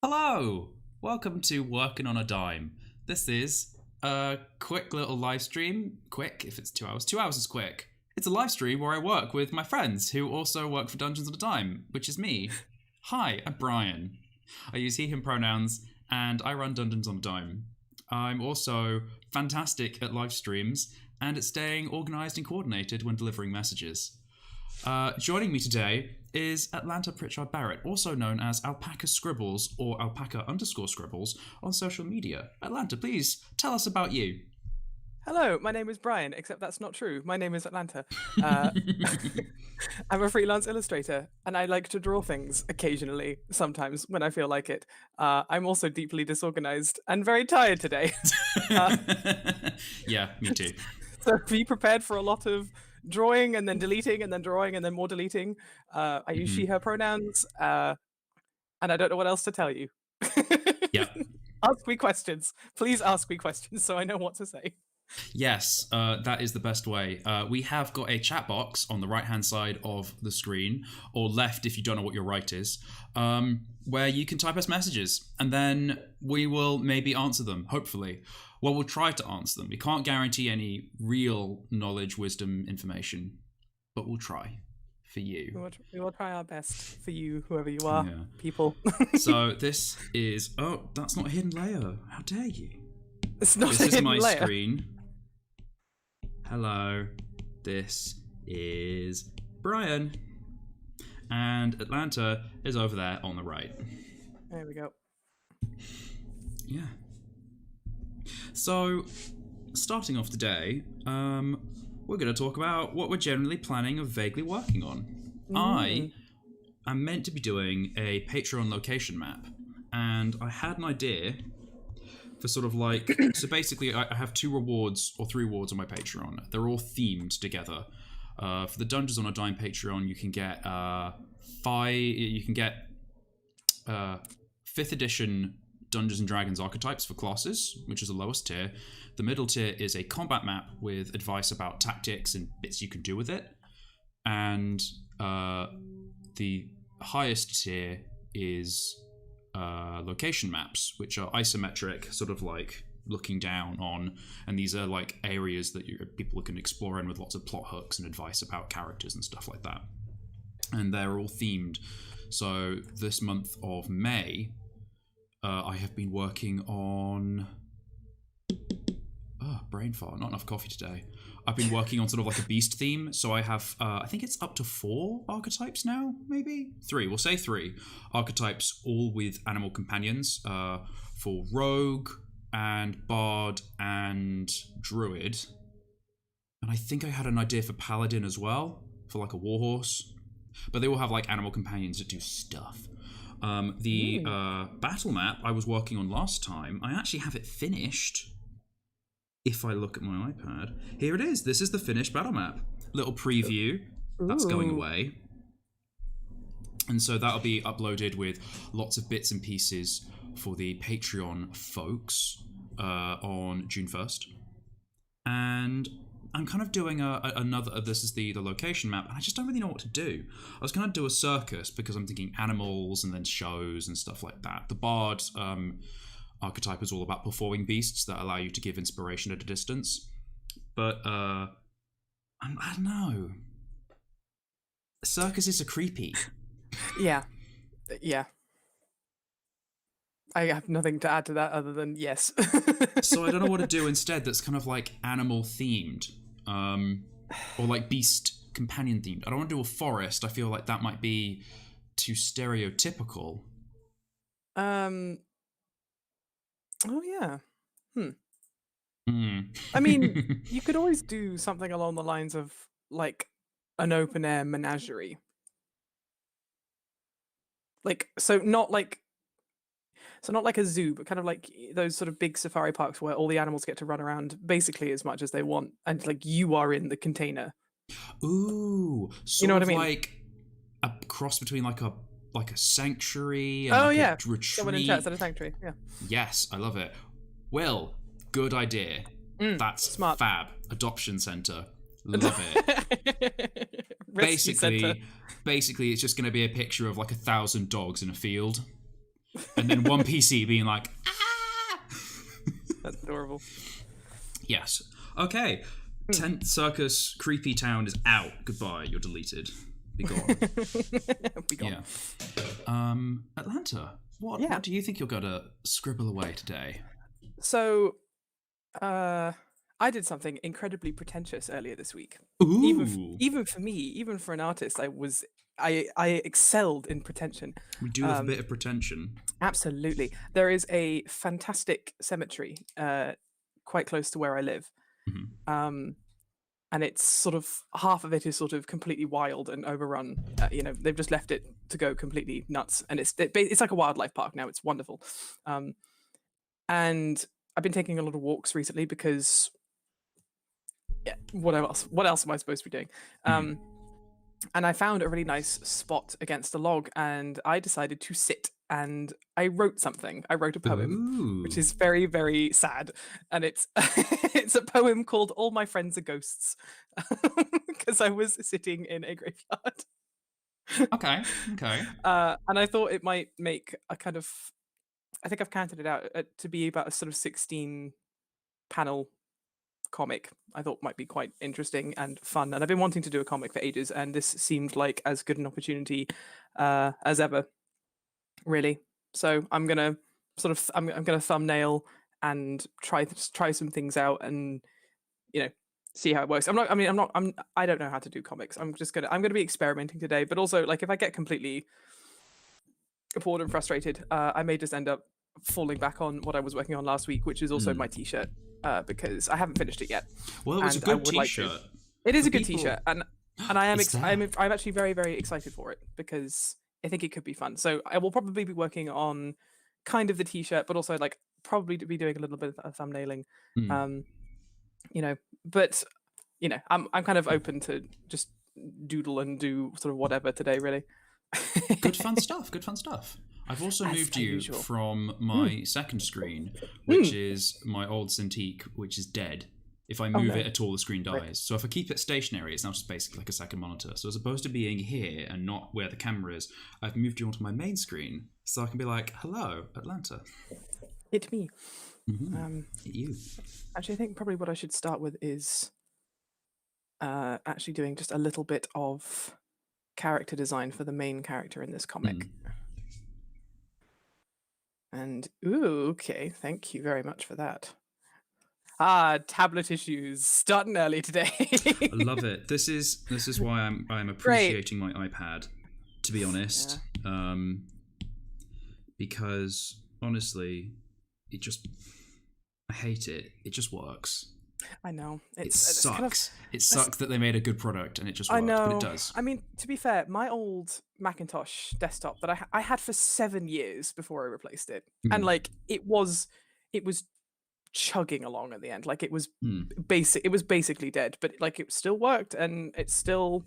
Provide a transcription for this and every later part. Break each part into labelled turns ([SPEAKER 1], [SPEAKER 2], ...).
[SPEAKER 1] Hello! Welcome to Working on a Dime. This is a quick little live stream. Quick, if it's 2 hours. 2 hours is quick. It's a live stream where I work with my friends who also work for Dungeons on a Dime, which is me. Hi, I'm Brian. I use he, him pronouns, and I run Dungeons on a Dime. I'm also fantastic at live streams and at staying organised and coordinated when delivering messages. Joining me today is Atlanta Pritchard Barrett, also known as AlpacaScribbles or Alpaca_Scribbles on social media. Atlanta, please tell us about you.
[SPEAKER 2] Hello, my name is Brian, except that's not true. My name is Atlanta. I'm a freelance illustrator, and I like to draw things occasionally, sometimes when I feel like it. I'm also deeply disorganized and very tired today.
[SPEAKER 1] Yeah, me too.
[SPEAKER 2] So be prepared for a lot of drawing and then deleting and then drawing and then more deleting. I use she, her pronouns, and I don't know what else to tell you.
[SPEAKER 1] Yeah.
[SPEAKER 2] Ask me questions. Please ask me questions so I know what to say.
[SPEAKER 1] Yes, that is the best way. We have got a chat box on the right-hand side of the screen, or left if you don't know what your right is, where you can type us messages, and then we will maybe answer them, hopefully. Well, we'll try to answer them. We can't guarantee any real knowledge, wisdom, information, but we'll try for you.
[SPEAKER 2] We will try our best for you, whoever you are, people.
[SPEAKER 1] So this is... Oh, that's not a hidden layer. How dare you?
[SPEAKER 2] It's not
[SPEAKER 1] This
[SPEAKER 2] a
[SPEAKER 1] is
[SPEAKER 2] hidden
[SPEAKER 1] my
[SPEAKER 2] layer.
[SPEAKER 1] screen. Hello, this is Brian, and Atlanta is over there on the right.
[SPEAKER 2] There we go.
[SPEAKER 1] Yeah. So, starting off today, we're going to talk about what we're generally planning or vaguely working on. I am meant to be doing a Patreon location map, and I had an idea for sort of like... So basically, I have 2 rewards or 3 rewards on my Patreon. They're all themed together. For the Dungeons on a Dime Patreon, you can get 5th edition Dungeons and Dragons archetypes for classes, which is the lowest tier. The middle tier is a combat map with advice about tactics and bits you can do with it. And the highest tier is location maps, which are isometric, sort of like looking down on, and these are like areas that people can explore in with lots of plot hooks and advice about characters and stuff like that. And they're all themed. So this month of May, I have been working on... Oh, brain fart, not enough coffee today. I've been working on sort of like a beast theme, so I have, I think it's up to 4 archetypes now, maybe? 3, we'll say 3 archetypes, all with animal companions, for rogue, and bard, and druid. And I think I had an idea for paladin as well, for like a warhorse. But they all have like animal companions that do stuff. The battle map I was working on last time, I actually have it finished. If I look at my iPad, here it is. This is the finished battle map. Little preview. That's going away. And so that'll be uploaded with lots of bits and pieces for the Patreon folks on June 1st. And I'm kind of doing another... This is the location map, and I just don't really know what to do. I was going to do a circus because I'm thinking animals and then shows and stuff like that. The bard... archetype is all about performing beasts that allow you to give inspiration at a distance. But, I don't know. Circuses are creepy.
[SPEAKER 2] Yeah. I have nothing to add to that other than yes.
[SPEAKER 1] So I don't know what to do instead that's kind of like animal themed. Or like beast companion themed. I don't want to do a forest. I feel like that might be too stereotypical.
[SPEAKER 2] Oh, yeah. I mean, you could always do something along the lines of, like, an open-air menagerie. Like, not like a zoo, but kind of like those sort of big safari parks where all the animals get to run around basically as much as they want, and, like, you are in the container.
[SPEAKER 1] Ooh.
[SPEAKER 2] You know what I mean?
[SPEAKER 1] Like a cross between like a sanctuary and
[SPEAKER 2] a
[SPEAKER 1] retreat.
[SPEAKER 2] Someone in church at a sanctuary, yeah.
[SPEAKER 1] Yes, I love it. Will, good idea. That's
[SPEAKER 2] smart.
[SPEAKER 1] Fab. Adoption center. Love it. Basically, it's just going to be a picture of like 1,000 dogs in a field. and then one PC being like, ah!
[SPEAKER 2] That's adorable.
[SPEAKER 1] Yes. Okay. Tent Circus Creepy Town is out. Goodbye. You're deleted. Be gone.
[SPEAKER 2] Be gone.
[SPEAKER 1] Yeah. Atlanta. What do you think you're gonna scribble away today?
[SPEAKER 2] So, I did something incredibly pretentious earlier this week.
[SPEAKER 1] Ooh.
[SPEAKER 2] Even for me, even for an artist, I excelled in pretension.
[SPEAKER 1] We do have a bit of pretension.
[SPEAKER 2] Absolutely. There is a fantastic cemetery quite close to where I live.
[SPEAKER 1] Mm-hmm.
[SPEAKER 2] And it's sort of half of it is sort of completely wild and overrun. They've just left it to go completely nuts, and it's like a wildlife park now. It's wonderful. And I've been taking a lot of walks recently because, what else am I supposed to be doing? And I found a really nice spot against a log, and I decided to sit and I wrote something. I wrote a poem, which is very, very sad. And it's it's a poem called "All My Friends Are Ghosts," because I was sitting in a graveyard.
[SPEAKER 1] Okay.
[SPEAKER 2] And I thought it might make a kind of, I think I've counted it out to be about a sort of 16 panel comic. I thought might be quite interesting and fun, and I've been wanting to do a comic for ages, and this seemed like as good an opportunity as ever, really. So I'm gonna I'm gonna thumbnail and try some things out, and see how it works. I don't know how to do comics. I'm gonna be experimenting today, but also, like, if I get completely bored and frustrated, I may just end up falling back on what I was working on last week, which is also my t-shirt, because I haven't finished it yet.
[SPEAKER 1] Well, it was a good t-shirt.
[SPEAKER 2] It is a good t-shirt, and I'm actually very, very excited for it because I think it could be fun. So I will probably be working on kind of the t-shirt, but also like probably be doing a little bit of thumbnailing. But I'm kind of open to just doodle and do sort of whatever today, really.
[SPEAKER 1] Good fun stuff. I've also moved you from my second screen, which is my old Cintiq, which is dead. If I move it at all, the screen dies. Right. So if I keep it stationary, it's now just basically like a second monitor. So as opposed to being here and not where the camera is, I've moved you onto my main screen, so I can be like, "Hello, Atlanta."
[SPEAKER 2] It's me.
[SPEAKER 1] You.
[SPEAKER 2] Actually, I think probably what I should start with is actually doing just a little bit of character design for the main character in this comic. And okay, thank you very much for that. Tablet issues starting early today.
[SPEAKER 1] I love it. This is why I'm appreciating my iPad, to be honest. Yeah. Because honestly, I hate it. It just works.
[SPEAKER 2] I know.
[SPEAKER 1] It sucks. It sucks that they made a good product and it just works, but it does.
[SPEAKER 2] I mean, to be fair, my old Macintosh desktop that I had for 7 years before I replaced it, and like it was chugging along at the end. Like it was it was basically dead, but like it still worked, and it still,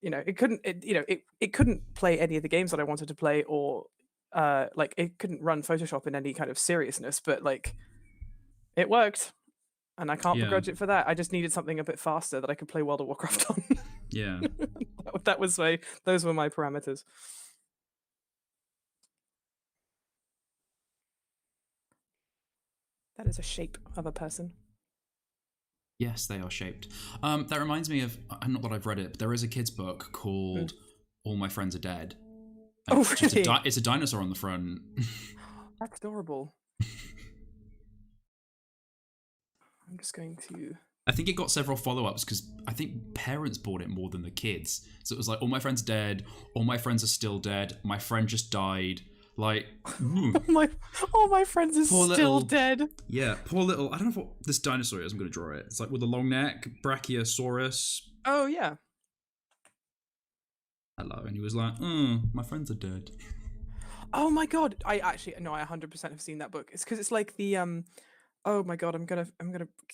[SPEAKER 2] it couldn't play any of the games that I wanted to play, or like it couldn't run Photoshop in any kind of seriousness, but like it worked. And I can't begrudge it for that. I just needed something a bit faster that I could play World of Warcraft on.
[SPEAKER 1] Yeah.
[SPEAKER 2] Those were my parameters. That is a shape of a person.
[SPEAKER 1] Yes, they are shaped. That reminds me of, not that I've read it, but there is a kid's book called All My Friends Are Dead.
[SPEAKER 2] Oh, really?
[SPEAKER 1] It's a dinosaur on the front.
[SPEAKER 2] That's adorable. I'm just going to...
[SPEAKER 1] I think it got several follow-ups because I think parents bought it more than the kids. So it was like, all my friends are dead, all my friends are still dead, my friend just died. Like,
[SPEAKER 2] all my friends are still dead.
[SPEAKER 1] Yeah, poor little... I don't know what this dinosaur is. I'm going to draw it. It's like with a long neck, Brachiosaurus.
[SPEAKER 2] Oh, yeah.
[SPEAKER 1] Hello. And he was like, my friends are dead.
[SPEAKER 2] Oh my god. I 100% have seen that book. It's because it's like the... Oh my god, I'm gonna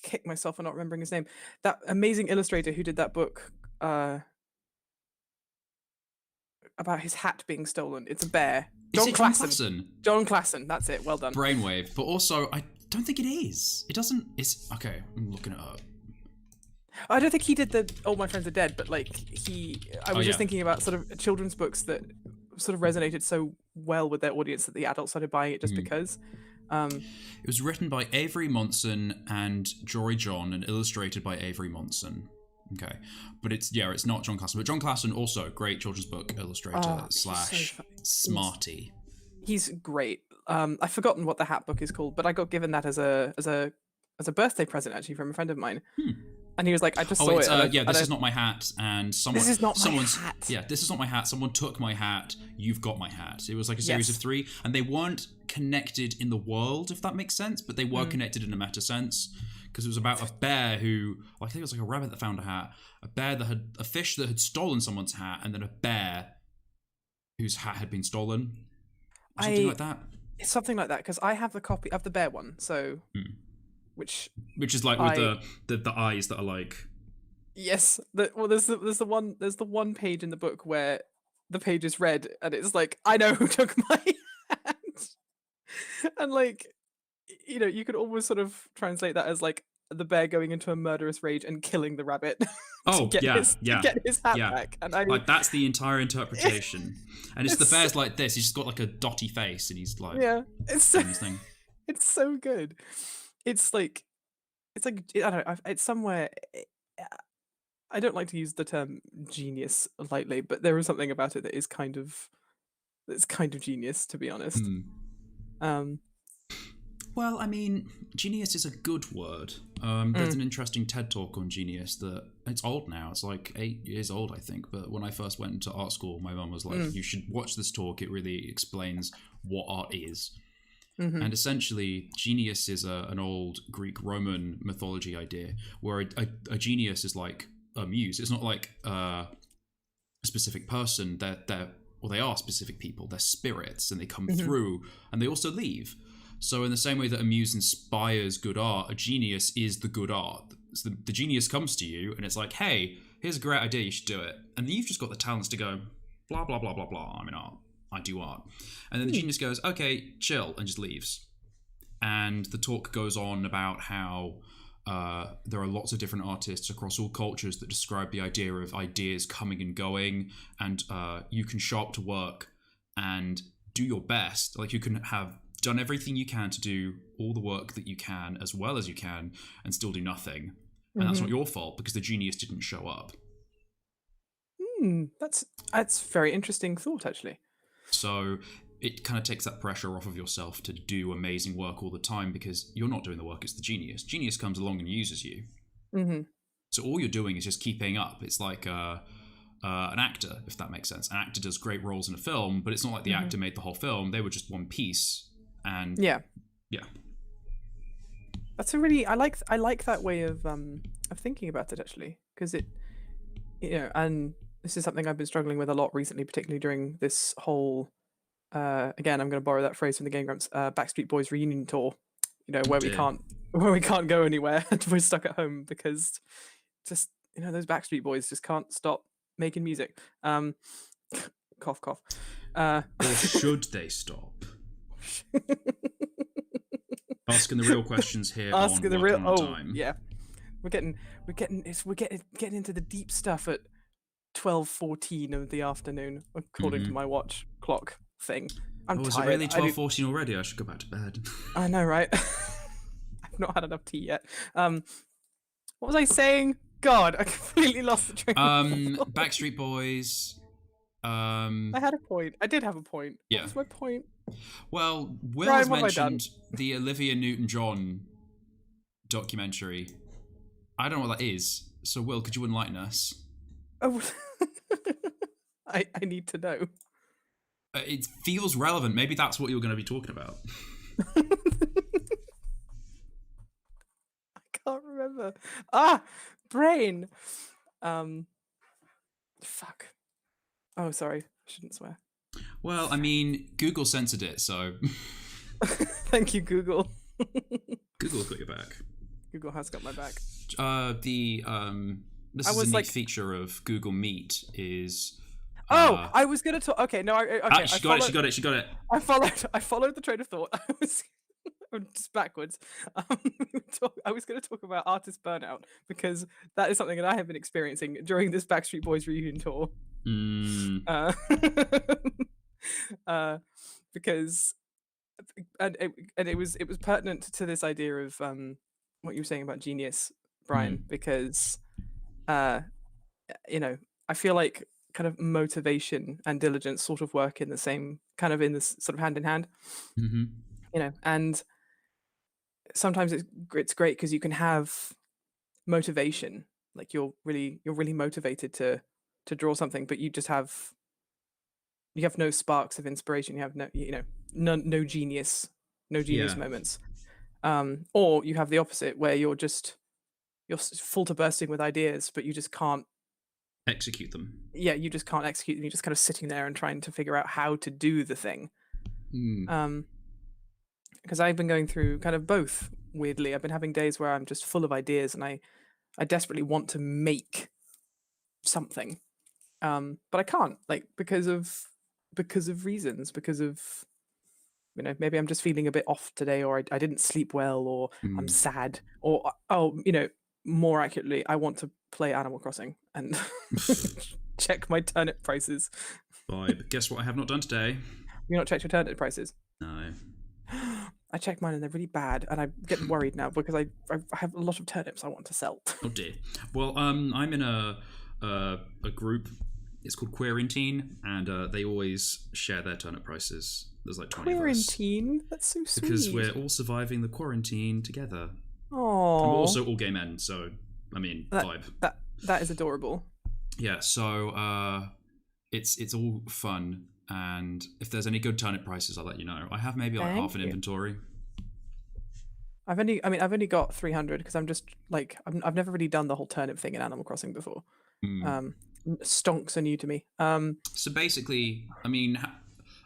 [SPEAKER 2] kick myself for not remembering his name. That amazing illustrator who did that book about his hat being stolen. It's a bear.
[SPEAKER 1] John Klassen.
[SPEAKER 2] John Klassen. That's it. Well done.
[SPEAKER 1] Brainwave. But also, I don't think it is. It doesn't. It's okay. I'm looking it up.
[SPEAKER 2] I don't think he did the All My Friends Are Dead, but like I was just thinking about sort of children's books that sort of resonated so well with their audience that the adults started buying it just because.
[SPEAKER 1] It was written by Avery Monson and Jory John and illustrated by Avery Monson. Okay, but it's not John Classen. But John Classen also great children's book illustrator / smarty.
[SPEAKER 2] He's great. I've forgotten what the hat book is called, but I got given that as a birthday present actually from a friend of mine. And he was like, I just saw it.
[SPEAKER 1] This is not my hat, and
[SPEAKER 2] this is not my hat.
[SPEAKER 1] Yeah, this is not my hat. Someone took my hat. You've got my hat. It was like a series of 3, and they weren't connected in the world, if that makes sense, but they were connected in a meta sense, because it was about a bear who, I think it was like a rabbit that found a hat, a fish that had stolen someone's hat, and then a bear whose hat had been stolen. Something like that.
[SPEAKER 2] It's something like that, because I have the copy of the bear one, so. Which
[SPEAKER 1] is like with the eyes that are like.
[SPEAKER 2] Yes, there's the one page in the book where the page is red and it's like, I know who took my hat, and like, you could almost sort of translate that as like the bear going into a murderous rage and killing the rabbit. to get his hat back, and
[SPEAKER 1] like that's the entire interpretation. And it's the bear's like this. He's just got like a dotty face, and he's like
[SPEAKER 2] it's so good. It's like I don't know. It's somewhere. I don't like to use the term genius lightly, but there is something about it that is kind of genius, to be honest.
[SPEAKER 1] Well, I mean, genius is a good word. There's an interesting TED talk on genius that it's old now. It's like 8 years old, I think. But when I first went into art school, my mum was like, "You should watch this talk. It really explains what art is." And essentially, genius is an old Greek-Roman mythology idea where a genius is like a muse. It's not like a specific person. They are specific people. They're spirits, and they come through, and they also leave. So in the same way that a muse inspires good art, a genius is the good art. So the genius comes to you, and it's like, hey, here's a great idea, you should do it. And then you've just got the talents to go, blah, blah, blah, blah, blah, I'm in art. I do art. And then the genius goes, okay, chill, and just leaves. And the talk goes on about how there are lots of different artists across all cultures that describe the idea of ideas coming and going, and you can show up to work and do your best. Like, you can have done everything you can to do all the work that you can as well as you can and still do nothing. And that's not your fault because the genius didn't show up.
[SPEAKER 2] That's very interesting thought, actually.
[SPEAKER 1] So it kind of takes that pressure off of yourself to do amazing work all the time because you're not doing the work, it's the genius. Genius comes along and uses you. So all you're doing is just keeping up. It's like an actor, if that makes sense. An actor does great roles in a film, but it's not like the actor made the whole film. They were just one piece. And yeah.
[SPEAKER 2] That's I like that way of thinking about it, actually, because it, and this is something I've been struggling with a lot recently, particularly during this whole, again, I'm going to borrow that phrase from the Game Grumps, Backstreet Boys reunion tour, where we can't go anywhere and we're stuck at home because just, those Backstreet Boys just can't stop making music. Cough, cough.
[SPEAKER 1] Or should they stop? Asking the real questions here.
[SPEAKER 2] Asking the real
[SPEAKER 1] time.
[SPEAKER 2] Yeah. We're getting into the deep stuff at 12:14 of the afternoon, according to my watch clock thing. I'm tired.
[SPEAKER 1] Is it really 12:14 already? I should go back to bed.
[SPEAKER 2] I know, right? I've not had enough tea yet. What was I saying? God, I completely lost the train of thought.
[SPEAKER 1] Backstreet Boys.
[SPEAKER 2] I had a point. I did have a point.
[SPEAKER 1] Yeah.
[SPEAKER 2] What was my point?
[SPEAKER 1] Well, Will has mentioned the Olivia Newton-John documentary. I don't know what that is. So, Will, could you enlighten us?
[SPEAKER 2] Oh, I need to know.
[SPEAKER 1] It feels relevant. Maybe that's what you're going to be talking about.
[SPEAKER 2] I can't remember. Brain. Fuck. Oh, sorry. I shouldn't swear.
[SPEAKER 1] Well, I mean, Google censored it, so...
[SPEAKER 2] Thank you, Google.
[SPEAKER 1] Google's got your back.
[SPEAKER 2] Google has got my back.
[SPEAKER 1] This is a neat feature of Google Meet is...
[SPEAKER 2] I was going to talk... Okay, no, okay.
[SPEAKER 1] She got it.
[SPEAKER 2] I followed the train of thought. I'm just backwards. I was going to talk about artist burnout because that is something that I have been experiencing during this Backstreet Boys reunion tour. Because it was pertinent to this idea of what you were saying about genius, Brian, because I feel like kind of motivation and diligence sort of work in the same kind of in this sort of hand in hand, and sometimes it's great because you can have motivation, like you're really motivated to draw something, but you have no sparks of inspiration, you have no genius
[SPEAKER 1] Yeah.
[SPEAKER 2] moments, or you have the opposite where you're full to bursting with ideas, but you just can't
[SPEAKER 1] Execute them.
[SPEAKER 2] you just can't execute them. You're just kind of sitting there and trying to figure out how to do the thing. Because I've been going through kind of both, weirdly. I've been having days where I'm just full of ideas and I desperately want to make something, but I can't, like, because of reasons, because of maybe I'm just feeling a bit off today, or I didn't sleep well, or I'm sad, or more accurately, I want to play Animal Crossing and check my turnip prices.
[SPEAKER 1] Vibe. Guess what I have not done today?
[SPEAKER 2] You not checked your turnip prices?
[SPEAKER 1] No.
[SPEAKER 2] I checked mine and they're really bad, and I'm getting worried now because I have a lot of turnips I want to sell.
[SPEAKER 1] Oh dear. Well, I'm in a group. It's called Quarantine, and they always share their turnip prices. There's like 20 of us.
[SPEAKER 2] Quarantine? That's so sweet.
[SPEAKER 1] Because we're all surviving the quarantine together.
[SPEAKER 2] Oh.
[SPEAKER 1] And we're also all gay men, so I mean, vibe.
[SPEAKER 2] That is adorable.
[SPEAKER 1] Yeah. So it's all fun, and if there's any good turnip prices, I'll let you know. I have maybe like half an inventory.
[SPEAKER 2] I've only got 300 because I'm just like I've never really done the whole turnip thing in Animal Crossing before. Stonks are new to me.
[SPEAKER 1] So basically, I mean,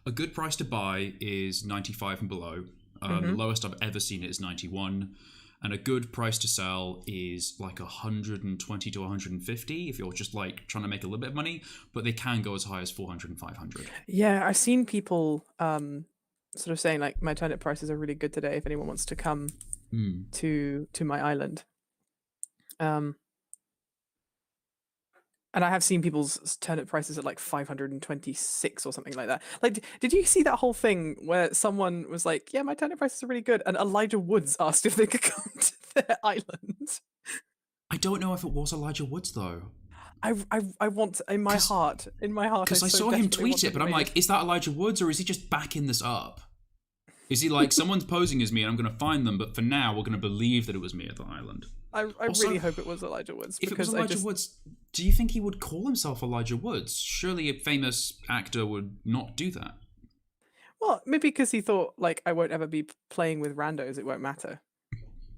[SPEAKER 1] a good price to buy is 95 and below. The lowest I've ever seen it is 91. And a good price to sell is like 120 to 150 if you're just like trying to make a little bit of money, but they can go as high as 400 and 500.
[SPEAKER 2] Yeah, I've seen people sort of saying like my turnip prices are really good today if anyone wants to come to my island. And I have seen people's turnip prices at like 526 or something like that. Like, did you see that whole thing where someone was like, yeah, my turnip prices are really good, and Elijah Woods asked if they could come to their island?
[SPEAKER 1] I don't know if it was Elijah Woods though.
[SPEAKER 2] I want in my heart
[SPEAKER 1] because I saw him tweet it, but I'm like, is that Elijah Woods or is he just backing this up? Is he like, someone's posing as me and I'm going to find them, but for now we're going to believe that it was me at the island?
[SPEAKER 2] I really hope it was Elijah Woods.
[SPEAKER 1] If it was Elijah Woods, do you think he would call himself Elijah Woods? Surely a famous actor would not do that.
[SPEAKER 2] Well, maybe because he thought, like, I won't ever be playing with randos, it won't matter.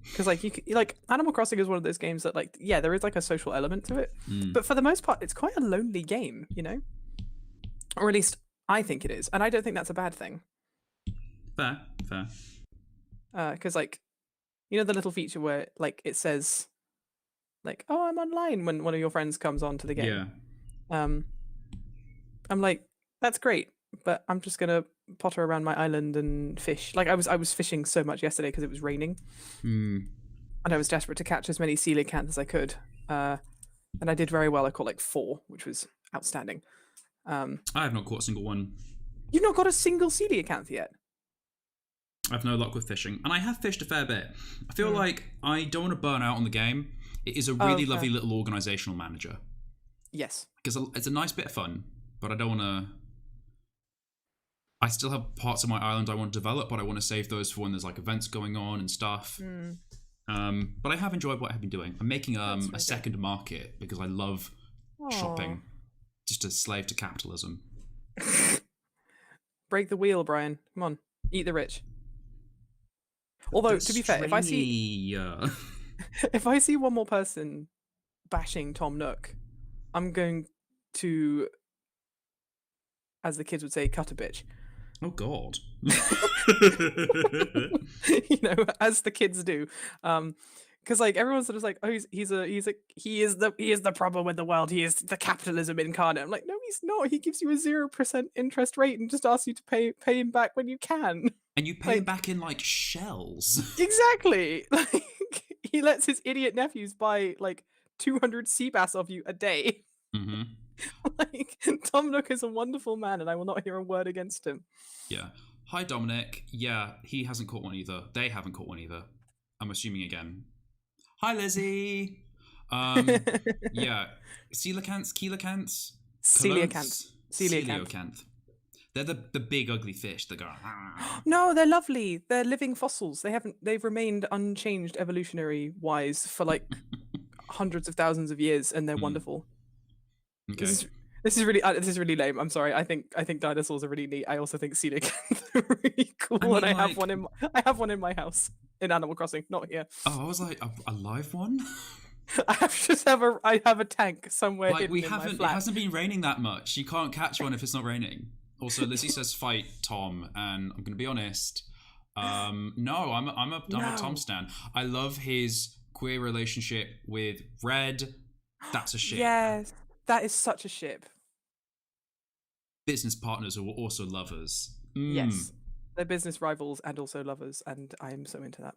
[SPEAKER 2] Because like Animal Crossing is one of those games that, like, yeah, there is like a social element to it, but for the most part, it's quite a lonely game, or at least I think it is, and I don't think that's a bad thing.
[SPEAKER 1] Fair.
[SPEAKER 2] Because like, the little feature where like it says, like, oh, I'm online when one of your friends comes onto the game. Yeah. I'm like, that's great, but I'm just gonna potter around my island and fish. Like I was fishing so much yesterday because it was raining, and I was desperate to catch as many coelacanths as I could. And I did very well. I caught like 4, which was outstanding.
[SPEAKER 1] I have not caught a single one.
[SPEAKER 2] You've not got a single coelacanth yet?
[SPEAKER 1] I have no luck with fishing, and I have fished a fair bit. I feel like I don't want to burn out on the game. It is a really lovely little organizational manager.
[SPEAKER 2] Yes.
[SPEAKER 1] Because it's a nice bit of fun, but I don't want to... I still have parts of my island I want to develop, but I want to save those for when there's like events going on and stuff. But I have enjoyed what I've been doing. I'm making a second market because I love shopping. Just a slave to capitalism.
[SPEAKER 2] Break the wheel, Brian. Come on. Eat the rich. Although, to be fair, if I see one more person bashing Tom Nook, I'm going to, as the kids would say, cut a bitch.
[SPEAKER 1] Oh God.
[SPEAKER 2] As the kids do. Because like everyone's sort of like, oh, he is the problem with the world. He is the capitalism incarnate. I'm like, no, he's not. He gives you a 0% interest rate and just asks you to pay him back when you can.
[SPEAKER 1] And you pay him back in like shells.
[SPEAKER 2] Exactly. Like he lets his idiot nephews buy like 200 sea bass off you a day. Like, Tom Nook is a wonderful man, and I will not hear a word against him.
[SPEAKER 1] Yeah. Hi, Dominic. Yeah, he hasn't caught one either. They haven't caught one either. I'm assuming again. Hi, Lizzie. Yeah. Coelacanths,
[SPEAKER 2] Coelacanth.
[SPEAKER 1] Colonths,
[SPEAKER 2] Coelacanth.
[SPEAKER 1] Coelacanth. They're the big ugly fish that go.
[SPEAKER 2] No, they're lovely. They're living fossils. They've remained unchanged evolutionary wise for like hundreds of thousands of years, and they're wonderful.
[SPEAKER 1] Okay.
[SPEAKER 2] This is really lame. I'm sorry. I think dinosaurs are really neat. I also think coelacanth are really cool,
[SPEAKER 1] mean,
[SPEAKER 2] and I
[SPEAKER 1] like-
[SPEAKER 2] have one in my house in Animal Crossing, not here.
[SPEAKER 1] Oh, I was like, a live one?
[SPEAKER 2] I have a tank somewhere
[SPEAKER 1] Like,
[SPEAKER 2] hidden in my
[SPEAKER 1] it
[SPEAKER 2] flat.
[SPEAKER 1] hasn't been raining that much. You can't catch one if it's not raining. Also, Lizzie says fight Tom, and I'm gonna be honest. No, I'm a Tom stan. I love his queer relationship with Red. That's a ship.
[SPEAKER 2] Yes, that is such a ship.
[SPEAKER 1] Business partners who are also lovers.
[SPEAKER 2] Yes, they're business rivals and also lovers, and I am so into that.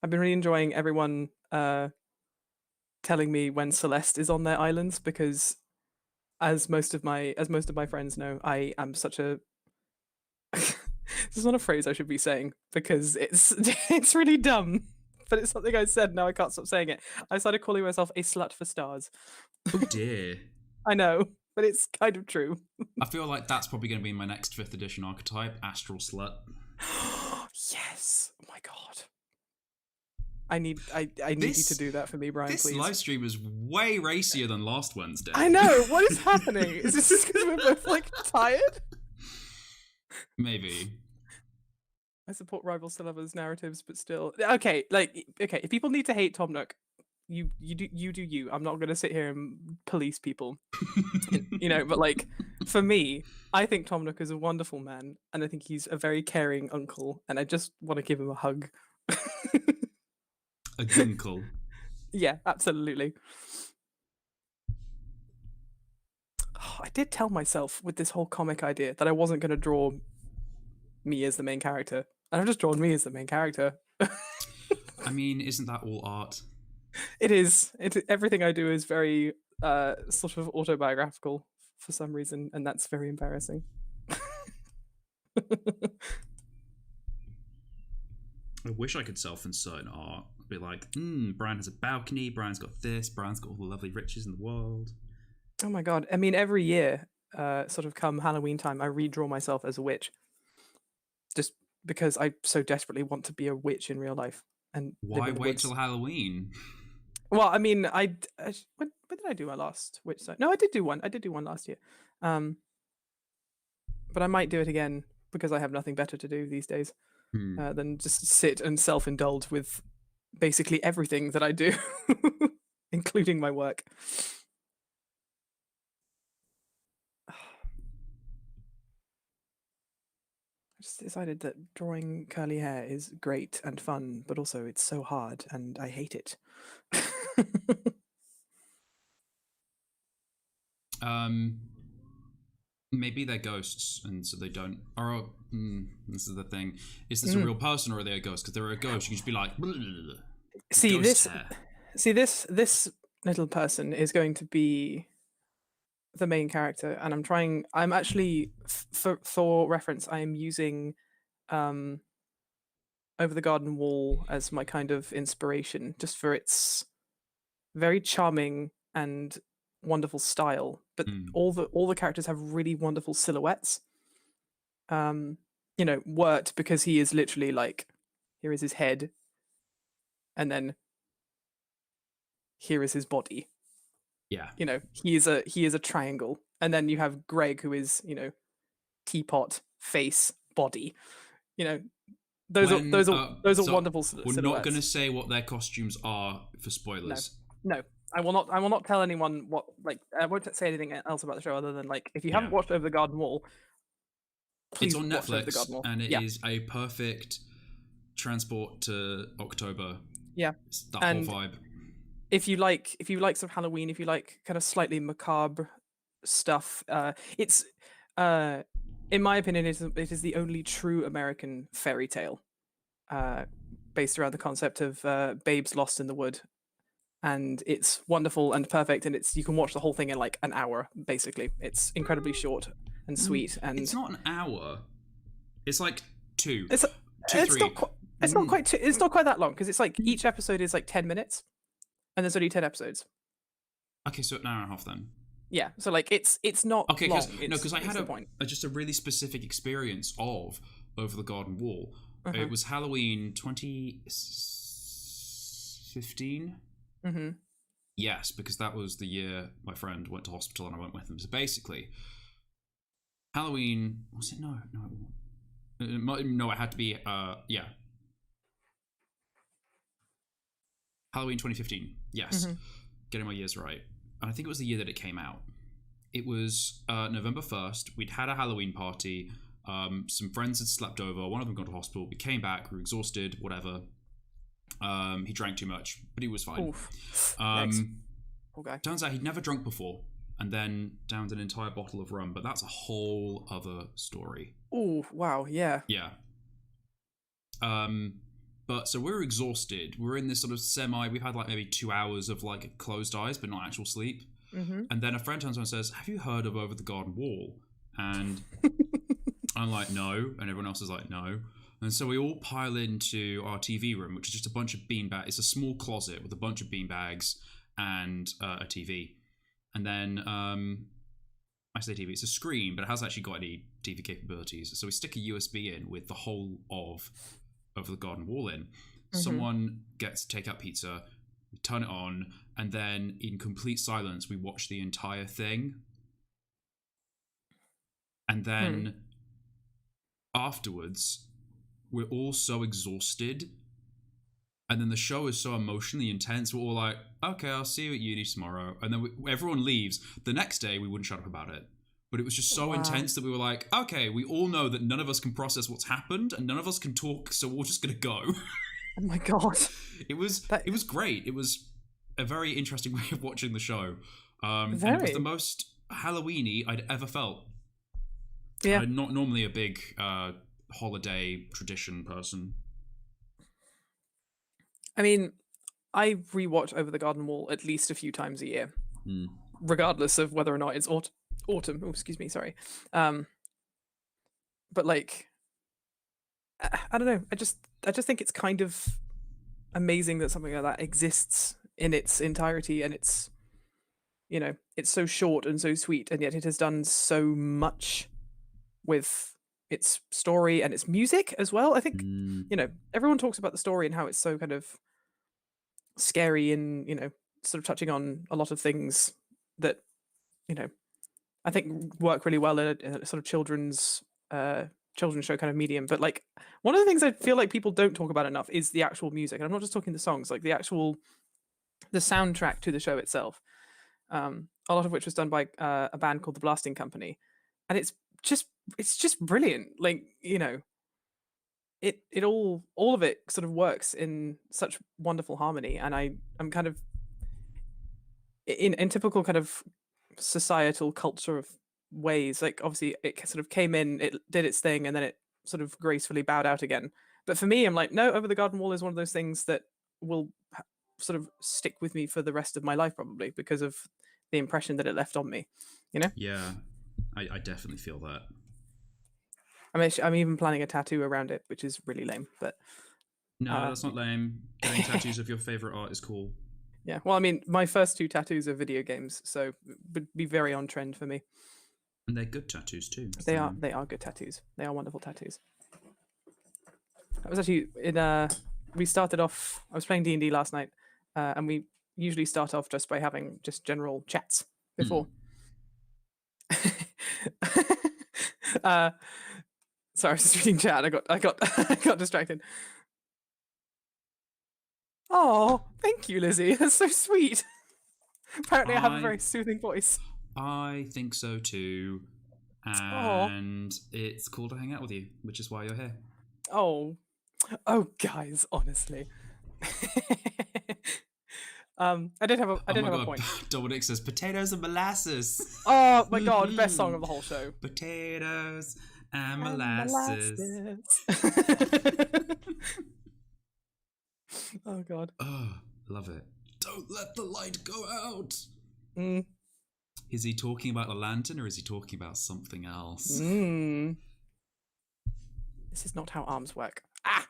[SPEAKER 2] I've been really enjoying everyone telling me when Celeste is on their islands, because as most of my friends know, I am such a this is not a phrase I should be saying because it's really dumb, but it's something I said. Now I can't stop saying it. I started calling myself a slut for stars.
[SPEAKER 1] Oh dear.
[SPEAKER 2] I know, but it's kind of true.
[SPEAKER 1] I feel like that's probably going to be my next 5th edition archetype, Astral Slut.
[SPEAKER 2] Yes. Oh my god. I need you to do that for me, Brian,
[SPEAKER 1] This
[SPEAKER 2] please.
[SPEAKER 1] live stream is way racier than last Wednesday.
[SPEAKER 2] I know. What is happening? Is this just because we're both like tired?
[SPEAKER 1] Maybe.
[SPEAKER 2] I support rivals to lovers narratives, but still, okay. If people need to hate Tom Nook, you do you. I'm not going to sit here and police people, But like, for me, I think Tom Nook is a wonderful man, and I think he's a very caring uncle, and I just want to give him a hug.
[SPEAKER 1] A gunkle.
[SPEAKER 2] Yeah, absolutely. Oh, I did tell myself with this whole comic idea that I wasn't going to draw me as the main character, and I've just drawn me as the main character.
[SPEAKER 1] I mean, isn't that all art?
[SPEAKER 2] It is. Everything I do is very sort of autobiographical for some reason, and that's very embarrassing.
[SPEAKER 1] I wish I could self-insert in art. Be like, Brian has a balcony, Brian's got this, Brian's got all the lovely riches in the world.
[SPEAKER 2] Oh my god. I mean, every year, sort of come Halloween time, I redraw myself as a witch. Just because I so desperately want to be a witch in real life. And
[SPEAKER 1] why wait till Halloween?
[SPEAKER 2] Well, I mean, when did I do my last witch side? No, I did do one. I did do one last year. But I might do it again because I have nothing better to do these days than just sit and self-indulge with basically everything that I do, including my work. I just decided that drawing curly hair is great and fun, but also it's so hard and I hate it.
[SPEAKER 1] Maybe they're ghosts, and so they don't. Or this is the thing: is this a real person, or are they a ghost? Because they're a ghost, you can just be like,
[SPEAKER 2] see this little person is going to be the main character, and I'm actually for reference, I am using Over the Garden Wall as my kind of inspiration, just for its very charming and wonderful style, but all the characters have really wonderful silhouettes. Wirt, because he is literally like, here is his head, and then here is his body.
[SPEAKER 1] Yeah.
[SPEAKER 2] He is a triangle, and then you have Greg, who is teapot, face, body. Those are wonderful silhouettes.
[SPEAKER 1] We're not going to say what their costumes are for spoilers.
[SPEAKER 2] No, I will not tell anyone what. Like, I won't say anything else about the show other than, like, if you haven't watched Over the Garden Wall, please
[SPEAKER 1] it's on
[SPEAKER 2] watch Over the
[SPEAKER 1] Netflix,
[SPEAKER 2] Garden Wall.
[SPEAKER 1] and it is a perfect transport to October.
[SPEAKER 2] Yeah,
[SPEAKER 1] it's that whole vibe.
[SPEAKER 2] If you like some Halloween, if you like kind of slightly macabre stuff, it's in my opinion, it is the only true American fairy tale, based around the concept of babes lost in the wood. and it's wonderful and perfect, and you can watch the whole thing in like an hour. Basically, it's incredibly short and sweet, and
[SPEAKER 1] it's not an hour. It's like two,
[SPEAKER 2] it's
[SPEAKER 1] 3.
[SPEAKER 2] it's not quite that long, because it's like each episode is like 10 minutes, and there's only 10 episodes.
[SPEAKER 1] Okay, so an hour and a half then.
[SPEAKER 2] Yeah, so like it's not
[SPEAKER 1] okay,
[SPEAKER 2] long.
[SPEAKER 1] Because I had just a really specific experience of Over the Garden Wall. It was Halloween 2015. Yes, because that was the year my friend went to hospital and I went with him. So basically, Halloween, was it? No, it had to be Halloween 2015. Yes, getting my years right. And I think it was the year that it came out. It was November 1st. We'd had a Halloween party. Some friends had slept over. One of them got to hospital. We came back. We were exhausted. Whatever. He drank too much, but he was fine.
[SPEAKER 2] Okay.
[SPEAKER 1] Turns out he'd never drunk before, and then downed an entire bottle of rum. But that's a whole other story.
[SPEAKER 2] Oh wow! Yeah.
[SPEAKER 1] Yeah. But so we were exhausted. We were in this sort of we've had like maybe 2 hours of like closed eyes, but not actual sleep. And then a friend turns around and says, "Have you heard of Over the Garden Wall?" And I'm like, "No," and everyone else is like, "No." And so we all pile into our TV room, which is just a bunch of beanbags. It's a small closet with a bunch of beanbags and a TV. And then I say TV, it's a screen, but it hasn't actually got any TV capabilities. So we stick a USB in with the whole of Over the Garden Wall in. Someone gets takeout pizza, we turn it on, and then in complete silence we watch the entire thing. And then afterwards we're all so exhausted, and then the show is so emotionally intense, we're all like, okay, I'll see you at uni tomorrow. And then everyone leaves. The next day we wouldn't shut up about it, but it was just so intense that we were like, okay, we all know that none of us can process what's happened and none of us can talk, so we're just gonna go.
[SPEAKER 2] Oh my god.
[SPEAKER 1] It was great. It was a very interesting way of watching the show. And it was the most Halloween-y I'd ever felt.
[SPEAKER 2] Yeah.
[SPEAKER 1] I'm not normally a big holiday tradition person.
[SPEAKER 2] I mean, I rewatch Over the Garden Wall at least a few times a year, regardless of whether or not it's autumn. Oh, excuse me, sorry. But like, I don't know. I just think it's kind of amazing that something like that exists in its entirety, and it's, you know, it's so short and so sweet, and yet it has done so much with its story and its music as well. I think, you know, everyone talks about the story and how it's so kind of scary and, you know, sort of touching on a lot of things that, you know, I think work really well in a sort of children's show kind of medium. But like, one of the things I feel like people don't talk about enough is the actual music. And I'm not just talking the songs, like the soundtrack to the show itself. A lot of which was done by a band called the Blasting Company, and it's just brilliant. Like, you know, it all of it sort of works in such wonderful harmony, and I'm kind of in typical kind of societal culture of ways. Like, obviously it sort of came in, it did its thing, and then it sort of gracefully bowed out again. But for me, I'm like, no, Over the Garden Wall is one of those things that will sort of stick with me for the rest of my life, probably because of the impression that it left on me, you know?
[SPEAKER 1] Yeah, I definitely feel that.
[SPEAKER 2] I'm even planning a tattoo around it, which is really lame, but
[SPEAKER 1] no, that's not lame. Getting tattoos of your favorite art is cool.
[SPEAKER 2] Yeah, well, I mean, my first 2 tattoos are video games, so it would be very on trend for me.
[SPEAKER 1] And they're good tattoos too.
[SPEAKER 2] They are good tattoos. They are wonderful tattoos. I was actually we started off, I was playing D&D last night, and we usually start off just by having just general chats before. Sorry, I was just reading chat. I got distracted. Oh, thank you, Lizzie. That's so sweet. Apparently, I have a very soothing voice.
[SPEAKER 1] I think so too. And it's cool to hang out with you, which is why you're here.
[SPEAKER 2] Oh, guys, honestly. I did have a point.
[SPEAKER 1] Dominic says potatoes and molasses.
[SPEAKER 2] Oh my god, best song of the whole show.
[SPEAKER 1] Potatoes and molasses.
[SPEAKER 2] Oh god.
[SPEAKER 1] Oh, love it. Don't let the light go out.
[SPEAKER 2] Mm.
[SPEAKER 1] Is he talking about the lantern or is he talking about something else?
[SPEAKER 2] This is not how arms work. Ah!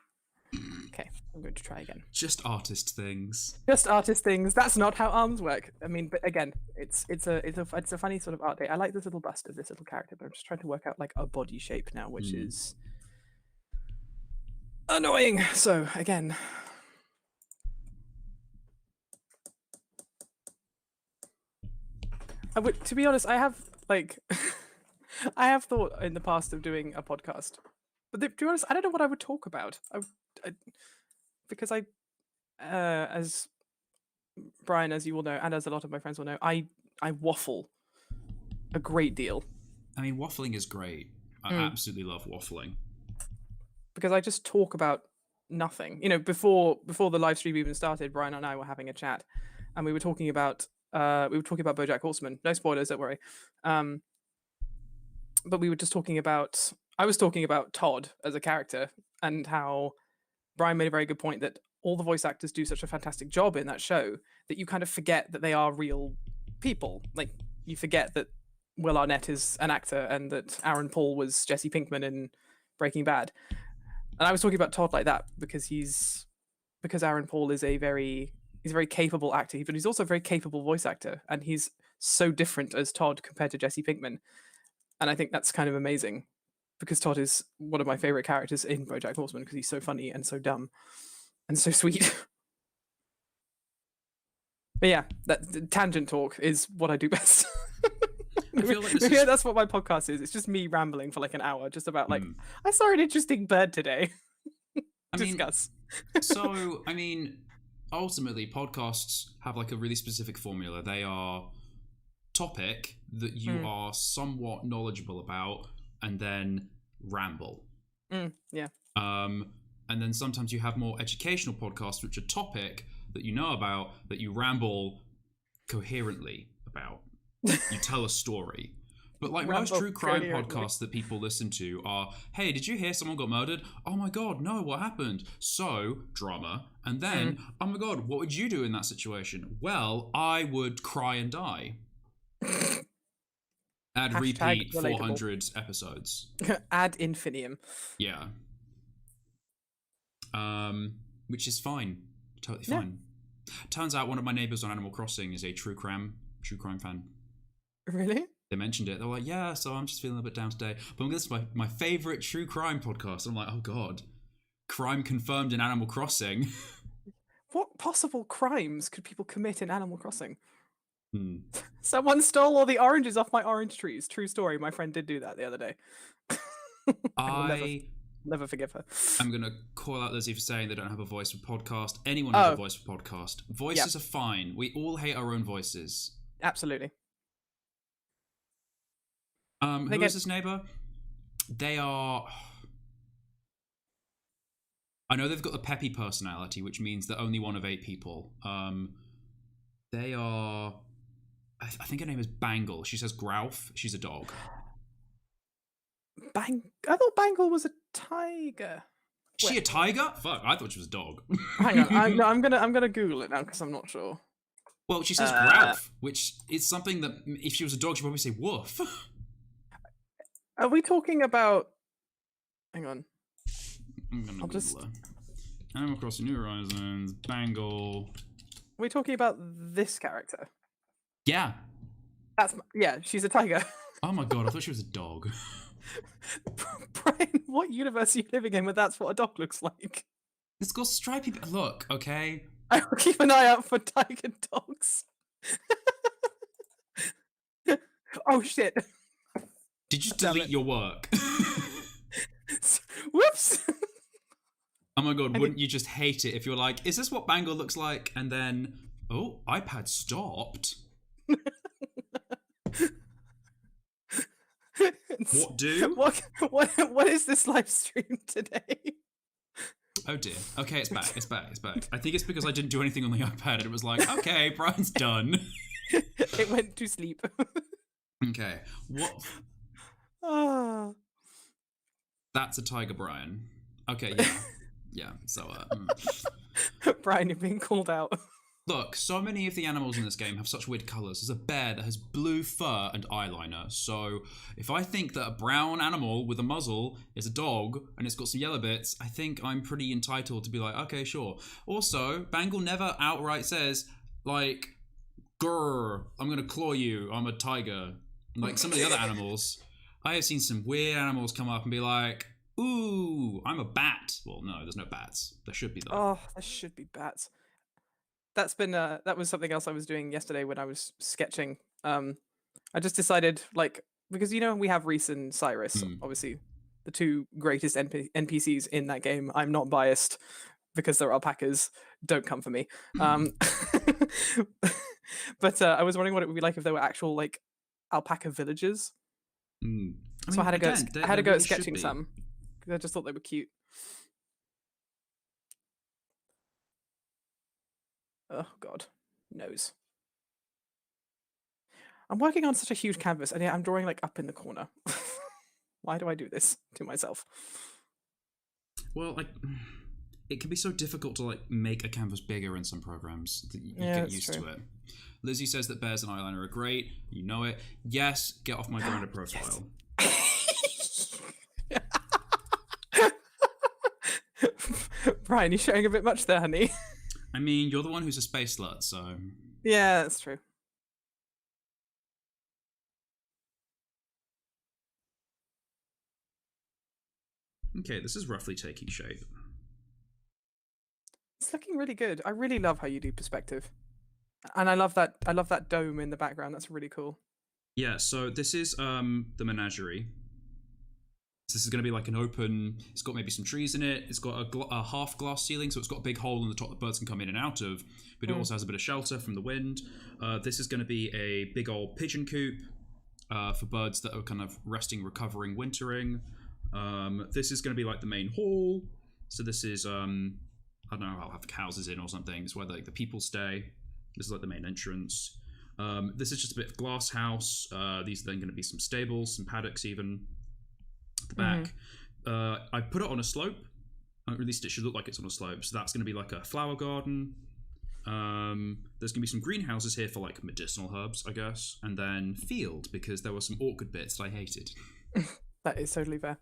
[SPEAKER 2] Okay, I'm going to try again.
[SPEAKER 1] Just artist things.
[SPEAKER 2] Just artist things. That's not how arms work. I mean, but again, it's a funny sort of art day. I like this little bust of this little character, but I'm just trying to work out like a body shape now, which is annoying. So again. To be honest, I have like I have thought in the past of doing a podcast, but to be honest, I don't know what I would talk about. Because as Brian, as you will know, and as a lot of my friends will know, I waffle a great deal.
[SPEAKER 1] I mean, waffling is great. I absolutely love waffling. Because
[SPEAKER 2] I just talk about nothing. You know, before the live stream even started, Brian and I were having a chat, and we were talking about BoJack Horseman. No spoilers, don't worry. But we were just talking about. I was talking about Todd as a character and how Brian made a very good point that all the voice actors do such a fantastic job in that show that you kind of forget that they are real people. Like, you forget that Will Arnett is an actor and that Aaron Paul was Jesse Pinkman in Breaking Bad. And I was talking about Todd like that because Aaron Paul is he's a very capable actor, but he's also a very capable voice actor, and he's so different as Todd compared to Jesse Pinkman. And I think that's kind of amazing, because Todd is one of my favorite characters in BoJack Horseman because he's so funny and so dumb and so sweet. But yeah, that tangent talk is what I do best. I feel like that's what my podcast is. It's just me rambling for like an hour, just about like, I saw an interesting bird today. Discuss.
[SPEAKER 1] So, I mean, ultimately, podcasts have like a really specific formula. They are topic that you are somewhat knowledgeable about, and then ramble.
[SPEAKER 2] Yeah.
[SPEAKER 1] And then sometimes you have more educational podcasts, which are topic that you know about, that you ramble coherently about. You tell a story. But like most true crime podcasts that people listen to are, hey, did you hear someone got murdered? Oh my god, no, what happened? So, drama. And then, oh my god, what would you do in that situation? Well, I would cry and die. Ad repeat 400 episodes.
[SPEAKER 2] Ad infinitum.
[SPEAKER 1] Yeah. Which is fine. Totally fine. Turns out one of my neighbors on Animal Crossing is a true crime fan.
[SPEAKER 2] Really?
[SPEAKER 1] They mentioned it. They were like, yeah, so I'm just feeling a bit down today. But this is my favorite true crime podcast. I'm like, oh god. Crime confirmed in Animal Crossing.
[SPEAKER 2] What possible crimes could people commit in Animal Crossing? Someone stole all the oranges off my orange trees. True story. My friend did do that the other day. I never forgive her.
[SPEAKER 1] I'm going to call out Lizzie for saying they don't have a voice for podcast. Anyone has a voice for podcast. Voices are fine. We all hate our own voices.
[SPEAKER 2] Absolutely.
[SPEAKER 1] Who is this neighbor? They are... I know they've got the peppy personality, which means they're only one of 8 people. They are... I think her name is Bangle. She says Grouf. She's a dog.
[SPEAKER 2] I thought Bangle was a tiger.
[SPEAKER 1] Is she a tiger? Fuck, I thought she was a dog.
[SPEAKER 2] Hang on, I'm gonna Google it now because I'm not sure.
[SPEAKER 1] Well, she says Grouf, which is something that if she was a dog, she'd probably say woof.
[SPEAKER 2] Are we talking about? Hang on.
[SPEAKER 1] I'll just. Animal Crossing New Horizons, Bangle.
[SPEAKER 2] Are we talking about this character?
[SPEAKER 1] Yeah.
[SPEAKER 2] She's a tiger.
[SPEAKER 1] Oh my god, I thought she was a dog.
[SPEAKER 2] Brian, what universe are you living in where that's what a dog looks like?
[SPEAKER 1] It's got stripy... Look, okay?
[SPEAKER 2] I will keep an eye out for tiger dogs. Oh shit.
[SPEAKER 1] Did you delete your work?
[SPEAKER 2] Whoops.
[SPEAKER 1] Oh my god, wouldn't you just hate it if you're like, is this what Bangle looks like? And then, oh, iPad stopped. What do?
[SPEAKER 2] What is this live stream today?
[SPEAKER 1] Oh dear. Okay, it's back. I think it's because I didn't do anything on the iPad and it was like, okay, Brian's done.
[SPEAKER 2] It went to sleep.
[SPEAKER 1] Okay. What? That's a tiger, Brian. Okay, yeah. Yeah, so,
[SPEAKER 2] Brian, you're being called out.
[SPEAKER 1] Look, so many of the animals in this game have such weird colours. There's a bear that has blue fur and eyeliner. So if I think that a brown animal with a muzzle is a dog and it's got some yellow bits, I think I'm pretty entitled to be like, okay, sure. Also, Bangle never outright says, like, grrr, I'm gonna claw you, I'm a tiger. Like some of the other animals, I have seen some weird animals come up and be like, ooh, I'm a bat. Well, no, there's no bats. There should be though.
[SPEAKER 2] Oh, there should be bats. That was something else I was doing yesterday when I was sketching. I just decided, like, because we have Reese and Cyrus,
[SPEAKER 1] Hmm.
[SPEAKER 2] obviously the two greatest NPCs in that game. I'm not biased because they're alpacas. Don't come for me. But I was wondering what it would be like if there were actual like alpaca villages.
[SPEAKER 1] Hmm.
[SPEAKER 2] So I had to go.
[SPEAKER 1] again,
[SPEAKER 2] I had to
[SPEAKER 1] there
[SPEAKER 2] go
[SPEAKER 1] really
[SPEAKER 2] at
[SPEAKER 1] should
[SPEAKER 2] sketching
[SPEAKER 1] be.
[SPEAKER 2] some because I just thought they were cute. Oh God, nose. I'm working on such a huge canvas, and yet I'm drawing like up in the corner. Why do I do this to myself?
[SPEAKER 1] Well, like, it can be so difficult to like make a canvas bigger in some programs that you
[SPEAKER 2] Yeah,
[SPEAKER 1] get
[SPEAKER 2] that's
[SPEAKER 1] used
[SPEAKER 2] true.
[SPEAKER 1] to it. Lizzie says that bears and eyeliner are great. You know it. Yes, get off my grinder profile.
[SPEAKER 2] Brian, you're showing a bit much there, honey.
[SPEAKER 1] I mean, you're the one who's a space slut, so.
[SPEAKER 2] Yeah, that's true.
[SPEAKER 1] Okay, this is roughly taking shape.
[SPEAKER 2] It's looking really good. I really love how you do perspective, and I love that. I love that dome in the background. That's really cool.
[SPEAKER 1] Yeah, so this is the menagerie. So this is going to be like an open. It's got maybe some trees in it. It's got a half glass ceiling, so it's got a big hole in the top that birds can come in and out of. But it also has a bit of shelter from the wind. This is going to be a big old pigeon coop for birds that are kind of resting, recovering, wintering. This is going to be like the main hall. So this is I don't know. I'll have houses in or something. It's where the people stay. This is like the main entrance. This is just a bit of glass house. These are then going to be some stables, some paddocks even. At the back. I put it on a slope. At least it should look like it's on a slope. So that's going to be like a flower garden. There's going to be some greenhouses here for like medicinal herbs, I guess. And then field, because there were some awkward bits that I hated.
[SPEAKER 2] That is totally fair.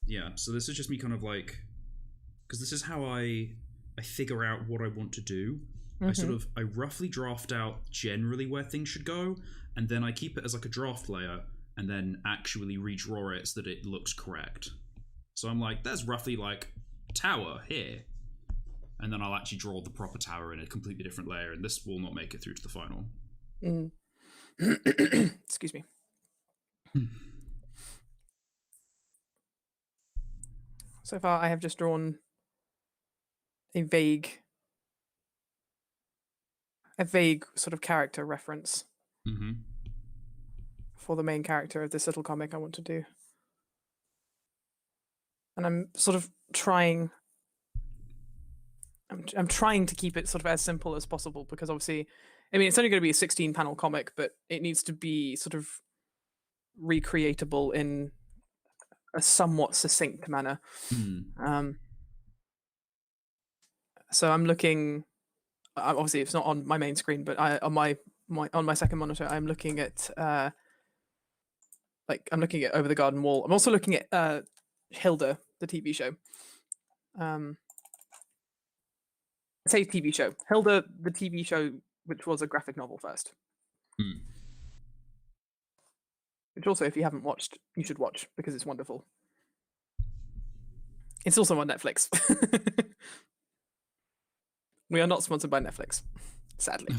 [SPEAKER 1] Yeah, so this is just me kind of like... Because this is how I figure out what I want to do. I roughly draft out generally where things should go, and then I keep it as like a draft layer, and then actually redraw it so that it looks correct. So I'm like, there's roughly like a tower here, and then I'll actually draw the proper tower in a completely different layer, and this will not make it through to the final.
[SPEAKER 2] Excuse me. So far, I have just drawn a vague sort of character reference for the main character of this little comic I want to do. And I'm sort of trying... I'm trying to keep it sort of as simple as possible, because obviously, I mean, it's only going to be a 16-panel comic, but it needs to be sort of recreatable in a somewhat succinct manner. So I'm looking... obviously, it's not on my main screen, but on my second monitor, I'm looking at I'm looking at Over the Garden Wall. I'm also looking at Hilda, the TV show. I say TV show. Hilda, the TV show, which was a graphic novel first. Which also, if you haven't watched, you should watch, because it's wonderful. It's also on Netflix. We are not sponsored by Netflix, sadly.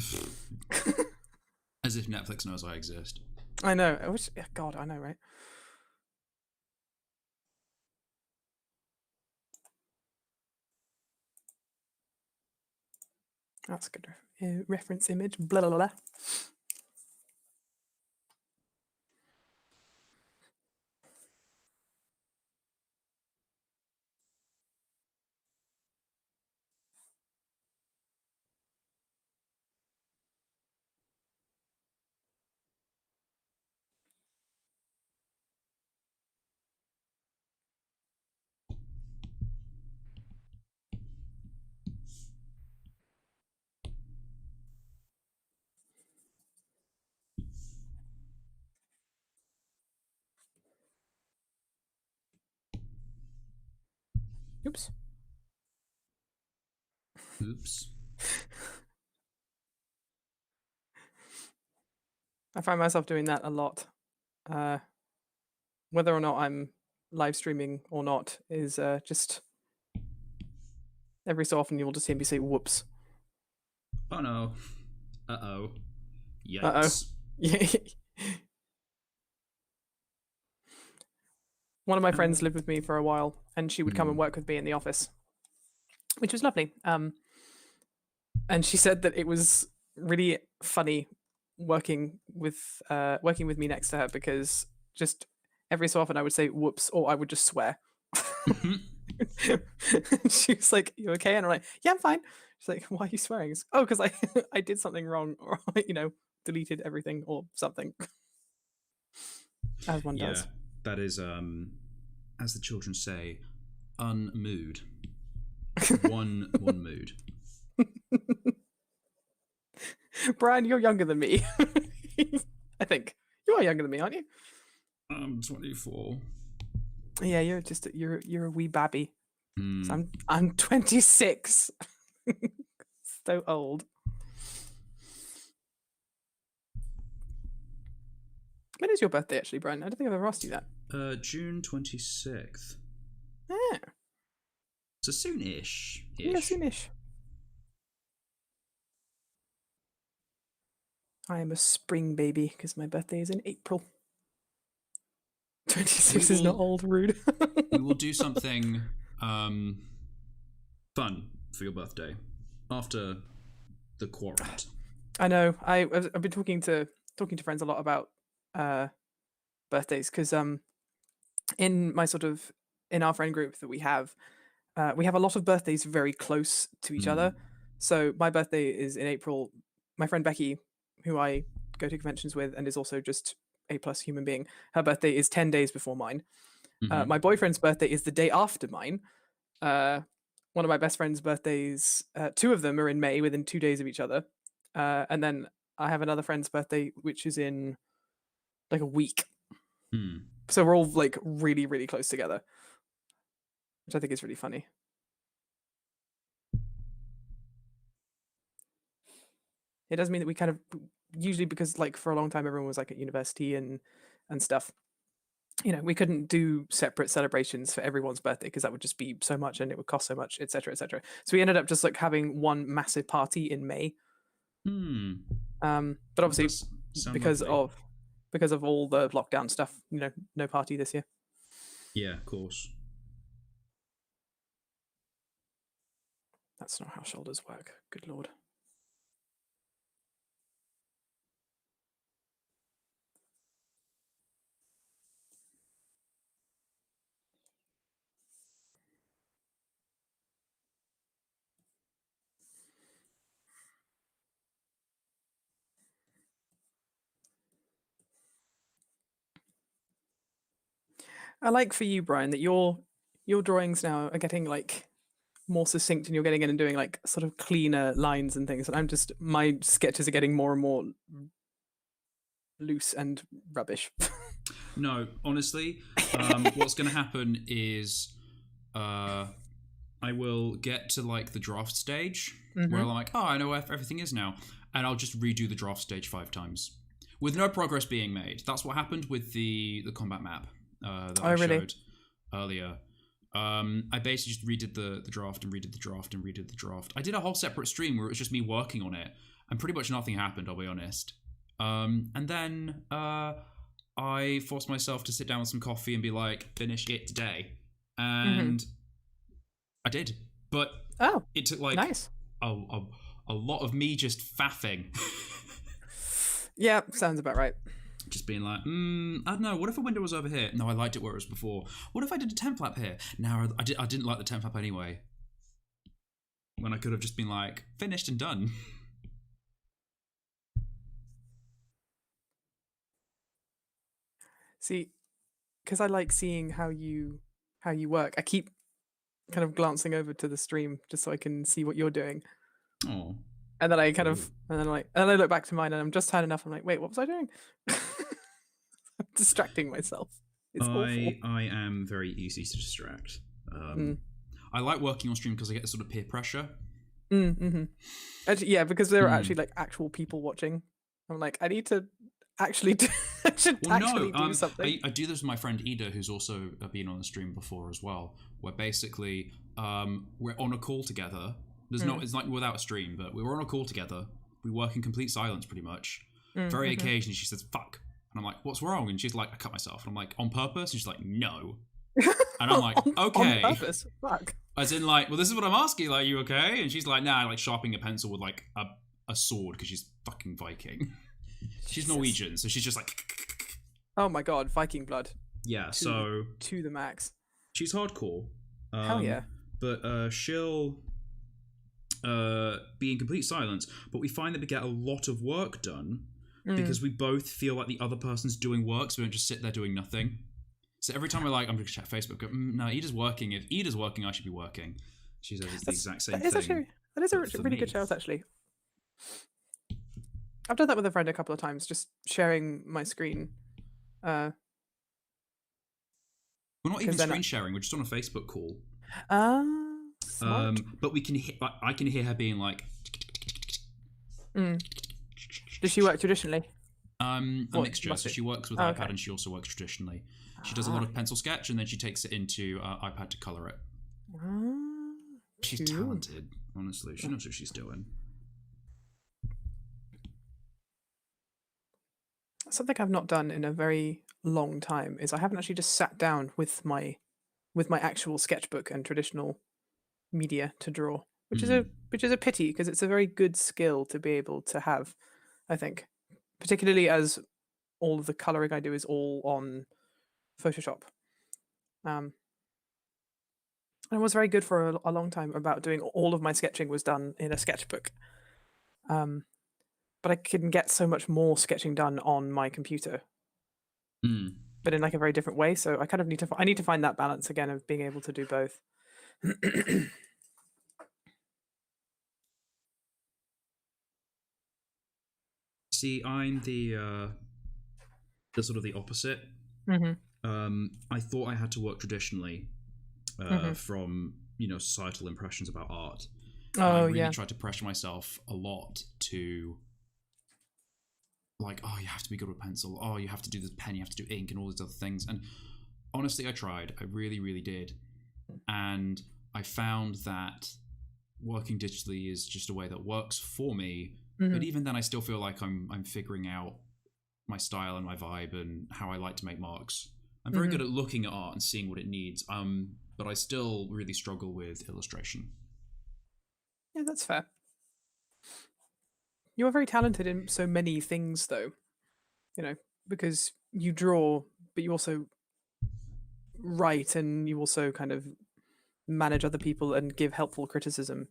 [SPEAKER 1] As if Netflix knows I exist.
[SPEAKER 2] I know. I wish... God, I know, right? That's a good reference image. Blah, blah, blah. Oops.
[SPEAKER 1] Oops.
[SPEAKER 2] I find myself doing that a lot. Whether or not I'm live streaming or not is just every so often you'll just hear me say whoops.
[SPEAKER 1] Oh no. Uh-oh.
[SPEAKER 2] Uh-oh.
[SPEAKER 1] Yikes.
[SPEAKER 2] One of my friends lived with me for a while, and she would come and
[SPEAKER 1] Hmm.
[SPEAKER 2] work with me in the office, which was lovely. And she said that it was really funny working with me next to her because just every so often I would say whoops or I would just swear. She was like, "You okay?" And I'm like, "Yeah, I'm fine." She's like, "Why are you swearing?" Oh, because I did something wrong, or deleted everything or something, as one
[SPEAKER 1] Yeah,
[SPEAKER 2] does.
[SPEAKER 1] that is, as the children say, unmood. One mood.
[SPEAKER 2] Brian, you're younger than me. I think you are younger than me, aren't you?
[SPEAKER 1] I'm 24.
[SPEAKER 2] Yeah, you're a wee babby. So
[SPEAKER 1] Hmm.
[SPEAKER 2] I'm 26. So old. When is your birthday actually, Brian? I don't think I've ever asked you that.
[SPEAKER 1] June 26th.
[SPEAKER 2] Yeah,
[SPEAKER 1] So soon-ish.
[SPEAKER 2] yeah,
[SPEAKER 1] Ish.
[SPEAKER 2] soonish. I am a spring baby because my birthday is in April.
[SPEAKER 1] We
[SPEAKER 2] 26 is not
[SPEAKER 1] will
[SPEAKER 2] old, rude.
[SPEAKER 1] we will do something fun for your birthday after the quarant.
[SPEAKER 2] I know. I've been talking to friends a lot about uh, birthdays because in my sort of in our friend group that we have a lot of birthdays very close to each
[SPEAKER 1] Hmm.
[SPEAKER 2] other. So my birthday is in April. My friend Becky, who I go to conventions with and is also just a plus human being, her birthday is 10 days before mine.
[SPEAKER 1] Mm-hmm.
[SPEAKER 2] My boyfriend's birthday is the day after mine. Uh, one of my best friend's birthdays, two of them are in May within 2 days of each other. And then I have another friend's birthday, which is in like a week.
[SPEAKER 1] Hmm.
[SPEAKER 2] So we're all like really, really close together, which I think is really funny. It does mean that we kind of usually because like for a long time everyone was like at university and stuff. We couldn't do separate celebrations for everyone's birthday because that would just be so much and it would cost so much, etc., etc. So we ended up just like having one massive party in May.
[SPEAKER 1] Hmm.
[SPEAKER 2] But
[SPEAKER 1] That
[SPEAKER 2] obviously
[SPEAKER 1] does sound
[SPEAKER 2] because
[SPEAKER 1] lovely.
[SPEAKER 2] of all the lockdown stuff, no party this year.
[SPEAKER 1] Yeah, of course.
[SPEAKER 2] That's not how shoulders work. Good lord. I like for you, Brian, that your drawings now are getting like more succinct and you're getting in and doing like sort of cleaner lines and things. And my sketches are getting more and more loose and rubbish.
[SPEAKER 1] No, honestly, what's going to happen is uh, I will get to like the draft stage where
[SPEAKER 2] Mm-hmm.
[SPEAKER 1] I'm like, oh, I know where everything is now, and I'll just redo the draft stage 5 times with no progress being made. That's what happened with the combat map that
[SPEAKER 2] Oh,
[SPEAKER 1] I
[SPEAKER 2] really?
[SPEAKER 1] showed earlier. I basically just redid the draft and redid the draft and redid the draft. I did a whole separate stream where it was just me working on it, and pretty much nothing happened. I'll be honest. And then I forced myself to sit down with some coffee and be like, finish it today,
[SPEAKER 2] Mm-hmm.
[SPEAKER 1] and I did. But
[SPEAKER 2] Oh,
[SPEAKER 1] it took like
[SPEAKER 2] nice.
[SPEAKER 1] a lot of me just faffing.
[SPEAKER 2] Yeah, sounds about right.
[SPEAKER 1] Just being like, I don't know. What if a window was over here? No, I liked it where it was before. What if I did a temp flap here? No, I didn't like the temp flap anyway. When I could have just been like, finished and done.
[SPEAKER 2] See, because I like seeing how you work. I keep kind of glancing over to the stream just so I can see what you're doing.
[SPEAKER 1] Oh,
[SPEAKER 2] And then
[SPEAKER 1] cool.
[SPEAKER 2] and then I look back to mine and I'm just tired enough. I'm like, wait, what was I doing? I'm distracting myself. It's awful.
[SPEAKER 1] I am very easy to distract.
[SPEAKER 2] Mm.
[SPEAKER 1] I like working on stream because I get the sort of peer pressure.
[SPEAKER 2] Mm-hmm. Actually, yeah, because there are actually like actual people watching. I'm like, I need to actually do, I should actually do something.
[SPEAKER 1] I do this with my friend Ida, who's also been on the stream before as well, where basically we're on a call together. It's like without a stream, but we were on a call together. We work in complete silence pretty much. Very occasionally she says, fuck. And I'm like, what's wrong? And she's like, I cut myself. And I'm like, on purpose? And she's like, no. And I'm like, okay.
[SPEAKER 2] On purpose? Fuck.
[SPEAKER 1] As in, like, well, this is what I'm asking. Like, you okay? And she's like, nah, like sharpening a pencil with like a sword because she's fucking Viking. She's Norwegian, so she's just like.
[SPEAKER 2] Oh my god, Viking blood.
[SPEAKER 1] Yeah,
[SPEAKER 2] to the max.
[SPEAKER 1] She's hardcore.
[SPEAKER 2] Hell yeah.
[SPEAKER 1] But she'll be in complete silence. But we find that we get a lot of work done because we both feel like the other person's doing work, so we don't just sit there doing nothing. So every time we're like, I'm going to check Facebook, go, no, Ida's working. If Ida's working, I should be working. She says it's the exact same thing.
[SPEAKER 2] That is a really good shout, actually. I've done that with a friend a couple of times, just sharing my screen.
[SPEAKER 1] We're not even screen sharing. We're just on a Facebook call.
[SPEAKER 2] Smart.
[SPEAKER 1] But we can. I can hear her being like.
[SPEAKER 2] Does she work traditionally?
[SPEAKER 1] A mixture. So she works with iPad and she also works traditionally. She does a lot of pencil sketch and then she takes it into iPad to color it. She's talented. Honestly, she knows what she's doing.
[SPEAKER 2] Something I've not done in a very long time is I haven't actually just sat down with my actual sketchbook and traditional media to draw, which is a pity because it's a very good skill to be able to have, I think, particularly as all of the coloring I do is all on Photoshop. And I was very good for a long time about doing all of my sketching was done in a sketchbook. But I can get so much more sketching done on my computer, but in like a very different way. So I kind of need to find that balance again of being able to do both.
[SPEAKER 1] See, I'm the sort of the opposite. I thought I had to work traditionally from societal impressions about art. I really tried to pressure myself a lot to like, oh, you have to be good with pencil. Oh, you have to do this pen. You have to do ink and all these other things. And honestly, I tried. I really, really did. And I found that working digitally is just a way that works for me. But even then, I still feel like I'm figuring out my style and my vibe and how I like to make marks. I'm very good at looking at art and seeing what it needs. But I still really struggle with illustration.
[SPEAKER 2] Yeah, that's fair. You are very talented in so many things, though. Because you draw, but you also write, and you also kind of manage other people and give helpful criticism.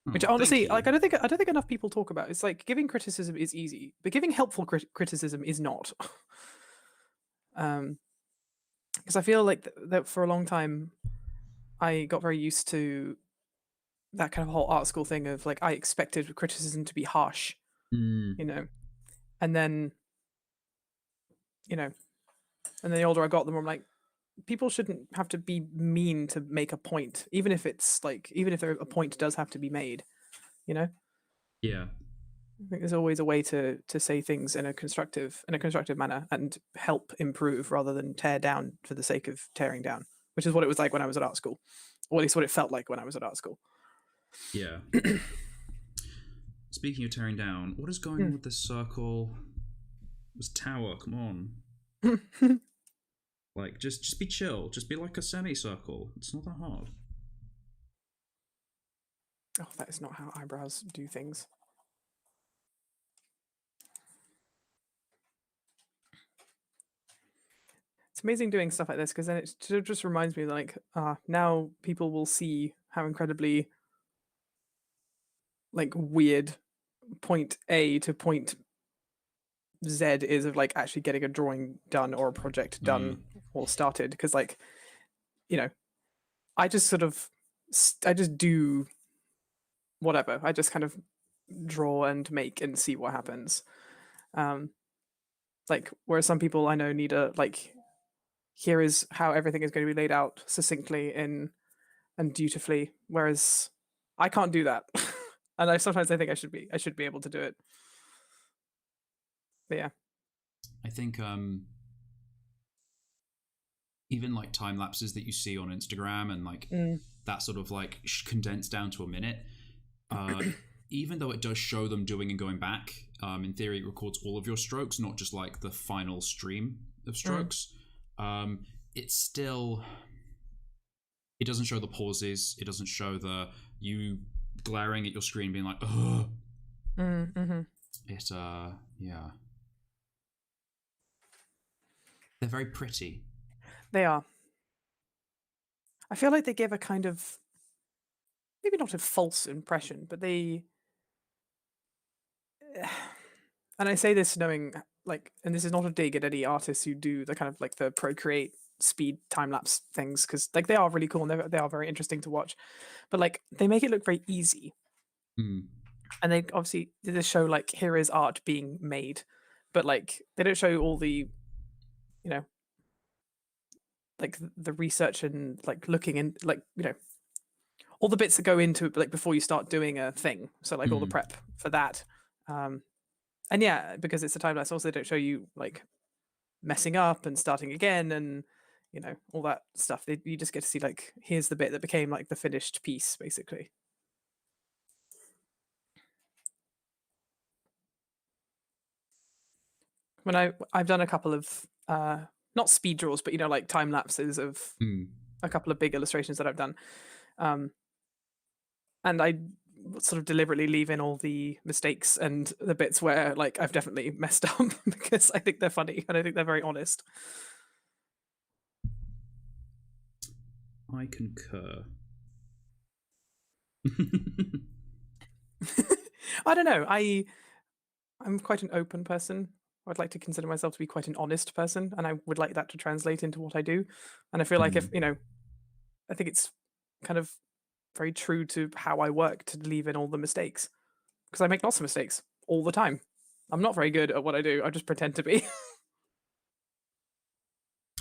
[SPEAKER 2] Which honestly, like, I don't think enough people talk about. It's like giving criticism is easy, but giving helpful criticism is not. Because I feel like that for a long time, I got very used to that kind of whole art school thing of like I expected criticism to be harsh, and then and the older I got, the more I'm like, people shouldn't have to be mean to make a point, even if a point does have to be made, Yeah. I think there's always a way to say things in a constructive manner and help improve rather than tear down for the sake of tearing down, which is what it was like when I was at art school, or at least what it felt like when I was at art school.
[SPEAKER 1] Yeah. Speaking of tearing down, what is going on with this circle? This tower, come on. Like, just be chill. Just be like a semicircle. It's not that hard.
[SPEAKER 2] Oh, that is not how eyebrows do things. It's amazing doing stuff like this because then it just reminds me like, now people will see how incredibly like weird point A to point Z is of like actually getting a drawing done or a project done or started, because like I just do whatever. I just kind of draw and make and see what happens. Like whereas some people I know need a like, here is how everything is going to be laid out succinctly in and dutifully, whereas I can't do that. And sometimes I think I should be able to do it. But yeah.
[SPEAKER 1] I think even like time lapses that you see on Instagram and like that sort of like condensed down to a minute, even though it does show them doing and going back, in theory it records all of your strokes, not just like the final stream of strokes. It's still, it doesn't show the pauses, it doesn't show the you glaring at your screen being like, ugh. It yeah, they're very pretty.
[SPEAKER 2] They are. I feel like they give a kind of, maybe not a false impression, but they, and I say this knowing, like, and this is not a dig at any artists who do the kind of like the Procreate speed time lapse things, because like they are really cool and they are very interesting to watch, but like they make it look very easy. And they obviously did this show like here is art being made, but like they don't show all the, you know, like the research and like looking in, like, you know, all the bits that go into it, like before you start doing a thing. So like all the prep for that. And yeah, because it's a time lapse, also they don't show you like messing up and starting again and, you know, all that stuff. You just get to see like, here's the bit that became like the finished piece, basically. When I've done a couple of not speed draws, but you know, like time lapses of a couple of big illustrations that I've done, and I sort of deliberately leave in all the mistakes and the bits where like I've definitely messed up because I think they're funny and I think they're very honest.
[SPEAKER 1] I concur.
[SPEAKER 2] I don't know. I'm quite an open person. I'd like to consider myself to be quite an honest person, and I would like that to translate into what I do. And I feel like if, you know, I think it's kind of very true to how I work to leave in all the mistakes, because I make lots of mistakes all the time. I'm not very good at what I do. I just pretend to be.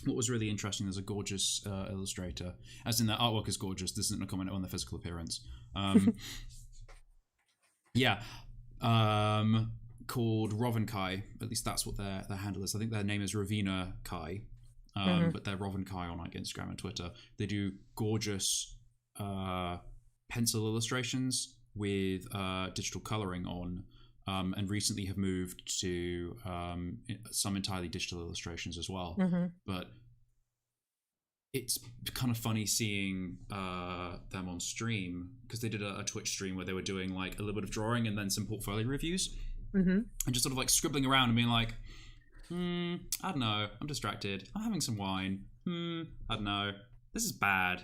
[SPEAKER 1] What was really interesting, there's a gorgeous illustrator, as in their artwork is gorgeous. This isn't a comment on their physical appearance. Yeah. Called Rovan Kai. At least that's what their handle is. I think their name is Ravina Kai. But they're Rovan Kai on like Instagram and Twitter. They do gorgeous pencil illustrations with digital coloring on, and recently have moved to some entirely digital illustrations as well. But it's kind of funny seeing them on stream, because they did a Twitch stream where they were doing like a little bit of drawing and then some portfolio reviews, and just sort of like scribbling around and being like, I don't know, I'm distracted, I'm having some wine, I don't know, this is bad,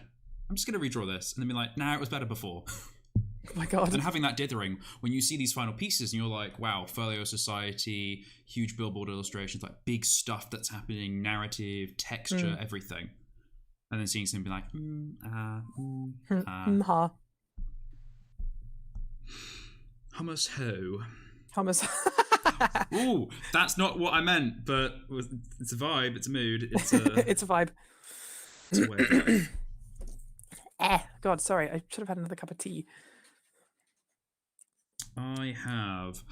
[SPEAKER 1] I'm just gonna redraw this, and then be like, nah, it was better before.
[SPEAKER 2] Oh my god.
[SPEAKER 1] And having that dithering when you see these final pieces and you're like, wow, Folio Society, huge billboard illustrations, like big stuff that's happening, narrative, texture, everything. And then seeing something like, hummus ho.
[SPEAKER 2] Hummus.
[SPEAKER 1] Ooh, that's not what I meant, but it's a vibe, it's a mood, it's a
[SPEAKER 2] it's a vibe.
[SPEAKER 1] It's a way of life.
[SPEAKER 2] God, sorry, I should have had another cup of tea.
[SPEAKER 1] I have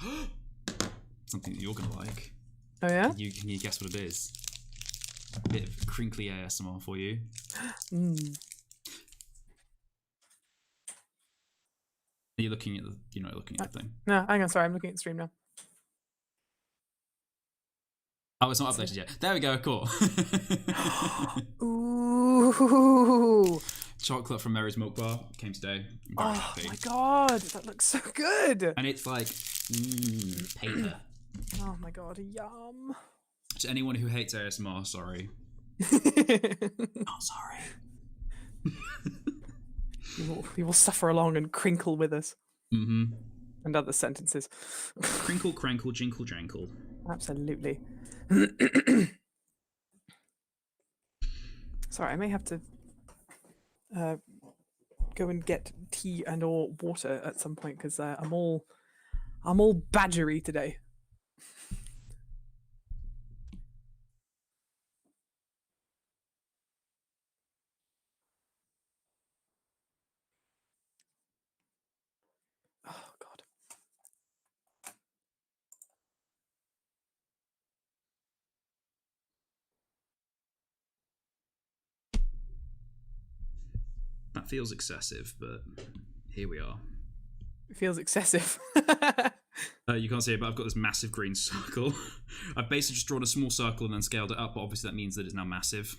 [SPEAKER 1] something that you're gonna like.
[SPEAKER 2] Oh yeah?
[SPEAKER 1] Can you guess what it is? A bit of crinkly ASMR for you. Are you looking at the? You're not looking at the thing.
[SPEAKER 2] No, hang on. Sorry, I'm looking at the stream now.
[SPEAKER 1] Oh, it's not updated yet. There we go. Cool.
[SPEAKER 2] Ooh.
[SPEAKER 1] Chocolate from Mary's Milk Bar came today.
[SPEAKER 2] Oh happy. My god, that looks so good.
[SPEAKER 1] And it's like paper.
[SPEAKER 2] Oh my god, yum.
[SPEAKER 1] To anyone who hates ASMR, sorry. Not sorry.
[SPEAKER 2] You will suffer along and crinkle with us. And other sentences.
[SPEAKER 1] Crinkle, crankle, jinkle, jankle.
[SPEAKER 2] Absolutely. Sorry, I may have to go and get tea and or water at some point, because I'm all badgery today.
[SPEAKER 1] That feels excessive, but here we are.
[SPEAKER 2] It feels excessive.
[SPEAKER 1] You can't see it, but I've got this massive green circle. I've basically just drawn a small circle and then scaled it up, but obviously that means that it's now massive.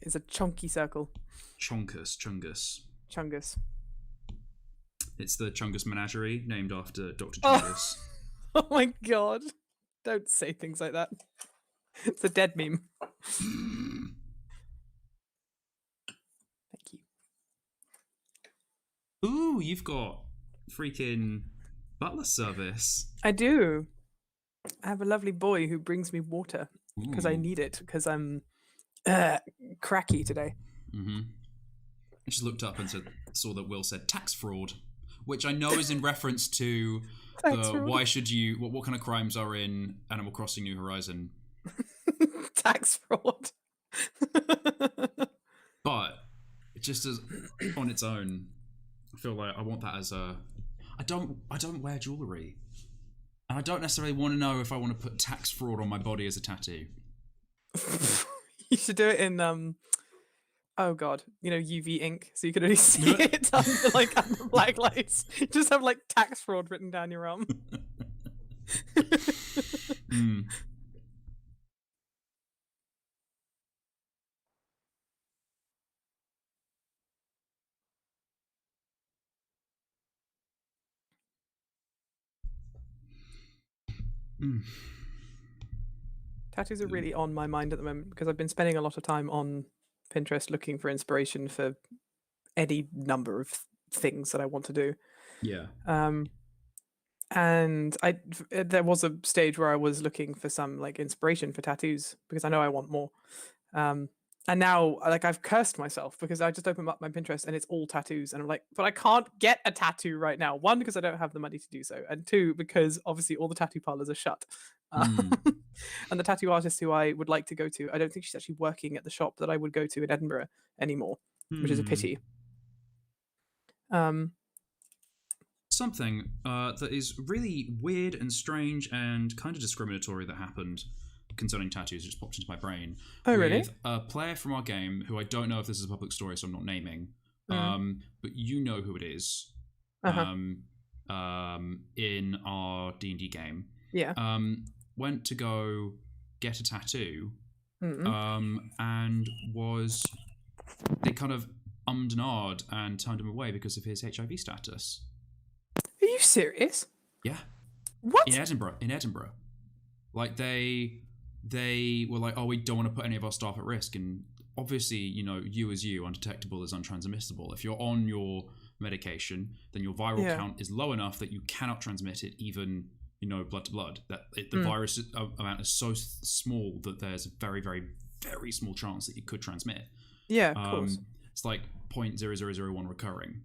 [SPEAKER 2] It's a chunky circle.
[SPEAKER 1] Chungus. It's the Chungus Menagerie, named after Dr. Chungus.
[SPEAKER 2] Oh my god. Don't say things like that. It's a dead meme. Thank you.
[SPEAKER 1] Ooh, you've got freaking butler service.
[SPEAKER 2] I do. I have a lovely boy who brings me water because I
[SPEAKER 1] Ooh.
[SPEAKER 2] need it because I'm cracky today.
[SPEAKER 1] Mm-hmm. I just looked up and saw that Will said tax fraud, which I know is in reference to why should you what kind of crimes are in Animal Crossing New Horizon.
[SPEAKER 2] Tax fraud.
[SPEAKER 1] But just as on its own, I feel like I want that as a I don't wear jewelry. And I don't necessarily want to know if I want to put tax fraud on my body as a tattoo.
[SPEAKER 2] You should do it in oh god, UV ink, so you can only see it under black lights. Just have tax fraud written down your arm. Tattoos are really on my mind at the moment because I've been spending a lot of time on Pinterest looking for inspiration for any number of things that I want to do.
[SPEAKER 1] Yeah.
[SPEAKER 2] And there was a stage where I was looking for some inspiration for tattoos because I know I want more. And now I've cursed myself because I just opened up my Pinterest and it's all tattoos and I'm like, but I can't get a tattoo right now. One, because I don't have the money to do so, and two, because obviously all the tattoo parlors are shut. And the tattoo artist who I would like to go to, I don't think she's actually working at the shop that I would go to in Edinburgh anymore, which is a pity.
[SPEAKER 1] Something that is really weird and strange and kind of discriminatory that happened concerning tattoos just popped into my brain.
[SPEAKER 2] Oh, really?
[SPEAKER 1] With a player from our game who I don't know if this is a public story, so I'm not naming, but you know who it is. In our D&D game.
[SPEAKER 2] Yeah.
[SPEAKER 1] Went to go get a tattoo, and they kind of ummed and ahed and turned him away because of his HIV status.
[SPEAKER 2] Are you serious?
[SPEAKER 1] Yeah.
[SPEAKER 2] What?
[SPEAKER 1] In Edinburgh. Like they were like, oh, we don't want to put any of our staff at risk, and obviously, you as you, undetectable is untransmissible. If you're on your medication, then your viral count is low enough that you cannot transmit it even blood to blood. That the virus amount is so small that there's a very, very, very small chance that you could transmit.
[SPEAKER 2] Yeah, of course.
[SPEAKER 1] It's like 0.0001 recurring.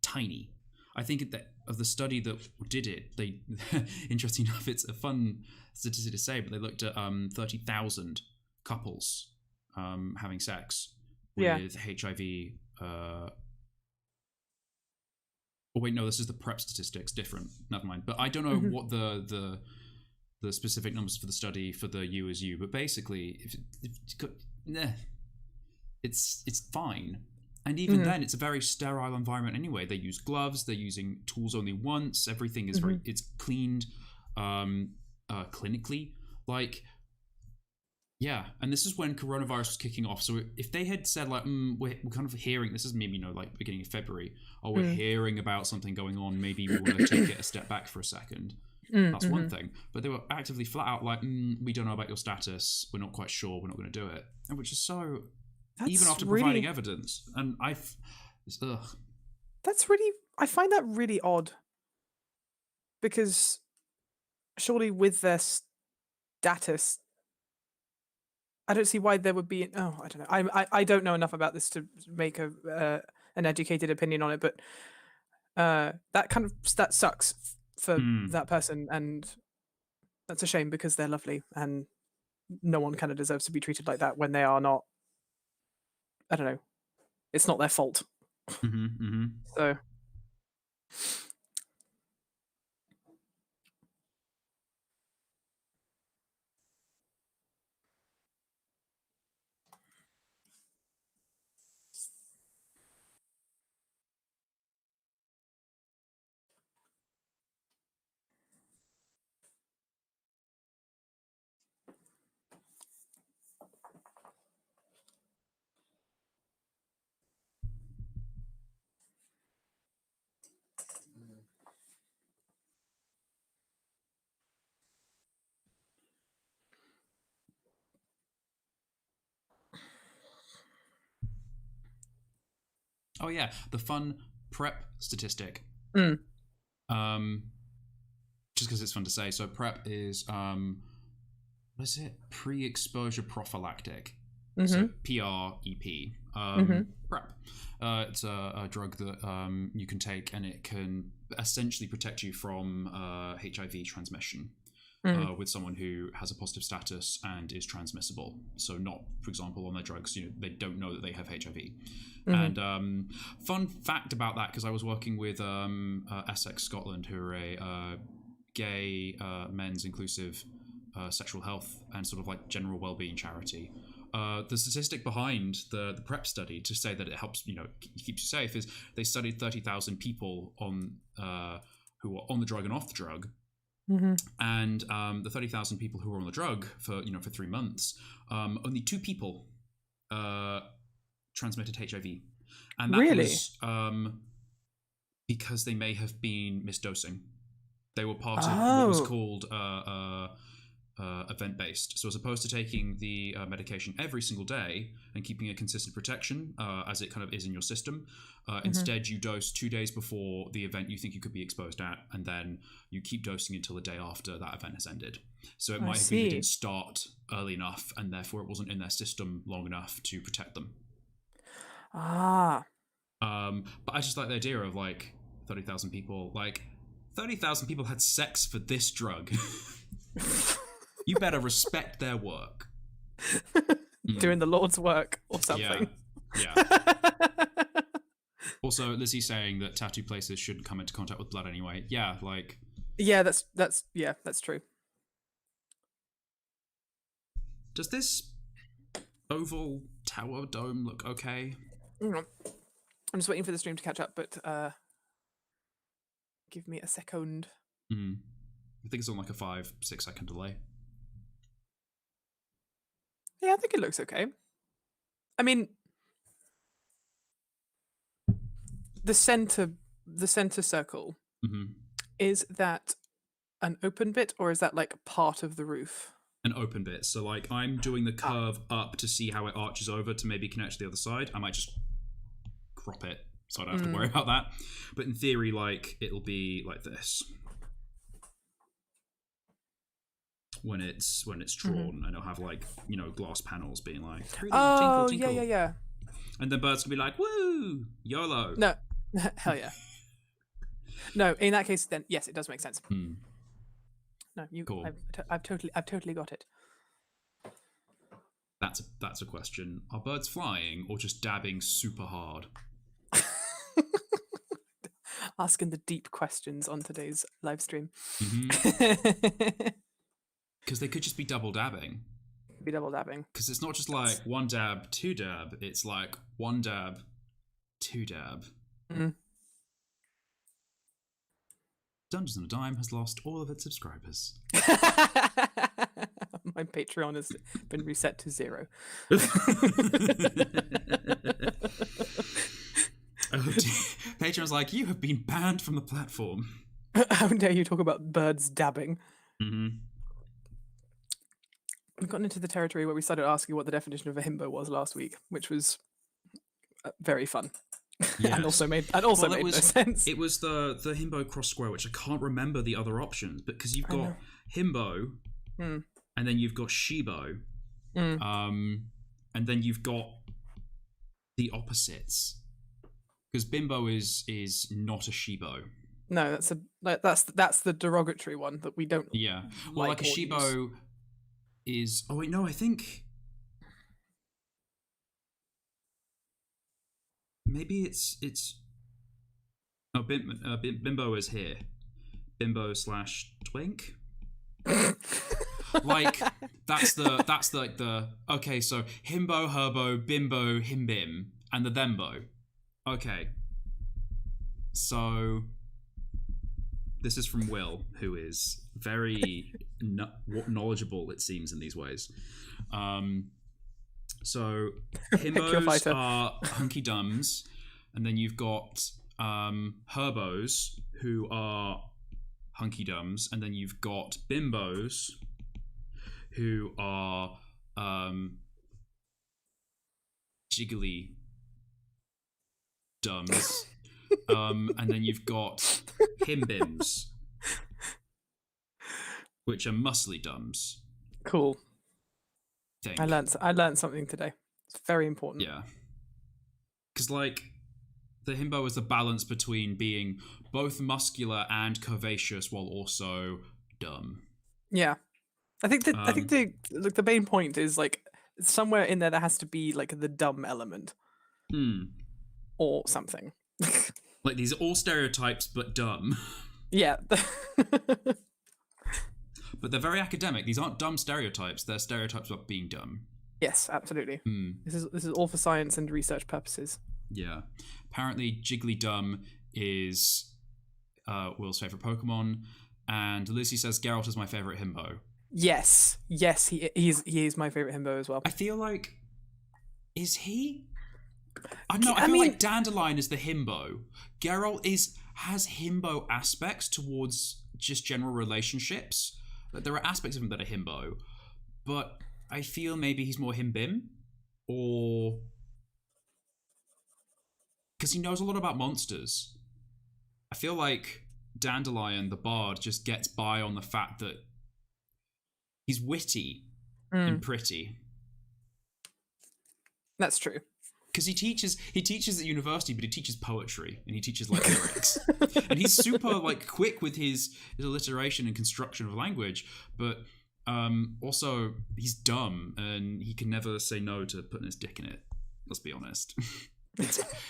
[SPEAKER 1] Tiny. I think that of the study that did it, they interesting enough, it's a fun statistic to say, but they looked at 30,000 couples having sex with HIV. Oh wait, no, this is the PrEP statistics. Different. Never mind. But I don't know what the specific numbers for the study for the U is U. But basically, it's fine. And even then, it's a very sterile environment anyway. They use gloves. They're using tools only once. Everything is it's cleaned clinically. Yeah, and this is when coronavirus was kicking off. So if they had said we're kind of hearing, this is maybe beginning of February, or we're hearing about something going on, maybe we want to take it a step back for a second. That's one thing. But they were actively flat out we don't know about your status. We're not quite sure. We're not going to do it. And which is so. Even after providing evidence, and
[SPEAKER 2] That's really. I find that really odd. Because surely with their status, I don't see why there would be. Oh, I don't know. I don't know enough about this to make an educated opinion on it, but that sucks for that person, and that's a shame because they're lovely, and no one kind of deserves to be treated like that when they are not. I don't know. It's not their fault. So.
[SPEAKER 1] Oh yeah, the fun prep statistic.
[SPEAKER 2] Mm.
[SPEAKER 1] Just because it's fun to say. So prep is what is it? Pre-exposure prophylactic. So PrEP. PrEP. It's a drug that you can take, and it can essentially protect you from HIV transmission. With someone who has a positive status and is transmissible. So not, for example, on their drugs, they don't know that they have HIV. And fun fact about that, because I was working with Essex, Scotland, who are a gay, men's inclusive sexual health and sort of like general well-being charity. The statistic behind the PrEP study, to say that it helps, keeps you safe, is they studied 30,000 people on who were on the drug and off the drug. And the 30,000 people who were on the drug for 3 months, only 2 people transmitted HIV, and that was because they may have been misdosing. They were part of what was called event-based. So as opposed to taking the medication every single day and keeping a consistent protection as it kind of is in your system, instead you dose 2 days before the event you think you could be exposed at, and then you keep dosing until the day after that event has ended. So it might have been they didn't start early enough, and therefore it wasn't in their system long enough to protect them. But I just like the idea of 30,000 people. 30,000 people had sex for this drug. You better respect their work.
[SPEAKER 2] Doing the Lord's work or something.
[SPEAKER 1] Yeah. Also, Lizzie's saying that tattoo places shouldn't come into contact with blood anyway. Yeah,
[SPEAKER 2] Yeah, that's true.
[SPEAKER 1] Does this oval tower dome look okay?
[SPEAKER 2] I'm just waiting for the stream to catch up, but give me a second.
[SPEAKER 1] I think it's on a 5-6 second delay.
[SPEAKER 2] Yeah, I think it looks okay. I mean, the center circle, is that an open bit, or is that part of the roof?
[SPEAKER 1] An open bit. So I'm doing the curve up to see how it arches over to maybe connect to the other side. I might just crop it so I don't have to worry about that. But in theory, it'll be like this. When it's drawn, and it'll have glass panels being tinkle, tinkle.
[SPEAKER 2] Yeah.
[SPEAKER 1] And then birds can be like, woo, YOLO.
[SPEAKER 2] No, hell yeah. No, in that case, then yes, it does make sense. No, cool. I've totally got it.
[SPEAKER 1] That's a question. Are birds flying or just dabbing super hard?
[SPEAKER 2] Asking the deep questions on today's live stream.
[SPEAKER 1] Because they could just be double dabbing. Because it's not just one dab, 2 dab. It's 1 dab, 2 dab. Dungeons on a Dime has lost all of its subscribers.
[SPEAKER 2] My Patreon has been reset to 0.
[SPEAKER 1] Patreon's you have been banned from the platform.
[SPEAKER 2] How dare you talk about birds dabbing? We've gotten into the territory where we started asking what the definition of a himbo was last week, which was very fun. Yes. and also made no sense.
[SPEAKER 1] It was the himbo cross square, which I can't remember the other options, but because you've got himbo, and then you've got shibo, and then you've got the opposites. Because bimbo is not a shibo.
[SPEAKER 2] No, that's the derogatory one that we don't.
[SPEAKER 1] Yeah, well, a shibo is. Oh wait, no, I think. Maybe it's bimbo is here. Bimbo / twink. that's the okay, so himbo, herbo, bimbo, himbim, and the thembo. Okay. So this is from Will, who is very knowledgeable, it seems, in these ways. So himbos are hunky dums, and then you've got herbos who are hunky dums, and then you've got bimbos who are jiggly dumbs. And then you've got himbims, which are muscly dumbs.
[SPEAKER 2] Cool.
[SPEAKER 1] Think.
[SPEAKER 2] I learned something today. It's very important.
[SPEAKER 1] Yeah. Because, like, the himbo is the balance between being both muscular and curvaceous while also dumb.
[SPEAKER 2] Yeah. I think the main point is, like, somewhere in there has to be, like, the dumb element. Or something.
[SPEAKER 1] Like, these are all stereotypes, but dumb.
[SPEAKER 2] Yeah.
[SPEAKER 1] But they're very academic. These aren't dumb stereotypes. They're stereotypes about being dumb.
[SPEAKER 2] Yes, absolutely. This is all for science and research purposes.
[SPEAKER 1] Yeah. Apparently, Jiggly is Will's favorite Pokemon, and Lucy says Geralt is my favorite himbo.
[SPEAKER 2] Yes, he is my favorite himbo as well.
[SPEAKER 1] I feel like, is he? I don't know. I feel like Dandelion is the himbo. Geralt has himbo aspects towards just general relationships. There are aspects of him that are himbo, but I feel maybe he's more himbim, or because he knows a lot about monsters. I feel like Dandelion, the bard, just gets by on the fact that he's witty and pretty.
[SPEAKER 2] That's true.
[SPEAKER 1] Because he teaches at university, but he teaches poetry and he teaches like lyrics, and he's super like quick with his alliteration and construction of language. But also he's dumb and he can never say no to putting his dick in it. Let's be honest.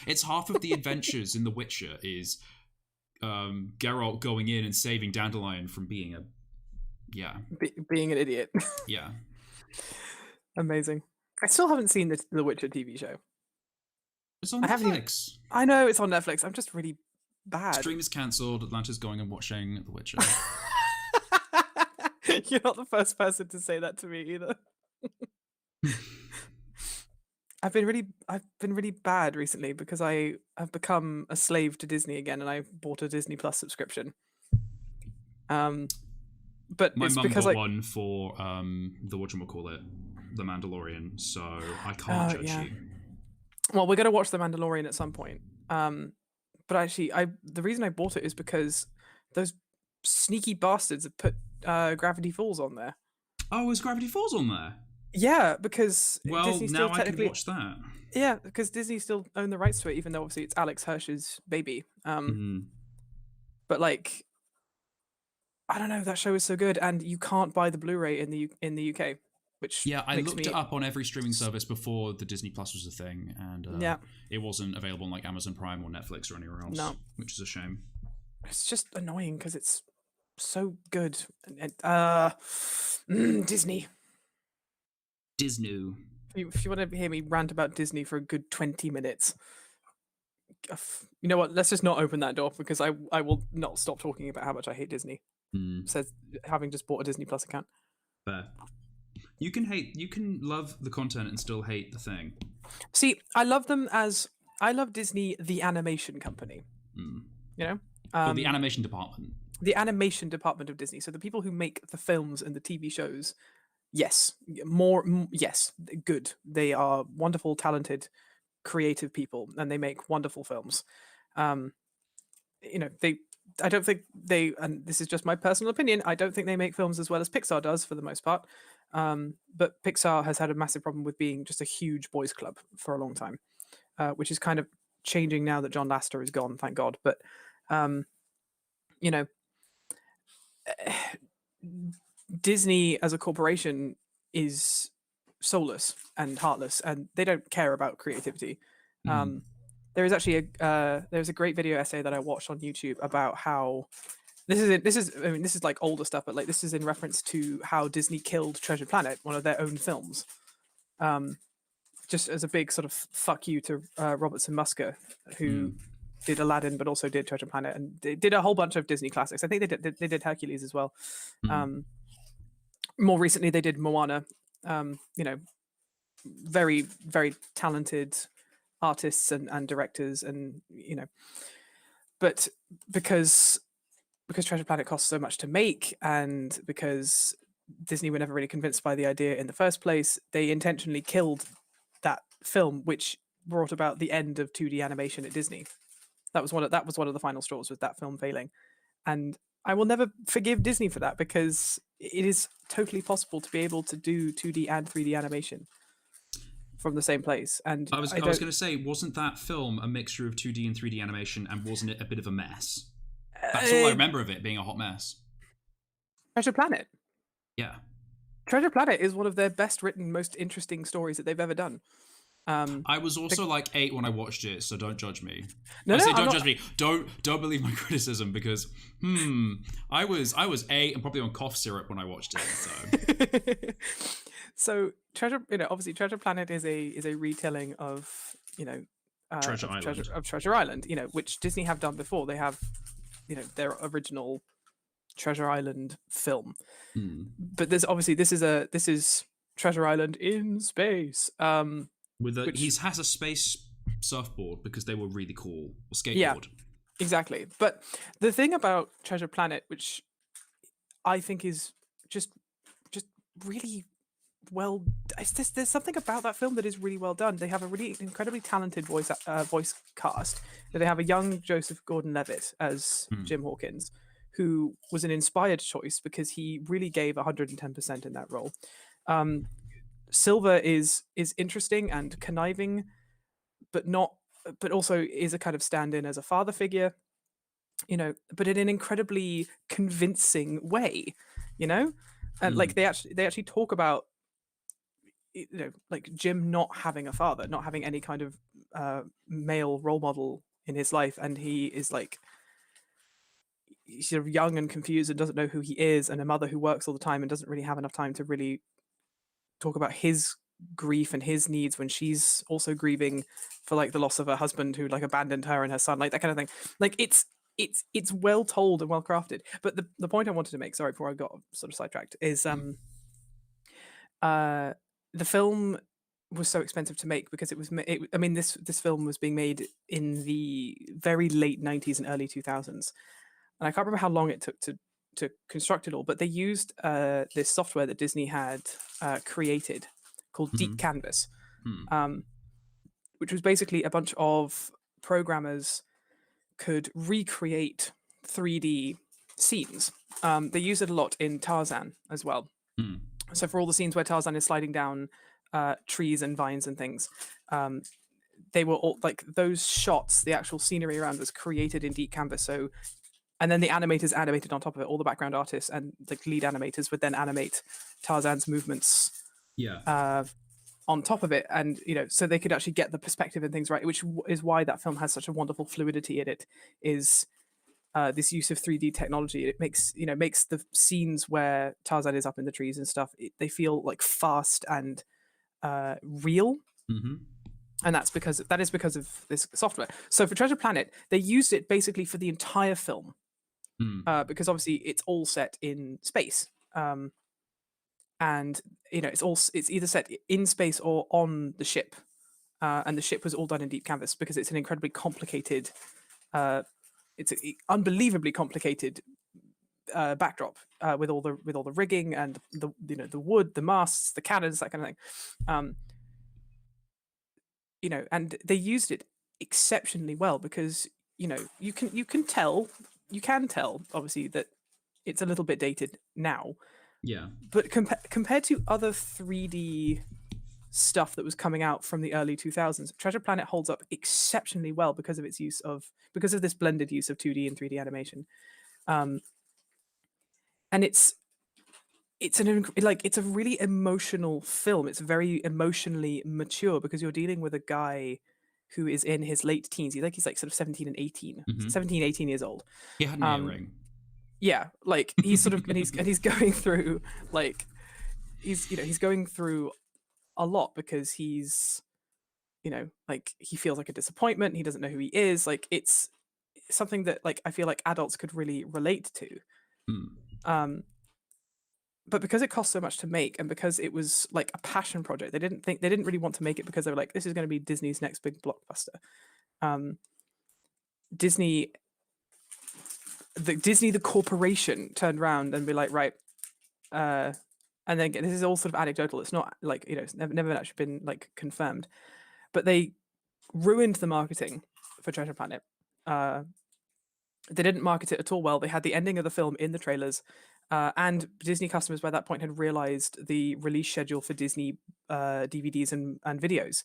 [SPEAKER 1] It's half of the adventures in The Witcher is Geralt going in and saving Dandelion from being
[SPEAKER 2] being an idiot.
[SPEAKER 1] Yeah.
[SPEAKER 2] Amazing. I still haven't seen the Witcher TV show.
[SPEAKER 1] It's on Netflix.
[SPEAKER 2] I know it's on Netflix. I'm just really bad.
[SPEAKER 1] Stream is cancelled. Atlanta's going and watching The Witcher.
[SPEAKER 2] You're not the first person to say that to me either. I've been really bad recently because I have become a slave to Disney again, and I bought a Disney Plus subscription. But
[SPEAKER 1] my
[SPEAKER 2] it's
[SPEAKER 1] mum
[SPEAKER 2] because
[SPEAKER 1] got one for the whatchamacallit, The Mandalorian, so I can't judge you.
[SPEAKER 2] Well, we're gonna watch The Mandalorian at some point. But actually, the reason I bought it is because those sneaky bastards have put Gravity Falls on there.
[SPEAKER 1] Oh, is Gravity Falls on there?
[SPEAKER 2] Yeah, because
[SPEAKER 1] Disney still I can watch that.
[SPEAKER 2] Yeah, because Disney still own the rights to it, even though obviously it's Alex Hirsch's baby. But like, I don't know, that show is so good, and you can't buy the Blu-ray in the UK. Which
[SPEAKER 1] I looked it up on every streaming service before the Disney Plus was a thing, and it wasn't available on like Amazon Prime or Netflix or anywhere else. No, which is a shame.
[SPEAKER 2] It's just annoying because it's so good. Disney. If you want to hear me rant about Disney for a good 20 minutes, you know what? Let's just not open that door because I will not stop talking about how much I hate Disney. Says having just bought a Disney Plus account.
[SPEAKER 1] Fair. You can love the content and still hate the thing.
[SPEAKER 2] See, I love Disney, the animation company. You know?
[SPEAKER 1] The animation department.
[SPEAKER 2] The animation department of Disney. So the people who make the films and the TV shows, yes. Yes, good. They are wonderful, talented, creative people, and they make wonderful films. I don't think and this is just my personal opinion, I don't think they make films as well as Pixar does for the most part. But Pixar has had a massive problem with being just a huge boys club for a long time, which is kind of changing now that John Lasseter is gone, thank God. But Disney as a corporation is soulless and heartless, and they don't care about creativity. There is actually there's a great video essay that I watched on YouTube about how this is like older stuff, but like this is in reference to how Disney killed Treasure Planet, one of their own films, just as a big sort of fuck you to Robertson Musker, who did Aladdin but also did Treasure Planet, and they did a whole bunch of Disney classics. I think they did Hercules as well. More recently they did Moana. Very, very talented artists and directors, and but because Treasure Planet costs so much to make, and because Disney were never really convinced by the idea in the first place, they intentionally killed that film, which brought about the end of 2D animation at Disney. That was one of the final straws with that film failing, and I will never forgive Disney for that, because it is totally possible to be able to do 2D and 3D animation from the same place. And
[SPEAKER 1] I was going to say, wasn't that film a mixture of 2D and 3D animation, and wasn't it a bit of a mess? That's all I remember of it, being a hot mess.
[SPEAKER 2] Treasure Planet.
[SPEAKER 1] Yeah.
[SPEAKER 2] Treasure Planet is one of their best written, most interesting stories that they've ever done.
[SPEAKER 1] I was also like 8 when I watched it, so don't judge me.
[SPEAKER 2] Don't
[SPEAKER 1] judge me. Don't believe my criticism, because I was 8 and probably on cough syrup when I watched it.
[SPEAKER 2] So obviously Treasure Planet is a retelling of Treasure Island, which Disney have done before. They have their original Treasure Island film, but this is Treasure Island in space.
[SPEAKER 1] He has a space surfboard because they were really cool. Or skateboard.
[SPEAKER 2] Yeah, exactly. But the thing about Treasure Planet, which I think is just really well, there's something about that film that is really well done. They have a really incredibly talented voice cast. They have a young Joseph Gordon-Levitt as Jim Hawkins, who was an inspired choice because he really gave 110% in that role. Silver is interesting and conniving, but also is a kind of stand-in as a father figure, but in an incredibly convincing way, and like they actually talk about like Jim not having a father, not having any kind of male role model in his life, and he is like sort of young and confused and doesn't know who he is, and a mother who works all the time and doesn't really have enough time to really talk about his grief and his needs when she's also grieving for like the loss of her husband who like abandoned her and her son, like that kind of thing. Like it's well told and well crafted. But the point I wanted to make, sorry, before I got sort of sidetracked, is the film was so expensive to make because this film was being made in the very late 90s and early 2000s, and I can't remember how long it took to construct it all, but they used this software that Disney had created called Deep Canvas, which was basically a bunch of programmers could recreate 3D scenes. They use it a lot in Tarzan as well. So for all the scenes where Tarzan is sliding down trees and vines and things, they were all like those shots, the actual scenery around was created in Deep Canvas. So, and then the animators animated on top of it. All the background artists and like lead animators would then animate Tarzan's movements on top of it, and so they could actually get the perspective and things right, which is why that film has such a wonderful fluidity in it. Is this use of 3D technology? It makes the scenes where Tarzan is up in the trees and stuff, they feel like fast and real. And that is because of this software. So for Treasure Planet, they used it basically for the entire film, because obviously it's all set in space, and it's either set in space or on the ship, and the ship was all done in Deep Canvas because it's an incredibly complicated, it's an unbelievably complicated backdrop with all the rigging and the wood, the masts, the cannons, that kind of thing. And they used it exceptionally well because you can tell obviously that it's a little bit dated now.
[SPEAKER 1] Yeah.
[SPEAKER 2] But compared to other 3D stuff that was coming out from the early 2000s, Treasure Planet holds up exceptionally well because of this blended use of 2D and 3D animation. And it's a really emotional film. It's very emotionally mature because you're dealing with a guy who is in his late teens. He's like sort of 17 and 18, 17, 18 years old.
[SPEAKER 1] He had an earring.
[SPEAKER 2] Yeah, like he's sort of and he's going through like he's going through a lot because he's like he feels like a disappointment. He doesn't know who he is. Like it's something that like I feel like adults could really relate to. But because it cost so much to make and because it was like a passion project, they didn't really want to make it because they were like, this is going to be Disney's next big blockbuster. Disney, the corporation, turned around and be like, right, and then this is all sort of anecdotal. It's not like it's never actually been like confirmed, but they ruined the marketing for Treasure Planet. They didn't market it at all well. They had the ending of the film in the trailers, and Disney customers by that point had realized the release schedule for Disney DVDs and videos.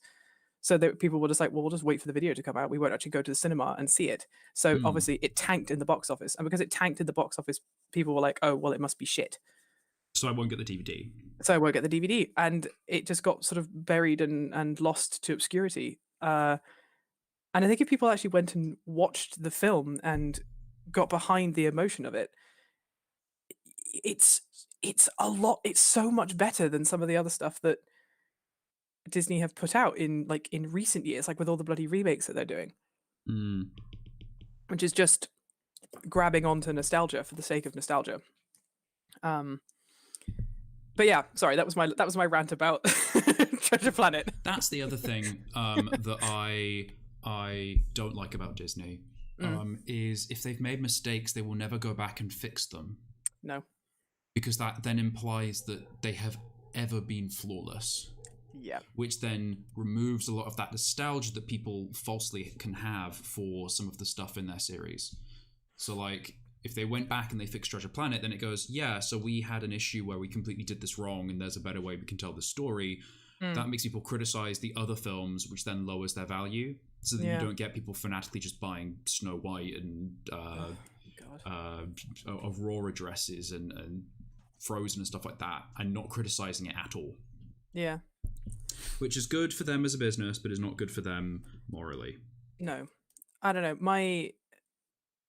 [SPEAKER 2] So that people were just like, well, we'll just wait for the video to come out. We won't actually go to the cinema and see it. So obviously it tanked in the box office. And because it tanked in the box office, people were like, oh, well, it must be shit.
[SPEAKER 1] So I won't get the DVD.
[SPEAKER 2] So I won't get the DVD. And it just got sort of buried and lost to obscurity. And I think if people actually went and watched the film and got behind the emotion of it, it's so much better than some of the other stuff that Disney have put out in recent years, like with all the bloody remakes that they're doing, which is just grabbing onto nostalgia for the sake of nostalgia. But yeah, sorry, that was my rant about Treasure Planet.
[SPEAKER 1] That's the other thing that I don't like about Disney is if they've made mistakes, they will never go back and fix them.
[SPEAKER 2] No,
[SPEAKER 1] because that then implies that they have ever been flawless.
[SPEAKER 2] Yeah.
[SPEAKER 1] Which then removes a lot of that nostalgia that people falsely can have for some of the stuff in their series. So, like, if they went back and they fixed Treasure Planet, then it goes, yeah, so we had an issue where we completely did this wrong and there's a better way we can tell the story. That makes people criticize the other films, which then lowers their value. So that you don't get people fanatically just buying Snow White and Aurora dresses and Frozen and stuff like that and not criticizing it at all.
[SPEAKER 2] Yeah.
[SPEAKER 1] Which is good for them as a business, but is not good for them morally.
[SPEAKER 2] No. I don't know. I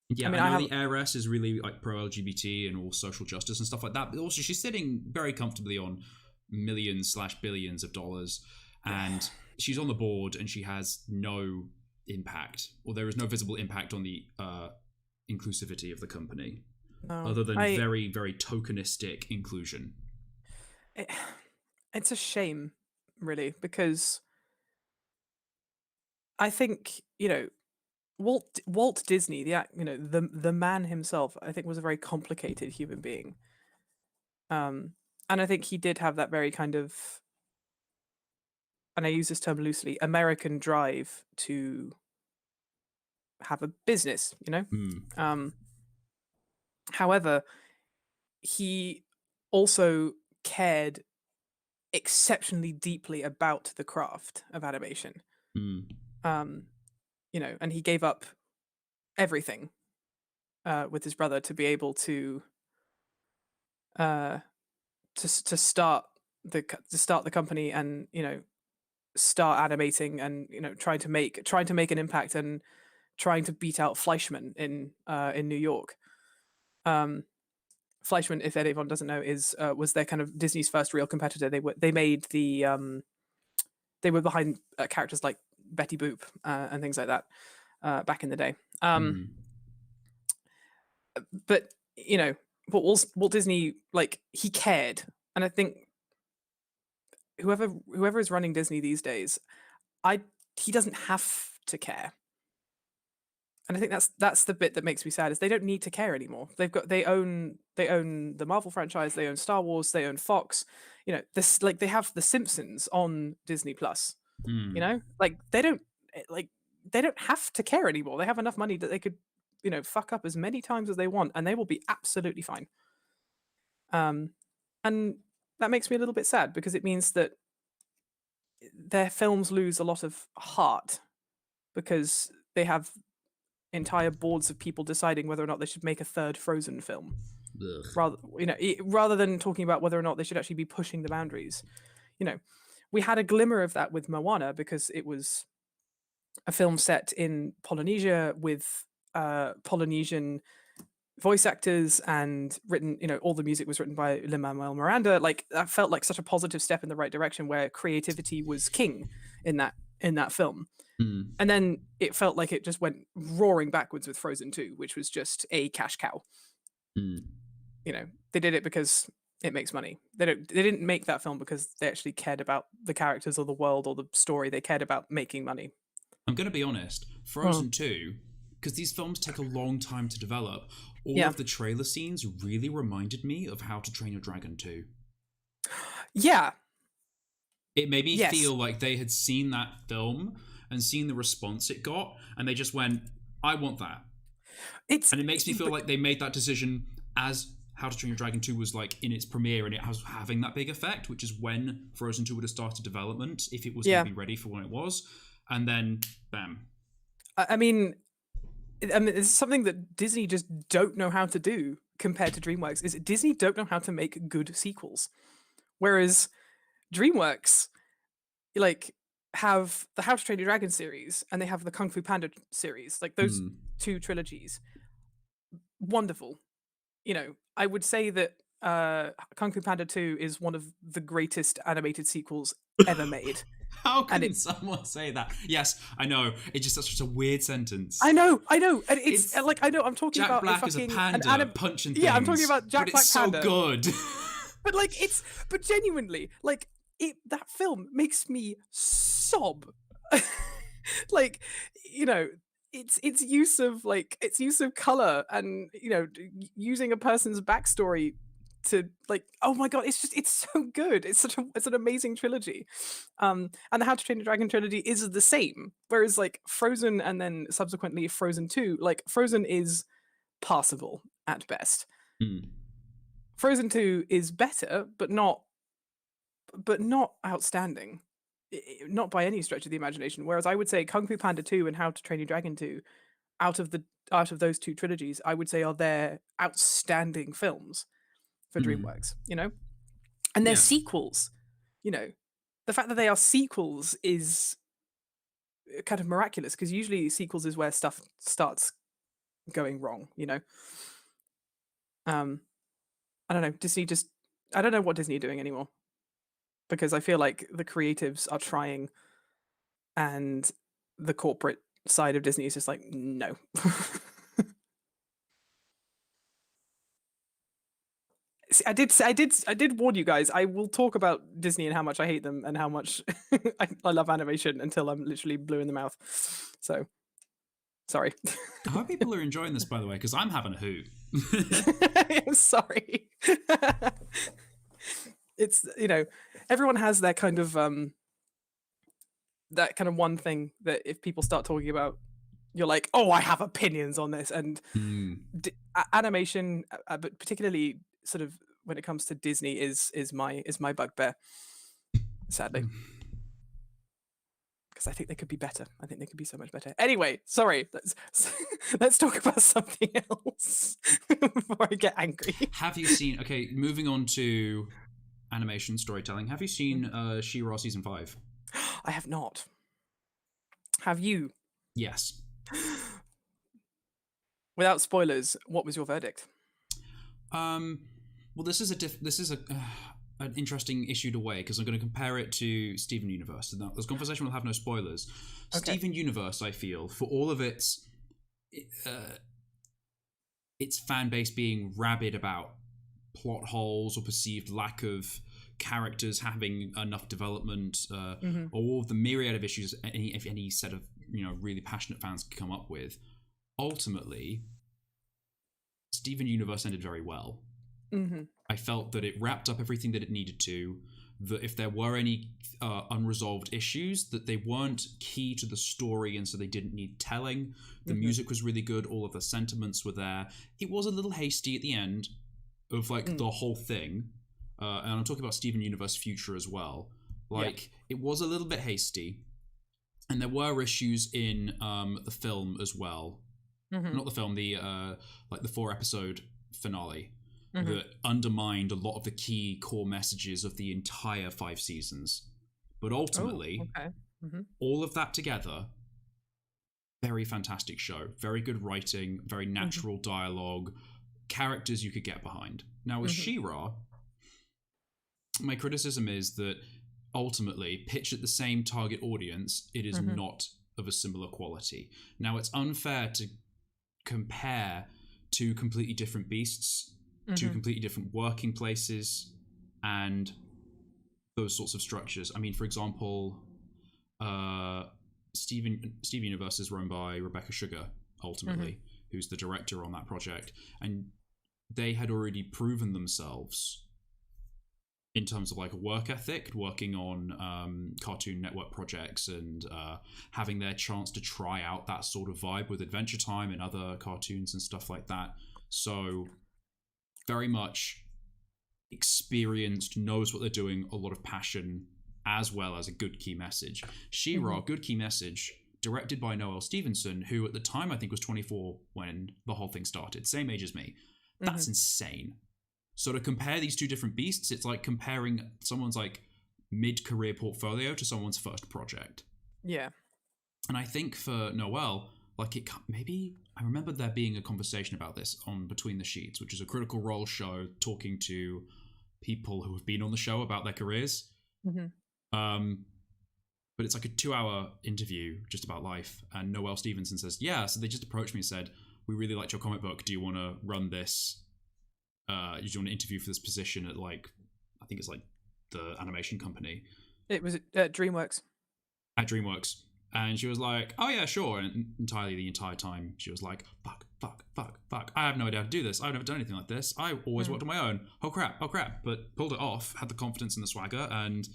[SPEAKER 1] know the heiress is really like pro-LGBT and all social justice and stuff like that, but also she's sitting very comfortably on millions/billions of dollars, and she's on the board and she has no impact, or there is no visible impact on the inclusivity of the company, other than very, very tokenistic inclusion.
[SPEAKER 2] It's a shame, really, because I think, Walt Disney, the man himself, I think was a very complicated human being. And I think he did have that very kind of, and I use this term loosely, American drive to have a business, However, he also cared exceptionally deeply about the craft of animation. And he gave up everything with his brother to be able to start the company and start animating and trying to make an impact and trying to beat out Fleischman in New York. Fleischman, if anyone doesn't know, was their kind of Disney's first real competitor. They made they were behind characters like Betty Boop and things like that back in the day. But Walt Disney, like, he cared, and I think whoever is running Disney these days, he doesn't have to care. And I think that's the bit that makes me sad, is they don't need to care anymore. They own the Marvel franchise, they own Star Wars, they own Fox. They have The Simpsons on Disney Plus. Like they don't have to care anymore. They have enough money that they could fuck up as many times as they want, and they will be absolutely fine. And that makes me a little bit sad, because it means that their films lose a lot of heart because they have entire boards of people deciding whether or not they should make a third Frozen film. Rather than talking about whether or not they should actually be pushing the boundaries. We had a glimmer of that with Moana, because it was a film set in Polynesia with Polynesian voice actors and written, all the music was written by Lin-Manuel Miranda. Like, that felt like such a positive step in the right direction, where creativity was king in that film. And then it felt like it just went roaring backwards with Frozen 2, which was just a cash cow. They did it because it makes money. They didn't make that film because they actually cared about the characters or the world or the story. They cared about making money.
[SPEAKER 1] I'm going to be honest, Frozen 2, because these films take a long time to develop, all of the trailer scenes really reminded me of How to Train Your Dragon 2.
[SPEAKER 2] Yeah.
[SPEAKER 1] It made me feel like they had seen that film and seeing the response it got, and they just went, I want that. And it makes me feel like they made that decision as How to Train Your Dragon 2 was like in its premiere, and it was having that big effect, which is when Frozen 2 would have started development, if it was going to be ready for when it was. And then, bam.
[SPEAKER 2] I mean, it's something that Disney just don't know how to do compared to DreamWorks, is Disney don't know how to make good sequels. Whereas DreamWorks, like, have the How to Train Your Dragon series, and they have the Kung Fu Panda series, like those two trilogies. Wonderful. I would say that Kung Fu Panda 2 is one of the greatest animated sequels ever made.
[SPEAKER 1] How can someone say that? Yes, I know. It's just such a weird sentence.
[SPEAKER 2] I know. And it's like, I know, I'm talking
[SPEAKER 1] Jack
[SPEAKER 2] about
[SPEAKER 1] Black
[SPEAKER 2] a fucking,
[SPEAKER 1] as a panda punching things.
[SPEAKER 2] Yeah, I'm talking about Jack Black Panda.
[SPEAKER 1] But it's so good.
[SPEAKER 2] But genuinely, like, that film makes me sob. Like, its use of color and using a person's backstory to, like, oh my god, it's so good. It's an amazing trilogy. And the How to Train Your Dragon trilogy is the same, whereas like Frozen and then subsequently Frozen 2, like Frozen is passable at best. Frozen 2 is better, but not outstanding. Not by any stretch of the imagination. Whereas I would say Kung Fu Panda 2 and How to Train Your Dragon 2, out of those two trilogies, I would say are their outstanding films for DreamWorks, and their sequels, the fact that they are sequels is kind of miraculous, because usually sequels is where stuff starts going wrong, I don't know, I don't know what Disney are doing anymore, because I feel like the creatives are trying and the corporate side of Disney is just like, no. I did warn you guys. I will talk about Disney and how much I hate them and how much I love animation until I'm literally blue in the mouth. So, sorry.
[SPEAKER 1] I hope people are enjoying this, by the way, because I'm having a hoot.
[SPEAKER 2] I'm sorry. It's, everyone has that kind of one thing that if people start talking about, you're like, oh, I have opinions on this. And animation, but particularly sort of when it comes to Disney, is my bugbear, sadly, because I think they could be better. I think they could be so much better. Anyway, sorry. Let's talk about something else before I get angry.
[SPEAKER 1] Have you seen? Okay, moving on to animation storytelling. Have you seen She-Ra season 5?
[SPEAKER 2] I have not. Have you?
[SPEAKER 1] Yes.
[SPEAKER 2] Without spoilers, what was your verdict?
[SPEAKER 1] Well, this is an interesting issue to weigh, because I'm going to compare it to Steven Universe. And this conversation will have no spoilers. Okay. Steven Universe, I feel, for all of its fan base being rabid about plot holes or perceived lack of characters having enough development, or all of the myriad of issues any set of really passionate fans could come up with, ultimately Steven Universe ended very well. I felt that it wrapped up everything that it needed to, that if there were any unresolved issues, that they weren't key to the story, and so they didn't need telling. The music was really good, all of the sentiments were there. It was a little hasty at the end of the whole thing, and I'm talking about Steven Universe Future as well. It was a little bit hasty, and there were issues in the film as well. Not the film, the 4-episode finale that undermined a lot of the key core messages of the entire 5 seasons. But ultimately, all of that together, very fantastic show. Very good writing, very natural dialogue, characters you could get behind. Now with She-Ra, my criticism is that ultimately, pitched at the same target audience, it is not of a similar quality. Now, it's unfair to compare two completely different beasts, two completely different working places, and those sorts of structures. I mean, for example, Steven Universe is run by Rebecca Sugar, ultimately, who's the director on that project, and they had already proven themselves in terms of like a work ethic, working on Cartoon Network projects and having their chance to try out that sort of vibe with Adventure Time and other cartoons and stuff like that. So very much experienced, knows what they're doing, a lot of passion, as well as a good key message. She-Ra, good key message, directed by Noelle Stevenson, who at the time I think was 24 when the whole thing started, same age as me. That's insane. So to compare these two different beasts, it's like comparing someone's like mid-career portfolio to someone's first project.
[SPEAKER 2] Yeah.
[SPEAKER 1] And I think for Noelle, like it maybe I remember there being a conversation about this on Between the Sheets, which is a Critical Role show talking to people who have been on the show about their careers. But it's like a 2-hour interview just about life. And Noelle Stevenson says, yeah, so they just approached me and said, we really liked your comic book. Do you want to run this? Do you want to interview for this position at like, I think it's like the animation company.
[SPEAKER 2] It was at DreamWorks.
[SPEAKER 1] At DreamWorks. And she was like, oh yeah, sure. And entirely the entire time she was like, fuck. I have no idea how to do this. I've never done anything like this. I always worked on my own. Oh crap. But pulled it off, had the confidence and the swagger, and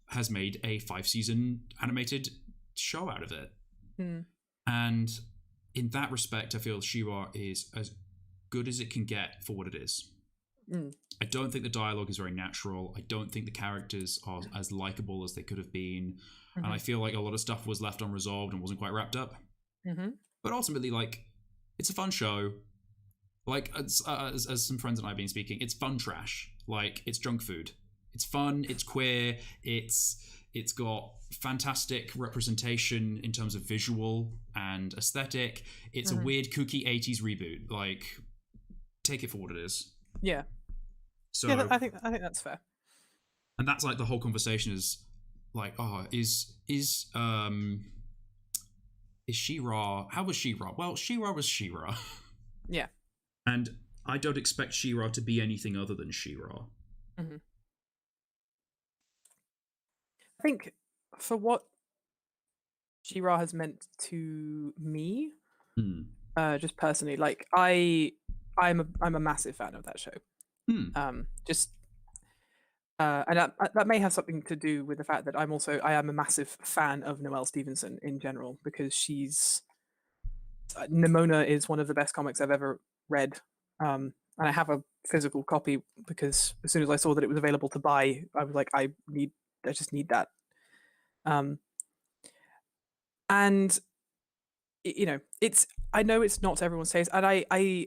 [SPEAKER 1] has made a 5-season animated show out of it. And in that respect, I feel She-Ra is as good as it can get for what it is. I don't think the dialogue is very natural. I don't think the characters are as likable as they could have been. And I feel like a lot of stuff was left unresolved and wasn't quite wrapped up. But ultimately, like, it's a fun show. Like, as some friends and I have been speaking, it's fun trash. Like, it's junk food. It's fun, it's queer, it's got fantastic representation in terms of visual and aesthetic. It's a weird, kooky 80s reboot. Like, take it for what it is.
[SPEAKER 2] Yeah.
[SPEAKER 1] So
[SPEAKER 2] yeah, I think that's fair.
[SPEAKER 1] And that's like the whole conversation is like, oh, is She-Ra? How was She-Ra? Well, She-Ra was She-Ra.
[SPEAKER 2] Yeah.
[SPEAKER 1] And I don't expect She-Ra to be anything other than She-Ra.
[SPEAKER 2] I think for what She-Ra has meant to me, just personally, like I'm a massive fan of that show. And that may have something to do with the fact that I am a massive fan of Noelle Stevenson in general, because she's Nimona is one of the best comics I've ever read, and I have a physical copy because as soon as I saw that it was available to buy, I was like, I just need that. And you know, I know it's not everyone's taste, and I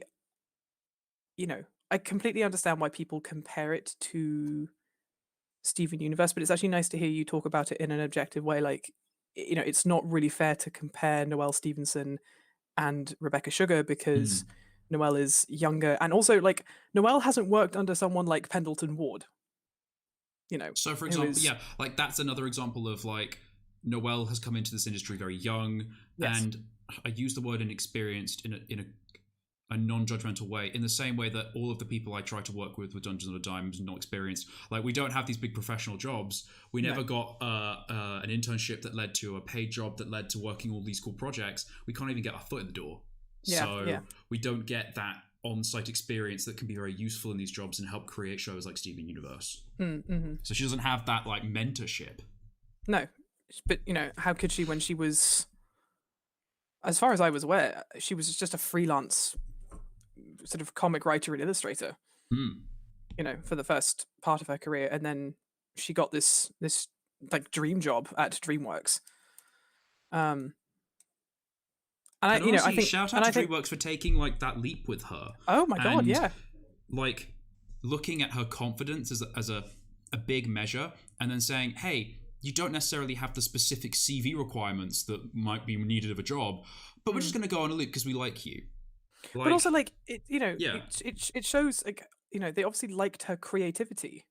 [SPEAKER 2] completely understand why people compare it to Steven Universe, but it's actually nice to hear you talk about it in an objective way. Like, it's not really fair to compare Noelle Stevenson and Rebecca Sugar because Noelle is younger, and also like Noelle hasn't worked under someone like Pendleton Ward.
[SPEAKER 1] So for example, like that's another example of like Noelle has come into this industry very young, and I use the word inexperienced in a non-judgmental way, in the same way that all of the people I try to work with Dungeons and Dimes are not experienced. Like, we don't have these big professional jobs. We never got an internship that led to a paid job that led to working all these cool projects. We can't even get our foot in the door. We don't get that on-site experience that can be very useful in these jobs and help create shows like Steven Universe. So she doesn't have that like mentorship.
[SPEAKER 2] No, but how could she when she was, as far as I was aware, she was just a freelance sort of comic writer and illustrator, for the first part of her career, and then she got this like dream job at DreamWorks. And I think
[SPEAKER 1] shout out to DreamWorks for taking like that leap with her.
[SPEAKER 2] Oh my god, yeah!
[SPEAKER 1] Like looking at her confidence as a big measure, and then saying, hey, you don't necessarily have the specific CV requirements that might be needed of a job, but we're just going to go on a loop because we like you.
[SPEAKER 2] But also, like, it shows, like, they obviously liked her creativity.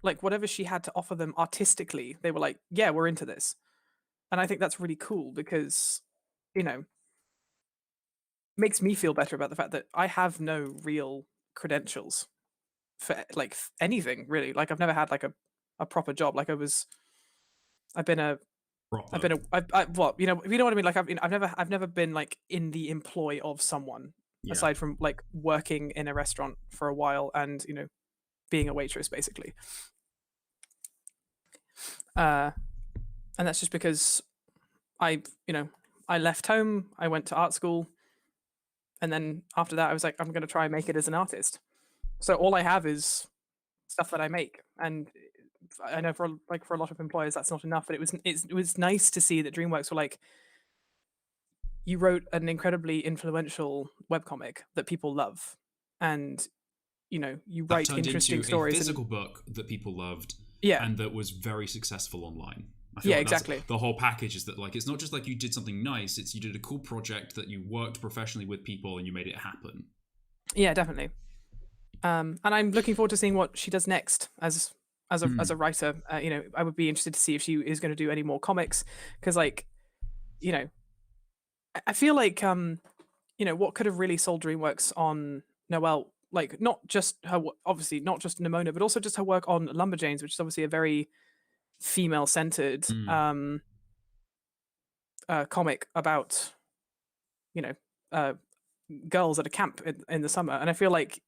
[SPEAKER 2] Like whatever she had to offer them artistically, they were like, yeah, we're into this. And I think that's really cool because, makes me feel better about the fact that I have no real credentials for like anything really. Like, I've never had like a proper job. Like, I've been a well, you know what I mean. Like, I've never been like in the employ of someone aside from like working in a restaurant for a while, and being a waitress, basically. And that's just because I left home, I went to art school, and then after that I was like, I'm going to try and make it as an artist. So all I have is stuff that I make, and I know for a lot of employers that's not enough, but it was nice to see that DreamWorks were like, you wrote an incredibly influential webcomic that people love, and you
[SPEAKER 1] That
[SPEAKER 2] write
[SPEAKER 1] turned
[SPEAKER 2] interesting
[SPEAKER 1] into a
[SPEAKER 2] stories
[SPEAKER 1] physical book that people loved,
[SPEAKER 2] yeah,
[SPEAKER 1] and that was very successful online. I feel
[SPEAKER 2] yeah,
[SPEAKER 1] like
[SPEAKER 2] exactly.
[SPEAKER 1] that's the whole package, is that like it's not just like you did something nice, it's you did a cool project that you worked professionally with people and you made it happen.
[SPEAKER 2] Yeah, definitely. And I'm looking forward to seeing what she does next as a writer. I would be interested to see if she is going to do any more comics, because I feel like what could have really sold DreamWorks on Noelle, like not just her, obviously not just Nimona, but also just her work on Lumberjanes, which is obviously a very female-centered comic about girls at a camp in the summer, and I feel like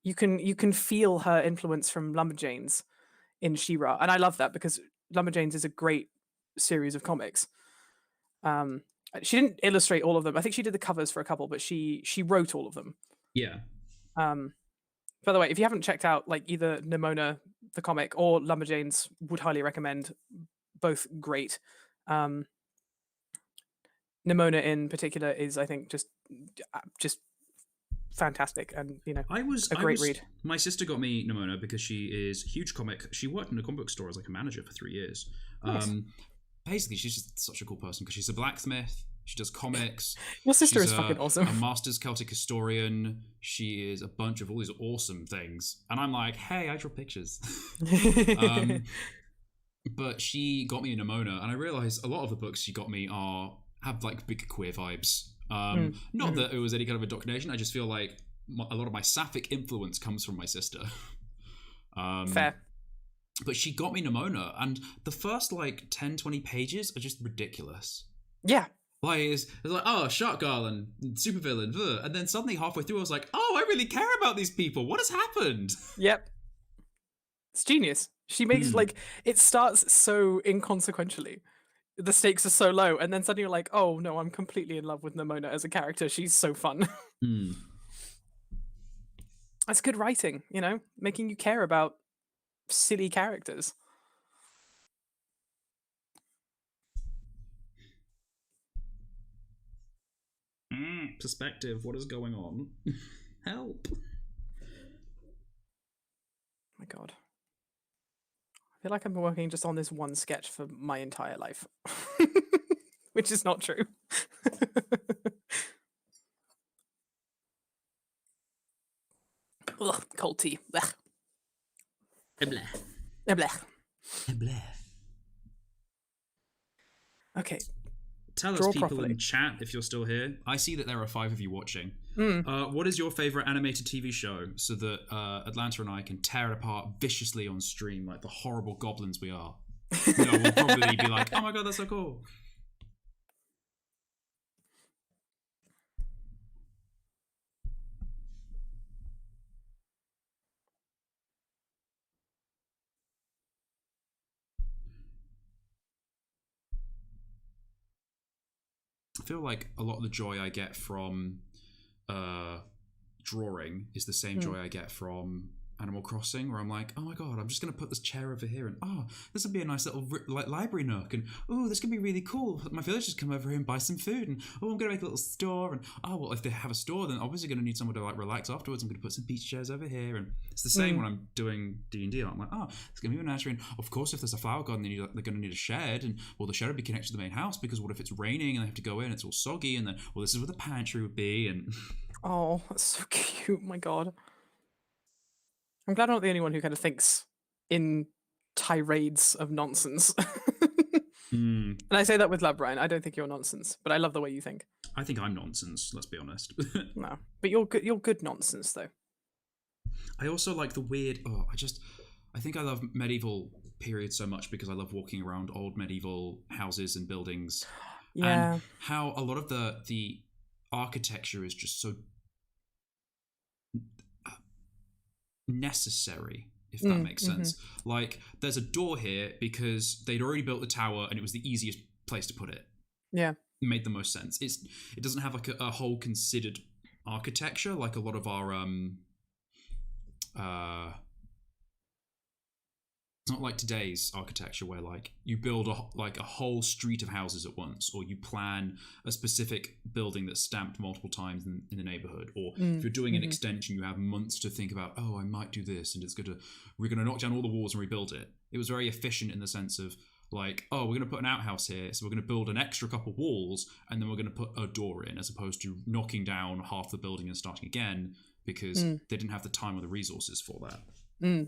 [SPEAKER 2] you can feel her influence from Lumberjanes in She-Ra, and I love that because Lumberjanes is a great series of comics. She didn't illustrate all of them. I think she did the covers for a couple, but she wrote all of them.
[SPEAKER 1] Yeah.
[SPEAKER 2] By the way, if you haven't checked out like either Nimona the comic or Lumberjanes, would highly recommend. Both great. Nimona in particular is, I think, just fantastic, and a great read.
[SPEAKER 1] My sister got me Nimona because she is a huge comic. She worked in a comic book store as like a manager for 3 years. Nice. Basically, she's just such a cool person because she's a blacksmith. She does comics.
[SPEAKER 2] Your sister is fucking awesome.
[SPEAKER 1] A master's Celtic historian. She is a bunch of all these awesome things. And I'm like, hey, I draw pictures. But she got me a Nimona, and I realized a lot of the books she got me have like big queer vibes. Not that it was any kind of indoctrination. I just feel like a lot of my sapphic influence comes from my sister.
[SPEAKER 2] Fair.
[SPEAKER 1] But she got me Nimona, and the first like 10, 20 pages are just ridiculous.
[SPEAKER 2] Yeah.
[SPEAKER 1] Like it's like, oh, Shark Girl and supervillain, and then suddenly halfway through I was like, oh, I really care about these people. What has happened?
[SPEAKER 2] Yep. It's genius. She makes like, it starts so inconsequentially. The stakes are so low, and then suddenly you're like, oh no, I'm completely in love with Nimona as a character. She's so fun. That's good writing, making you care about silly characters.
[SPEAKER 1] Perspective, what is going on? Help.
[SPEAKER 2] My god. I feel like I've been working just on this one sketch for my entire life. Which is not true. Ugh, cold tea. Blech.
[SPEAKER 1] Blech.
[SPEAKER 2] Blech.
[SPEAKER 1] Blech.
[SPEAKER 2] Okay.
[SPEAKER 1] Tell us, people in chat, if you're still here. I see that there are 5 of you watching. What is your favorite animated TV show, so that Atlanta and I can tear it apart viciously on stream like the horrible goblins we are? We'll probably be like, oh my god, that's so cool. I feel like a lot of the joy I get from drawing is the same joy I get from Animal Crossing, where I'm like, oh my god, I'm just going to put this chair over here, and this will be a nice little like library nook, and this could be really cool. My villagers come over here and buy some food, and I'm going to make a little store, and well, if they have a store, then obviously going to need someone to like relax afterwards. I'm going to put some beach chairs over here, and it's the same when I'm doing D&D. I'm like, it's going to be a nursery, and of course, if there's a flower garden, they're going to need a shed, and the shed would be connected to the main house, because what if it's raining and they have to go in, it's all soggy, and then this is where the pantry would be, and
[SPEAKER 2] oh, that's so cute. My god. I'm glad I'm not the only one who kind of thinks in tirades of nonsense. And I say that with love, Brian. I don't think you're nonsense, but I love the way you think.
[SPEAKER 1] I think I'm nonsense, let's be honest.
[SPEAKER 2] No, but you're good nonsense, though.
[SPEAKER 1] I also like the weird... I think I love medieval period so much because I love walking around old medieval houses and buildings.
[SPEAKER 2] Yeah.
[SPEAKER 1] And how a lot of the architecture is just so necessary if that makes sense. Like, there's a door here because they'd already built the tower and it was the easiest place to put it.
[SPEAKER 2] Yeah.
[SPEAKER 1] It made the most sense. It doesn't have like a whole considered architecture like a lot of our it's not like today's architecture where like you build a whole street of houses at once, or you plan a specific building that's stamped multiple times in the neighborhood, or if you're doing an extension you have months to think about, oh, I might do this and we're gonna knock down all the walls and rebuild it. It was very efficient in the sense of like, oh, we're going to put an outhouse here, so we're going to build an extra couple walls and then we're going to put a door in, as opposed to knocking down half the building and starting again because they didn't have the time or the resources for that.
[SPEAKER 2] I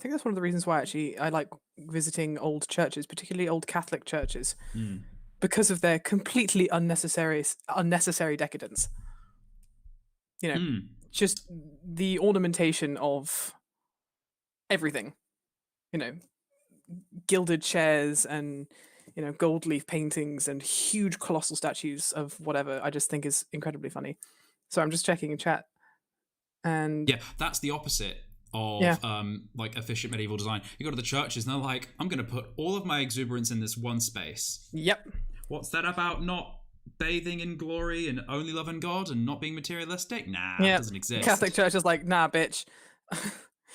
[SPEAKER 2] think that's one of the reasons why actually I like visiting old churches, particularly old Catholic churches, because of their completely unnecessary decadence. You know, just the ornamentation of everything. You know, gilded chairs and, you know, gold leaf paintings and huge colossal statues of whatever, I just think is incredibly funny. So I'm just checking in chat. And
[SPEAKER 1] yeah, that's the opposite of like efficient medieval design. You go to the churches and they're like, I'm going to put all of my exuberance in this one space.
[SPEAKER 2] Yep.
[SPEAKER 1] What's that about not bathing in glory and only loving God and not being materialistic? Nah, it doesn't exist.
[SPEAKER 2] Catholic Church is like, nah, bitch.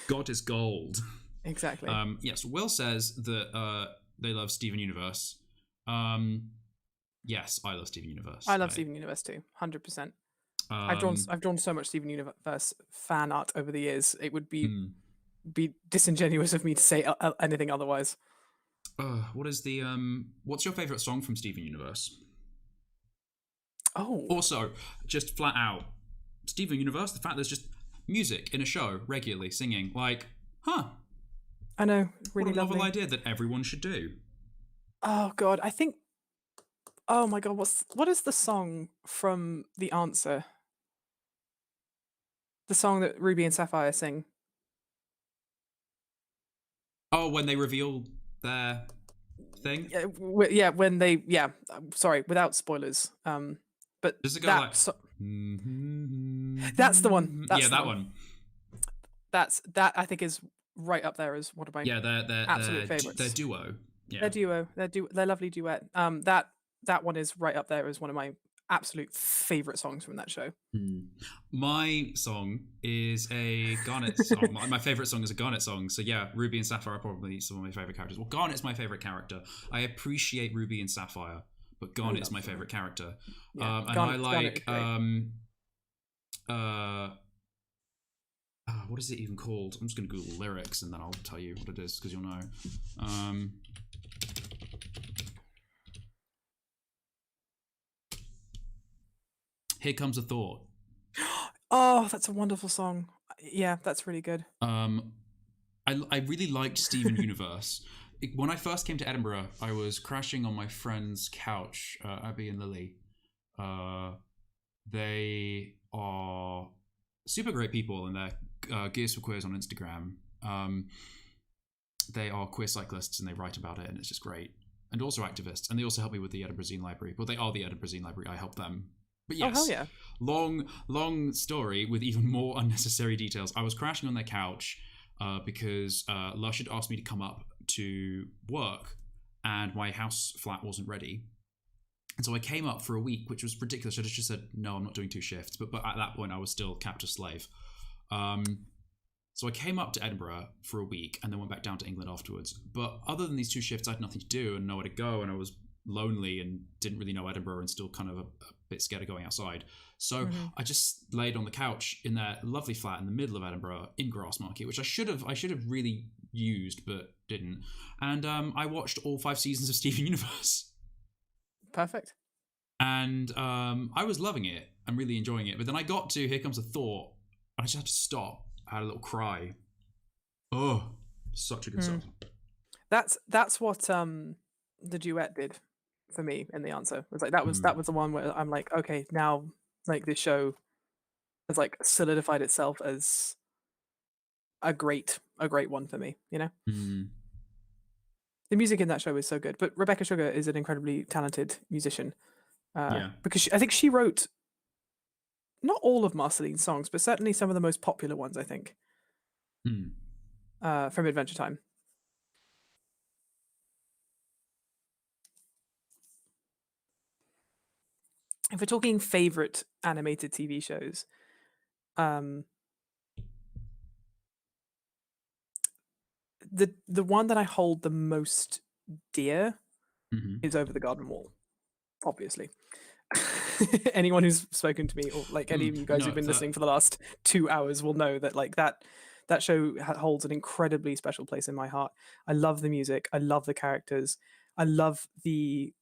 [SPEAKER 1] God is gold.
[SPEAKER 2] Exactly.
[SPEAKER 1] Yes, Will says that they love Steven Universe. Yes, I love Steven Universe.
[SPEAKER 2] I love Steven Universe too, 100%. I've drawn so much Steven Universe fan art over the years. It would be disingenuous of me to say anything otherwise.
[SPEAKER 1] What's your favorite song from Steven Universe?
[SPEAKER 2] Oh.
[SPEAKER 1] Also, just flat out, Steven Universe, the fact there's just music in a show regularly singing, like,
[SPEAKER 2] I know, really
[SPEAKER 1] what a
[SPEAKER 2] lovely.
[SPEAKER 1] novel idea that everyone should do.
[SPEAKER 2] Oh god, I think. Oh my god, what is the song from The Answer? The song that Ruby and Sapphire sing.
[SPEAKER 1] Oh, when they reveal their thing.
[SPEAKER 2] Yeah, when they sorry, without spoilers. But
[SPEAKER 1] does it go
[SPEAKER 2] that
[SPEAKER 1] like?
[SPEAKER 2] That's the one. That's
[SPEAKER 1] that one.
[SPEAKER 2] That I think is right up there as one of my absolute favorites.
[SPEAKER 1] Their duo. Yeah.
[SPEAKER 2] Their duo. Their lovely duet. That one is right up there as one of my absolute favorite songs from that show.
[SPEAKER 1] My song is a Garnet song. My favorite song is a Garnet song. So yeah, Ruby and Sapphire are probably some of my favorite characters. Well, Garnet's my favorite character. I appreciate Ruby and Sapphire, but Garnet's my favorite character.
[SPEAKER 2] Yeah,
[SPEAKER 1] and I like what is it even called? I'm just going to Google lyrics and then I'll tell you what it is because you'll know. Here Comes a Thought.
[SPEAKER 2] Oh, that's a wonderful song. Yeah, that's really good.
[SPEAKER 1] I really liked Steven Universe. When I first came to Edinburgh, I was crashing on my friend's couch, Abby and Lily. They are super great people, and they're Gears for Queers on Instagram. They are queer cyclists, and they write about it, and it's just great. And also activists, and they also help me with the Edinburgh Zine Library. Well, they are the Edinburgh Zine Library. I help them. But yes,
[SPEAKER 2] hell yeah.
[SPEAKER 1] long story with even more unnecessary details. I was crashing on their couch because Lush had asked me to come up to work and my house flat wasn't ready. And so I came up for a week, which was ridiculous. I just said, no, I'm not doing 2 shifts. But at that point, I was still captive slave. So I came up to Edinburgh for a week and then went back down to England afterwards. But other than these 2 shifts, I had nothing to do and nowhere to go. And I was lonely and didn't really know Edinburgh and still kind of a bit scared of going outside. So I just laid on the couch in their lovely flat in the middle of Edinburgh in Grassmarket, which I should have really used but didn't. And I watched all 5 seasons of Steven Universe.
[SPEAKER 2] Perfect.
[SPEAKER 1] And I was loving it. I'm really enjoying it. But then I got to Here Comes a Thought and I just had to stop. I had a little cry. Oh, such a good song.
[SPEAKER 2] That's what the duet did for me in The Answer. It was like that was the one where I'm like, okay, now like this show has like solidified itself as a great one for me, you know? The music in that show is so good. But Rebecca Sugar is an incredibly talented musician. Because I think she wrote not all of Marceline's songs, but certainly some of the most popular ones, I think, from Adventure Time. If we're talking favorite animated TV shows, the one that I hold the most dear is Over the Garden Wall, obviously. Anyone who's spoken to me, or like any of you guys who've been listening for the last 2 hours, will know that like that show holds an incredibly special place in my heart. I love the music. I love the characters. I love the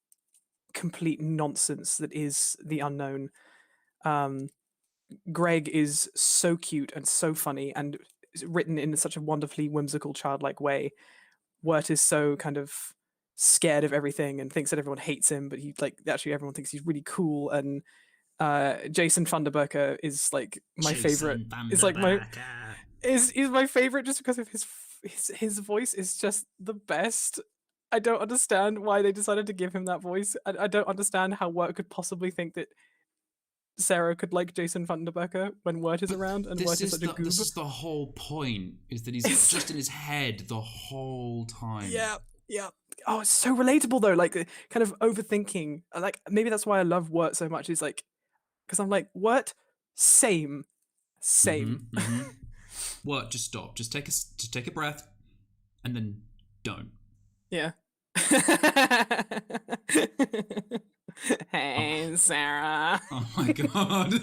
[SPEAKER 2] complete nonsense that is the unknown. Greg is so cute and so funny and written in such a wonderfully whimsical, childlike way. Wirt is so kind of scared of everything and thinks that everyone hates him, but he like actually everyone thinks he's really cool. And Jason Vanderberker is like my favorite. Is like my is my favorite just because of his voice is just the best. I don't understand why they decided to give him that voice. I don't understand how Wirt could possibly think that Sarah could like Jason Vanderberker when Wirt is around, and Wirt is such a goob.
[SPEAKER 1] This is the whole point, is that he's just in his head the whole time.
[SPEAKER 2] Yeah. Oh, it's so relatable though, like kind of overthinking. Like maybe that's why I love Wirt so much, is like because I'm like, Wirt, same.
[SPEAKER 1] Wirt, just stop. Just take a breath and then don't.
[SPEAKER 2] Yeah. Hey, Sarah.
[SPEAKER 1] Oh my god.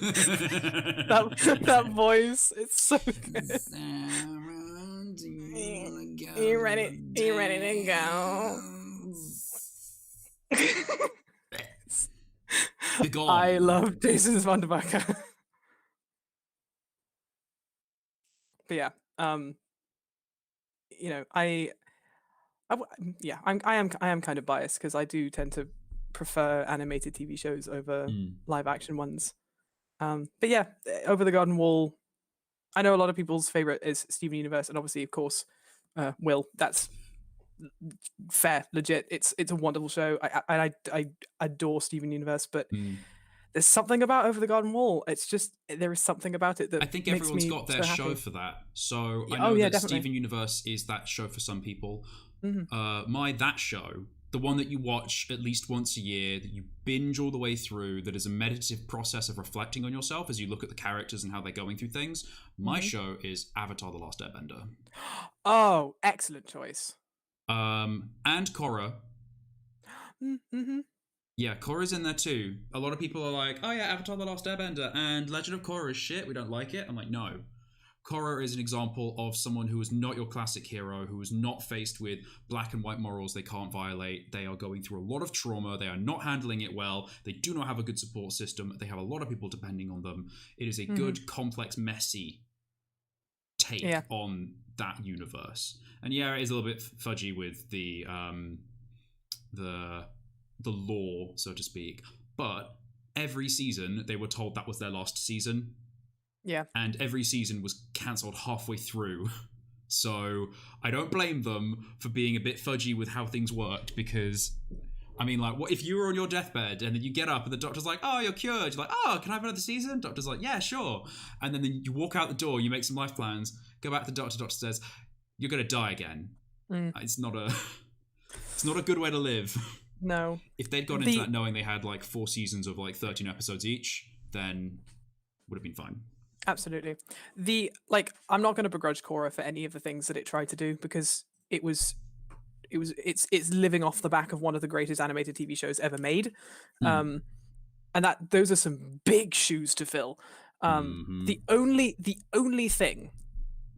[SPEAKER 2] that voice, it's so good.
[SPEAKER 1] Sarah,
[SPEAKER 2] are you ready to go? I love Jason Vanderberker. But yeah, you know, I am kind of biased because I do tend to prefer animated TV shows over live action ones. But yeah, Over the Garden Wall, I know a lot of people's favorite is Steven Universe, and obviously, of course, Will. That's fair, legit. It's a wonderful show. I adore Steven Universe, but there's something about Over the Garden Wall. It's just there is something about it that
[SPEAKER 1] I think
[SPEAKER 2] makes
[SPEAKER 1] everyone's
[SPEAKER 2] me
[SPEAKER 1] got their
[SPEAKER 2] so
[SPEAKER 1] show
[SPEAKER 2] happy.
[SPEAKER 1] for that. So I know that
[SPEAKER 2] definitely.
[SPEAKER 1] Steven Universe is that show for some people. That show, the one that you watch at least once a year, that you binge all the way through, that is a meditative process of reflecting on yourself as you look at the characters and how they're going through things. My show is Avatar: The Last Airbender.
[SPEAKER 2] Oh, excellent choice.
[SPEAKER 1] And Korra. Yeah, Korra's in there too. A lot of people are like, oh yeah, Avatar: The Last Airbender and Legend of Korra is shit, we don't like it. I'm like, no. Korra is an example of someone who is not your classic hero, who is not faced with black and white morals they can't violate. They are going through a lot of trauma. They are not handling it well. They do not have a good support system. They have a lot of people depending on them. It is a good, complex, messy take on that universe. And yeah, it is a little bit fudgy with the lore, so to speak. But every season, they were told that was their last season.
[SPEAKER 2] Yeah.
[SPEAKER 1] And every season was cancelled halfway through. So I don't blame them for being a bit fudgy with how things worked, because, I mean, like, what if you were on your deathbed and then you get up and the doctor's like, oh, you're cured. You're like, oh, can I have another season? Doctor's like, yeah, sure. And then you walk out the door, you make some life plans, go back to the doctor. Doctor says, you're going to die again. It's not a good way to live.
[SPEAKER 2] No.
[SPEAKER 1] If they'd gone into that knowing they had like 4 seasons of like 13 episodes each, then would have been fine.
[SPEAKER 2] Absolutely. I'm not going to begrudge Korra for any of the things that it tried to do, because it's living off the back of one of the greatest animated TV shows ever made. And that those are some big shoes to fill. The only thing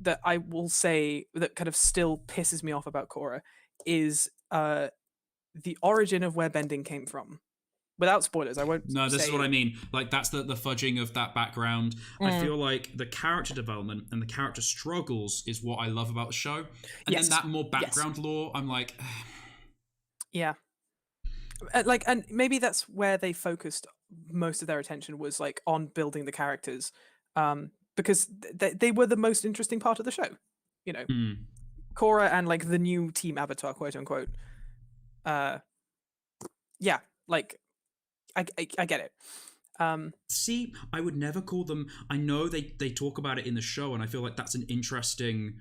[SPEAKER 2] that I will say that kind of still pisses me off about Korra is the origin of where bending came from. Without spoilers, I won't.
[SPEAKER 1] No, this is what I mean. Like, that's the fudging of that background. I feel like the character development and the character struggles is what I love about the show. And then that more background lore, I'm like...
[SPEAKER 2] Yeah. And maybe that's where they focused most of their attention, was like on building the characters. Because they were the most interesting part of the show. You know? Korra and like the new Team Avatar, quote unquote. Yeah, like... I get it.
[SPEAKER 1] See, I would never call them. I know they talk about it in the show, and I feel like that's an interesting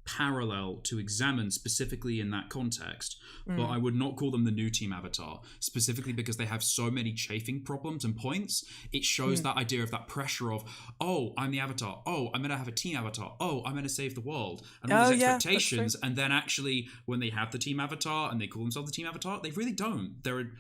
[SPEAKER 1] parallel to examine specifically in that context. But I would not call them the new Team Avatar, specifically because they have so many chafing problems and points. It shows that idea of that pressure of, oh, I'm the Avatar. Oh, I'm going to have a Team Avatar. Oh, I'm going to save the world. And all these expectations. And then actually, when they have the Team Avatar and they call themselves the Team Avatar, they really don't. They're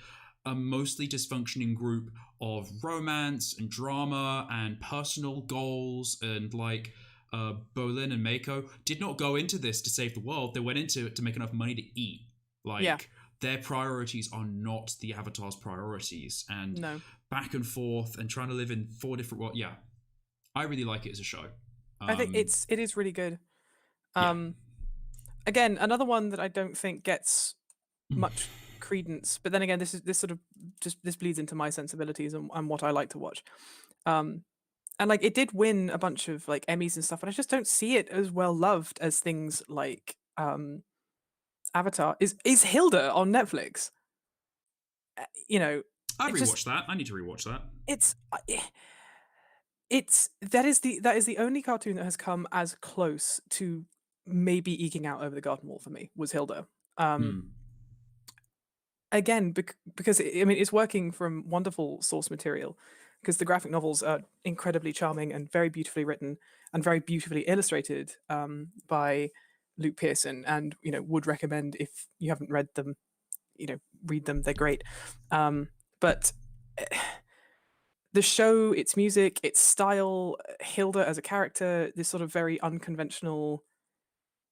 [SPEAKER 1] a mostly dysfunctioning group of romance and drama and personal goals, and like Bolin and Mako did not go into this to save the world. They went into it to make enough money to eat. Like, their priorities are not the Avatar's priorities, and back and forth and trying to live in 4 different worlds. Yeah, I really like it as a show.
[SPEAKER 2] I think it is really good. Again, another one that I don't think gets much credence, but then again, this bleeds into my sensibilities and what I like to watch. And like, it did win a bunch of like Emmys and stuff, but I just don't see it as well loved as things like Avatar. Is Hilda on Netflix? You know,
[SPEAKER 1] I rewatched that. I need to rewatch that.
[SPEAKER 2] That is the only cartoon that has come as close to maybe eking out over the garden wall for me, was Hilda. Again, because it's working from wonderful source material, because the graphic novels are incredibly charming and very beautifully written and very beautifully illustrated by Luke Pearson, and would recommend, if you haven't read them, read them. They're great. But the show, its music, its style, Hilda as a character, this sort of very unconventional,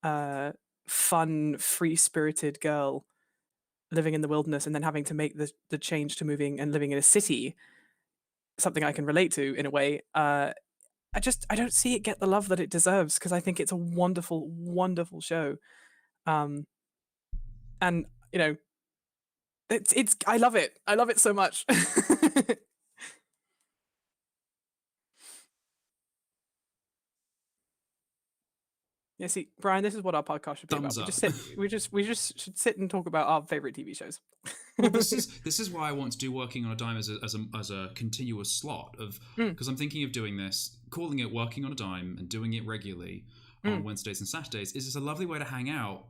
[SPEAKER 2] fun, free-spirited girl living in the wilderness and then having to make the change to moving and living in a city, something I can relate to in a way. I don't see it get the love that it deserves, because I think it's a wonderful, wonderful show. And it's I love it. I love it so much. Yeah, see, Brian, this is what our podcast should be about. We just should sit and talk about our favorite TV shows.
[SPEAKER 1] Well, this is why I want to do Working on a Dime as a continuous slot of, because I'm thinking of doing this, calling it Working on a Dime and doing it regularly on Wednesdays and Saturdays. Is just a lovely way to hang out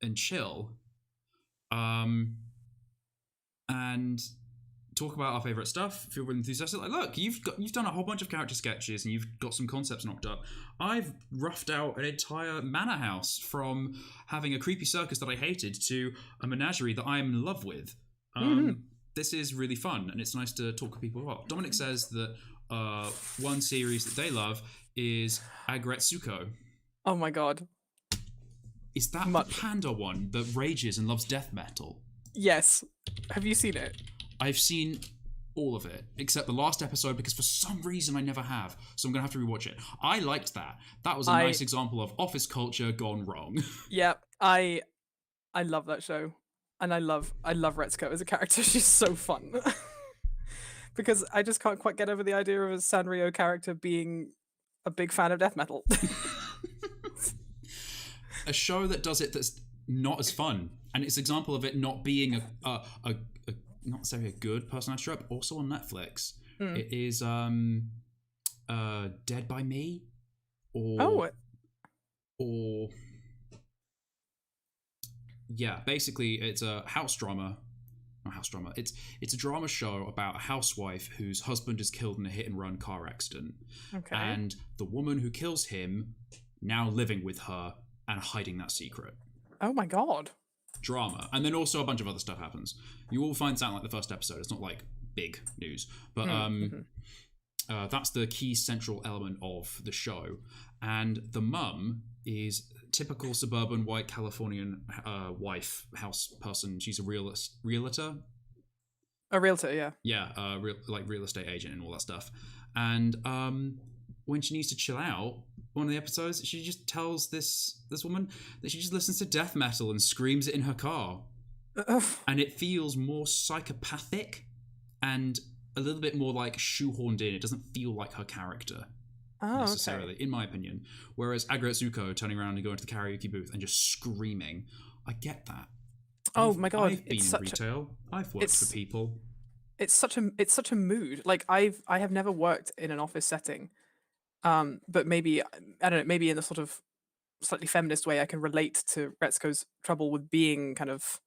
[SPEAKER 1] and chill, and talk about our favorite stuff. If you're enthusiastic, like, look, you've done a whole bunch of character sketches and you've got some concepts knocked up. I've roughed out an entire manor house, from having a creepy circus that I hated to a menagerie that I'm in love with. This is really fun, and it's nice to talk to people about. Dominic says that one series that they love is Agretsuko.
[SPEAKER 2] Oh my god.
[SPEAKER 1] Is that the panda one that rages and loves death metal?
[SPEAKER 2] Yes. Have you seen it?
[SPEAKER 1] I've seen all of it, except the last episode, because for some reason I never have. So I'm going to have to rewatch it. I liked that. That was a nice example of office culture gone wrong.
[SPEAKER 2] Yeah, I love that show. And I love Retsuko as a character. She's so fun. Because I just can't quite get over the idea of a Sanrio character being a big fan of death metal.
[SPEAKER 1] A show that does it that's not as fun. And it's an example of it not being a not necessarily a good personality trope. Also on Netflix, it is Dead by Me, or yeah, basically it's a house drama. Not house drama. It's a drama show about a housewife whose husband is killed in a hit and run car accident, and the woman who kills him now living with her and hiding that secret.
[SPEAKER 2] Oh my god.
[SPEAKER 1] Drama. And then also a bunch of other stuff happens. You will find out like the first episode. It's not like big news, but that's the key central element of the show. And the mum is typical suburban white Californian wife, house person. She's a realtor.
[SPEAKER 2] A realtor, yeah.
[SPEAKER 1] Yeah, real estate agent and all that stuff. And when she needs to chill out, one of the episodes, she just tells this woman that she just listens to death metal and screams it in her car. And it feels more psychopathic and a little bit more like shoehorned in. It doesn't feel like her character necessarily, in my opinion. Whereas Agretsuko turning around and going to the karaoke booth and just screaming, I get that.
[SPEAKER 2] Oh my god.
[SPEAKER 1] I've been in retail. I've worked for people.
[SPEAKER 2] it's such a mood. Like I have never worked in an office setting, but maybe I don't know, maybe in a sort of slightly feminist way, I can relate to Retsuko's trouble with being kind of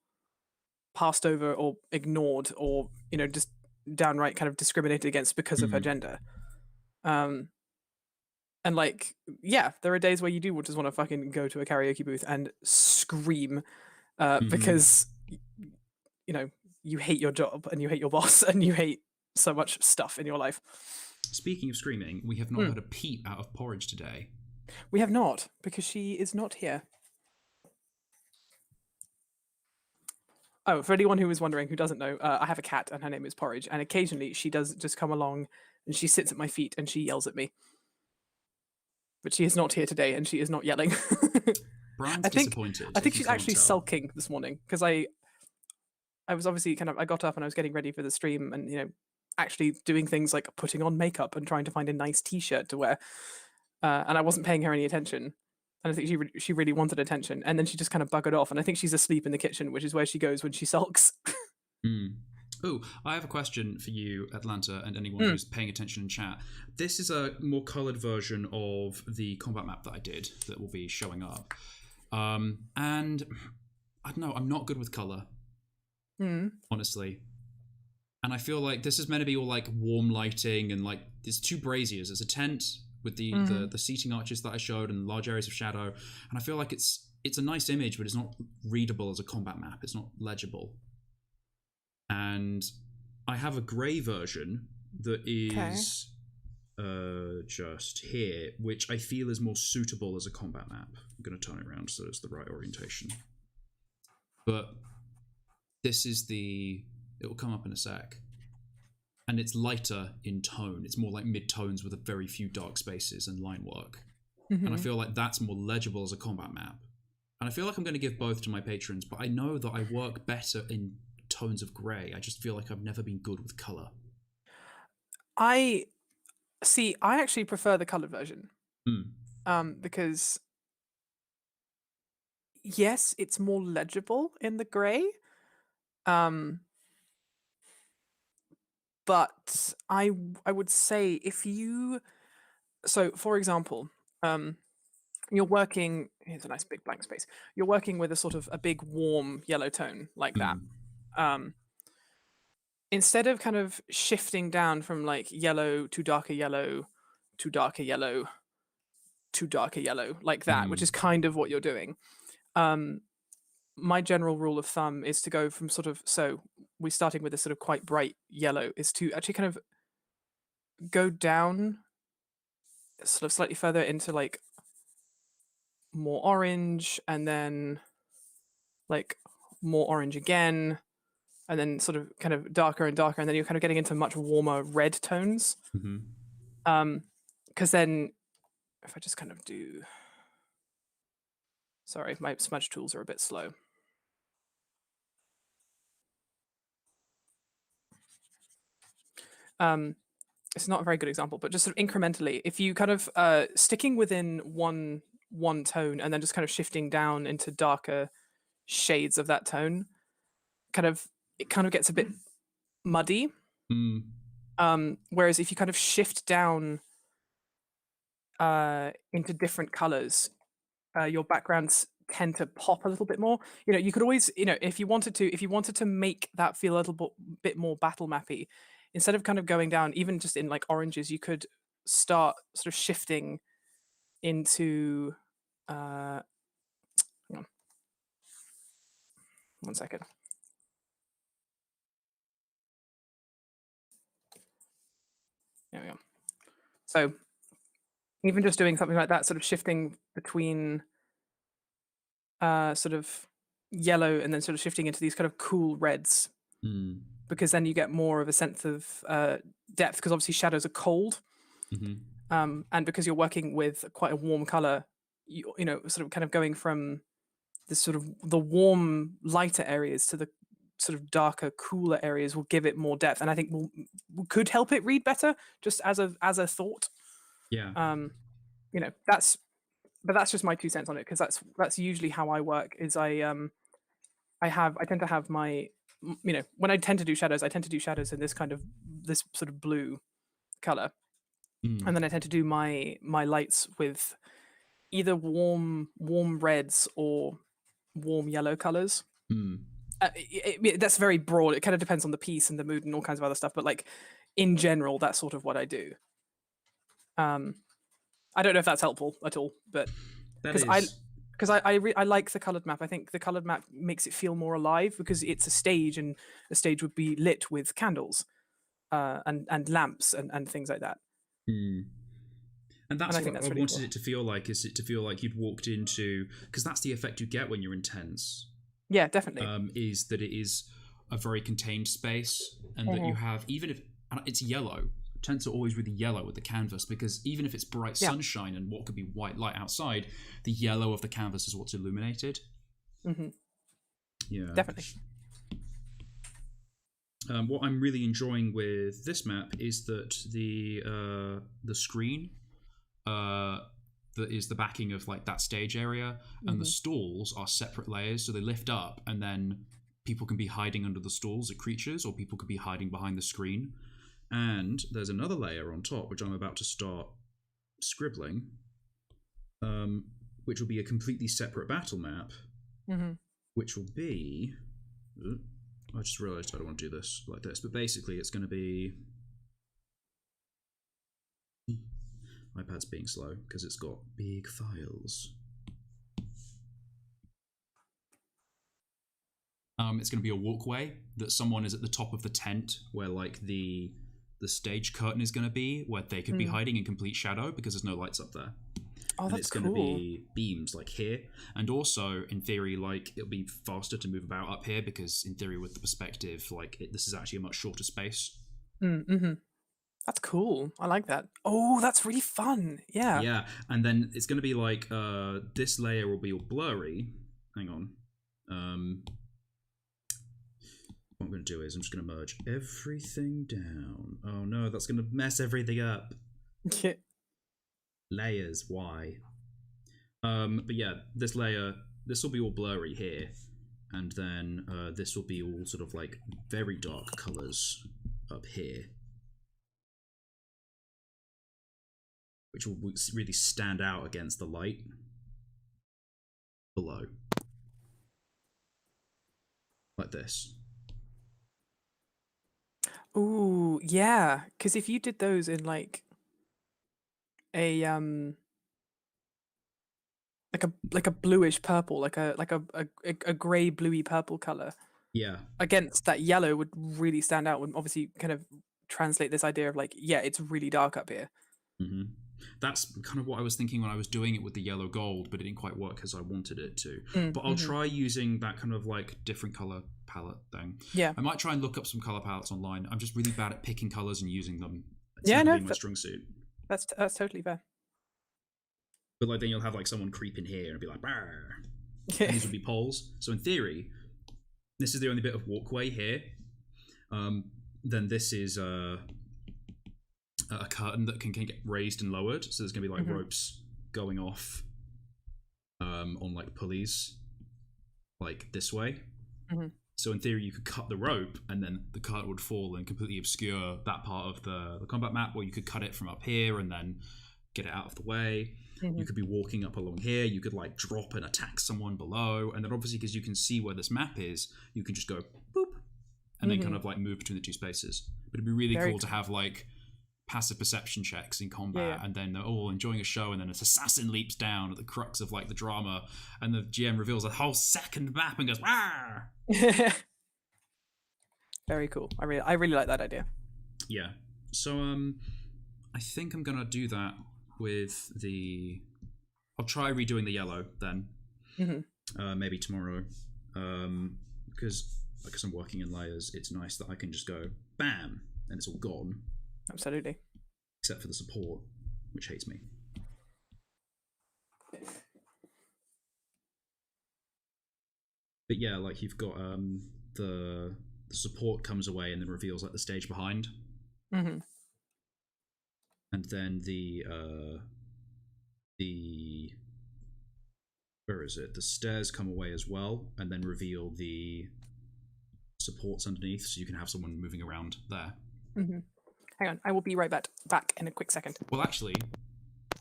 [SPEAKER 2] passed over or ignored, or just downright kind of discriminated against because of her gender. And like, yeah, there are days where you do just want to fucking go to a karaoke booth and scream because you hate your job and you hate your boss and you hate so much stuff in your life.
[SPEAKER 1] Speaking of screaming, we have not heard a peep out of Porridge today.
[SPEAKER 2] We have not, because she is not here. Oh, for anyone who is wondering, who doesn't know, I have a cat and her name is Porridge, and occasionally she does just come along and she sits at my feet and she yells at me. But she is not here today and she is not yelling.
[SPEAKER 1] Brian's disappointed.
[SPEAKER 2] I think she's actually sulking this morning because I was obviously I got up and I was getting ready for the stream and actually doing things like putting on makeup and trying to find a nice t-shirt to wear, and I wasn't paying her any attention, and I think she really wanted attention, and then she just kind of buggered off, and I think she's asleep in the kitchen, which is where she goes when she sulks.
[SPEAKER 1] Oh, I have a question for you, Atlanta, and anyone who's paying attention in chat. This is a more coloured version of the combat map that I did that will be showing up. And I don't know, I'm not good with colour, honestly. And I feel like this is meant to be all like warm lighting and like there's two braziers. There's a tent with the seating arches that I showed and large areas of shadow. And I feel like it's a nice image, but it's not readable as a combat map. It's not legible. And I have a grey version that is just here, which I feel is more suitable as a combat map. I'm going to turn it around so it's the right orientation. But this is it will come up in a sec. And it's lighter in tone. It's more like mid-tones with a very few dark spaces and line work. And I feel like that's more legible as a combat map. And I feel like I'm going to give both to my patrons, but I know that I work better in tones of grey. I just feel like I've never been good with colour.
[SPEAKER 2] I actually prefer the coloured version. Because yes, it's more legible in the grey. But I would say for example, you're working, here's a nice big blank space. You're working with a sort of a big warm yellow tone like that. Instead of kind of shifting down from like yellow to darker yellow to darker yellow to darker yellow like that, which is kind of what you're doing. My general rule of thumb is to go from we're starting with this sort of quite bright yellow, is to actually kind of go down sort of slightly further into like more orange, and then like more orange again, and then sort of kind of darker and darker, and then you're kind of getting into much warmer red tones. Because then if I just kind of do, sorry, my smudge tools are a bit slow. It's not a very good example, but just sort of incrementally, if you kind of sticking within one tone and then just kind of shifting down into darker shades of that tone, it kind of gets a bit muddy. Whereas if you kind of shift down into different colors, your backgrounds tend to pop a little bit more. You could always, if you wanted to make that feel a little bit more battle mappy, instead of kind of going down even just in like oranges, you could start sort of shifting into hang on 1 second. There we go. So even just doing something like that, sort of shifting between sort of yellow and then sort of shifting into these kind of cool reds, because then you get more of a sense of depth, because obviously shadows are cold, and because you're working with quite a warm color, you sort of kind of going from this sort of the warm lighter areas to the sort of darker cooler areas will give it more depth, and I think could help it read better, just as a thought. That's just my 2 cents on it, because that's usually how I work. Is I tend to have my when I tend to do shadows, I tend to do shadows in this sort of blue color, and then I tend to do my lights with either warm reds or warm yellow colors. That's very broad. It kind of depends on the piece and the mood and all kinds of other stuff, but like in general, that's sort of what I do. I don't know if that's helpful at all, but because I like the colored map. I think the colored map makes it feel more alive because it's a stage, and a stage would be lit with candles and lamps and things like that.
[SPEAKER 1] And that's what I
[SPEAKER 2] really
[SPEAKER 1] wanted
[SPEAKER 2] cool.
[SPEAKER 1] it to feel like. Is it to feel like you'd walked into, because that's the effect you get when you're intense.
[SPEAKER 2] Yeah, definitely.
[SPEAKER 1] Is that it is a very contained space, and that you have, even if it's yellow, tends to always really yellow with the canvas, because even if it's bright sunshine and what could be white light outside, the yellow of the canvas is what's illuminated. Yeah,
[SPEAKER 2] definitely.
[SPEAKER 1] What I'm really enjoying with this map is that the screen that is the backing of like that stage area, and the stalls are separate layers, so they lift up, and then people can be hiding under the stalls as creatures, or people could be hiding behind the screen. And there's another layer on top, which I'm about to start scribbling, which will be a completely separate battle map, which will be... I just realised I don't want to do this like this, but basically it's going to be... My iPad's being slow because it's got big files. It's going to be a walkway that someone is at the top of the tent where like the stage curtain is going to be, where they could be hiding in complete shadow because there's no lights up there.
[SPEAKER 2] Oh,
[SPEAKER 1] and
[SPEAKER 2] that's
[SPEAKER 1] it's going to be beams like here, and also in theory like it'll be faster to move about up here because in theory with the perspective like this is actually a much shorter space.
[SPEAKER 2] That's cool. I like that. Oh, that's really fun.
[SPEAKER 1] Yeah, and then it's going to be like this layer will be all blurry. Hang on. What I'm going to do is I'm just going to merge everything down. Oh no, that's going to mess everything up. Layers, why? But yeah, this layer, this will be all blurry here, and then this will be all sort of like very dark colors up here, which will really stand out against the light below, like this.
[SPEAKER 2] Ooh, yeah. Because if you did those in like a like a bluish purple, like a grey bluey purple color,
[SPEAKER 1] Yeah,
[SPEAKER 2] against that yellow would really stand out. Would obviously kind of translate this idea of like, yeah, it's really dark up here.
[SPEAKER 1] That's kind of what I was thinking when I was doing it with the yellow gold, but it didn't quite work as I wanted it to. But I'll try using that kind of like different color palette thing.
[SPEAKER 2] Yeah,
[SPEAKER 1] I might try and look up some color palettes online. I'm just really bad at picking colors and using them. It's
[SPEAKER 2] yeah,
[SPEAKER 1] never
[SPEAKER 2] no,
[SPEAKER 1] been my strong suit.
[SPEAKER 2] that's totally fair.
[SPEAKER 1] But like then you'll have like someone creep in here and be like, "Brr." And these would be poles. So in theory, this is the only bit of walkway here. Then this is a curtain that can get raised and lowered. So there's going to be like ropes going off on like pulleys, like this way. So in theory, you could cut the rope and then the curtain would fall and completely obscure that part of the combat map, or you could cut it from up here and then get it out of the way. You could be walking up along here. You could like drop and attack someone below. And then obviously, because you can see where this map is, you can just go boop and then kind of like move between the two spaces. But it'd be really cool to have like passive perception checks in combat, and then they're all enjoying a show, and then an assassin leaps down at the crux of like the drama, and the GM reveals a whole second map and goes, "Rawr!"
[SPEAKER 2] Very cool. I really like that idea.
[SPEAKER 1] Yeah. So I think I'm gonna do that with the... I'll try redoing the yellow then. Maybe tomorrow. Because I'm working in layers, it's nice that I can just go bam and it's all gone.
[SPEAKER 2] Absolutely.
[SPEAKER 1] Except for the support, which hates me. But yeah, like you've got the support comes away and then reveals like the stage behind. And then the where is it? The stairs come away as well, and then reveal the supports underneath, so you can have someone moving around there.
[SPEAKER 2] Mm-hmm. Hang on, I will be right back in a quick second.
[SPEAKER 1] Well, actually...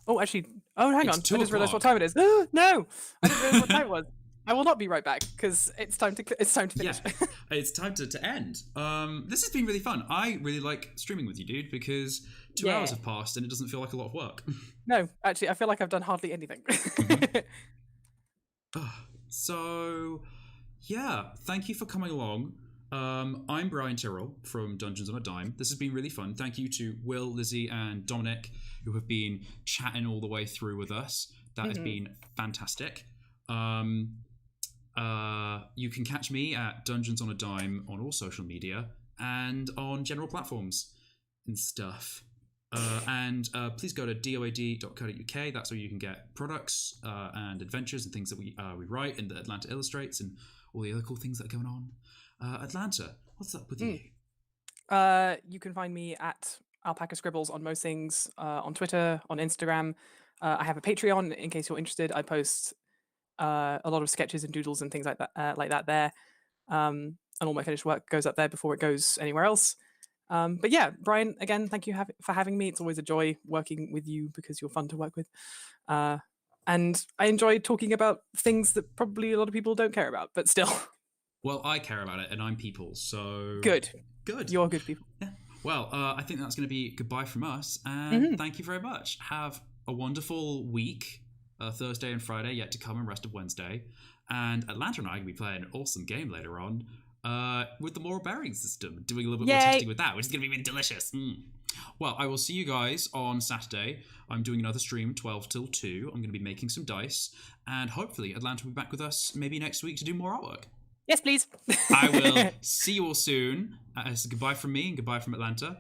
[SPEAKER 2] Oh, actually... Oh, hang
[SPEAKER 1] it's
[SPEAKER 2] on.
[SPEAKER 1] 2
[SPEAKER 2] I just realised what
[SPEAKER 1] o'clock.
[SPEAKER 2] time it is. No! I didn't realise what time it was. I will not be right back, because it's time to finish.
[SPEAKER 1] Yeah, it's time to end. This has been really fun. I really like streaming with you, dude, because 2 hours have passed and it doesn't feel like a lot of work.
[SPEAKER 2] No, actually, I feel like I've done hardly anything.
[SPEAKER 1] So, yeah, thank you for coming along. I'm Brian Tyrrell from Dungeons on a Dime. This has been really fun. Thank you to Will, Lizzie, and Dominic, who have been chatting all the way through with us. That has been fantastic. You can catch me at Dungeons on a Dime on all social media and on general platforms and stuff. And please go to doad.co.uk. That's where you can get products and adventures and things that we write and that Atlanta illustrates and all the other cool things that are going on. Atlanta, what's up with you?
[SPEAKER 2] You can find me at AlpacaScribbles on most things, on Twitter, on Instagram. I have a Patreon in case you're interested. I post a lot of sketches and doodles and things like that there. And all my finished work goes up there before it goes anywhere else. But yeah, Brian, again, thank you for having me. It's always a joy working with you because you're fun to work with. And I enjoy talking about things that probably a lot of people don't care about, but still.
[SPEAKER 1] Well, I care about it, and I'm people, so...
[SPEAKER 2] Good.
[SPEAKER 1] Good.
[SPEAKER 2] You're good people.
[SPEAKER 1] Yeah. Well, I think that's going to be goodbye from us, and thank you very much. Have a wonderful week, Thursday and Friday yet to come, and rest of Wednesday. And Atlanta and I are going to be playing an awesome game later on with the moral bearing system, doing a little bit more testing with that, which is going to be delicious. Well, I will see you guys on Saturday. I'm doing another stream, 12 till 2. I'm going to be making some dice, and hopefully Atlanta will be back with us maybe next week to do more artwork.
[SPEAKER 2] Yes, please.
[SPEAKER 1] I will see you all soon. So goodbye from me and goodbye from Atlanta.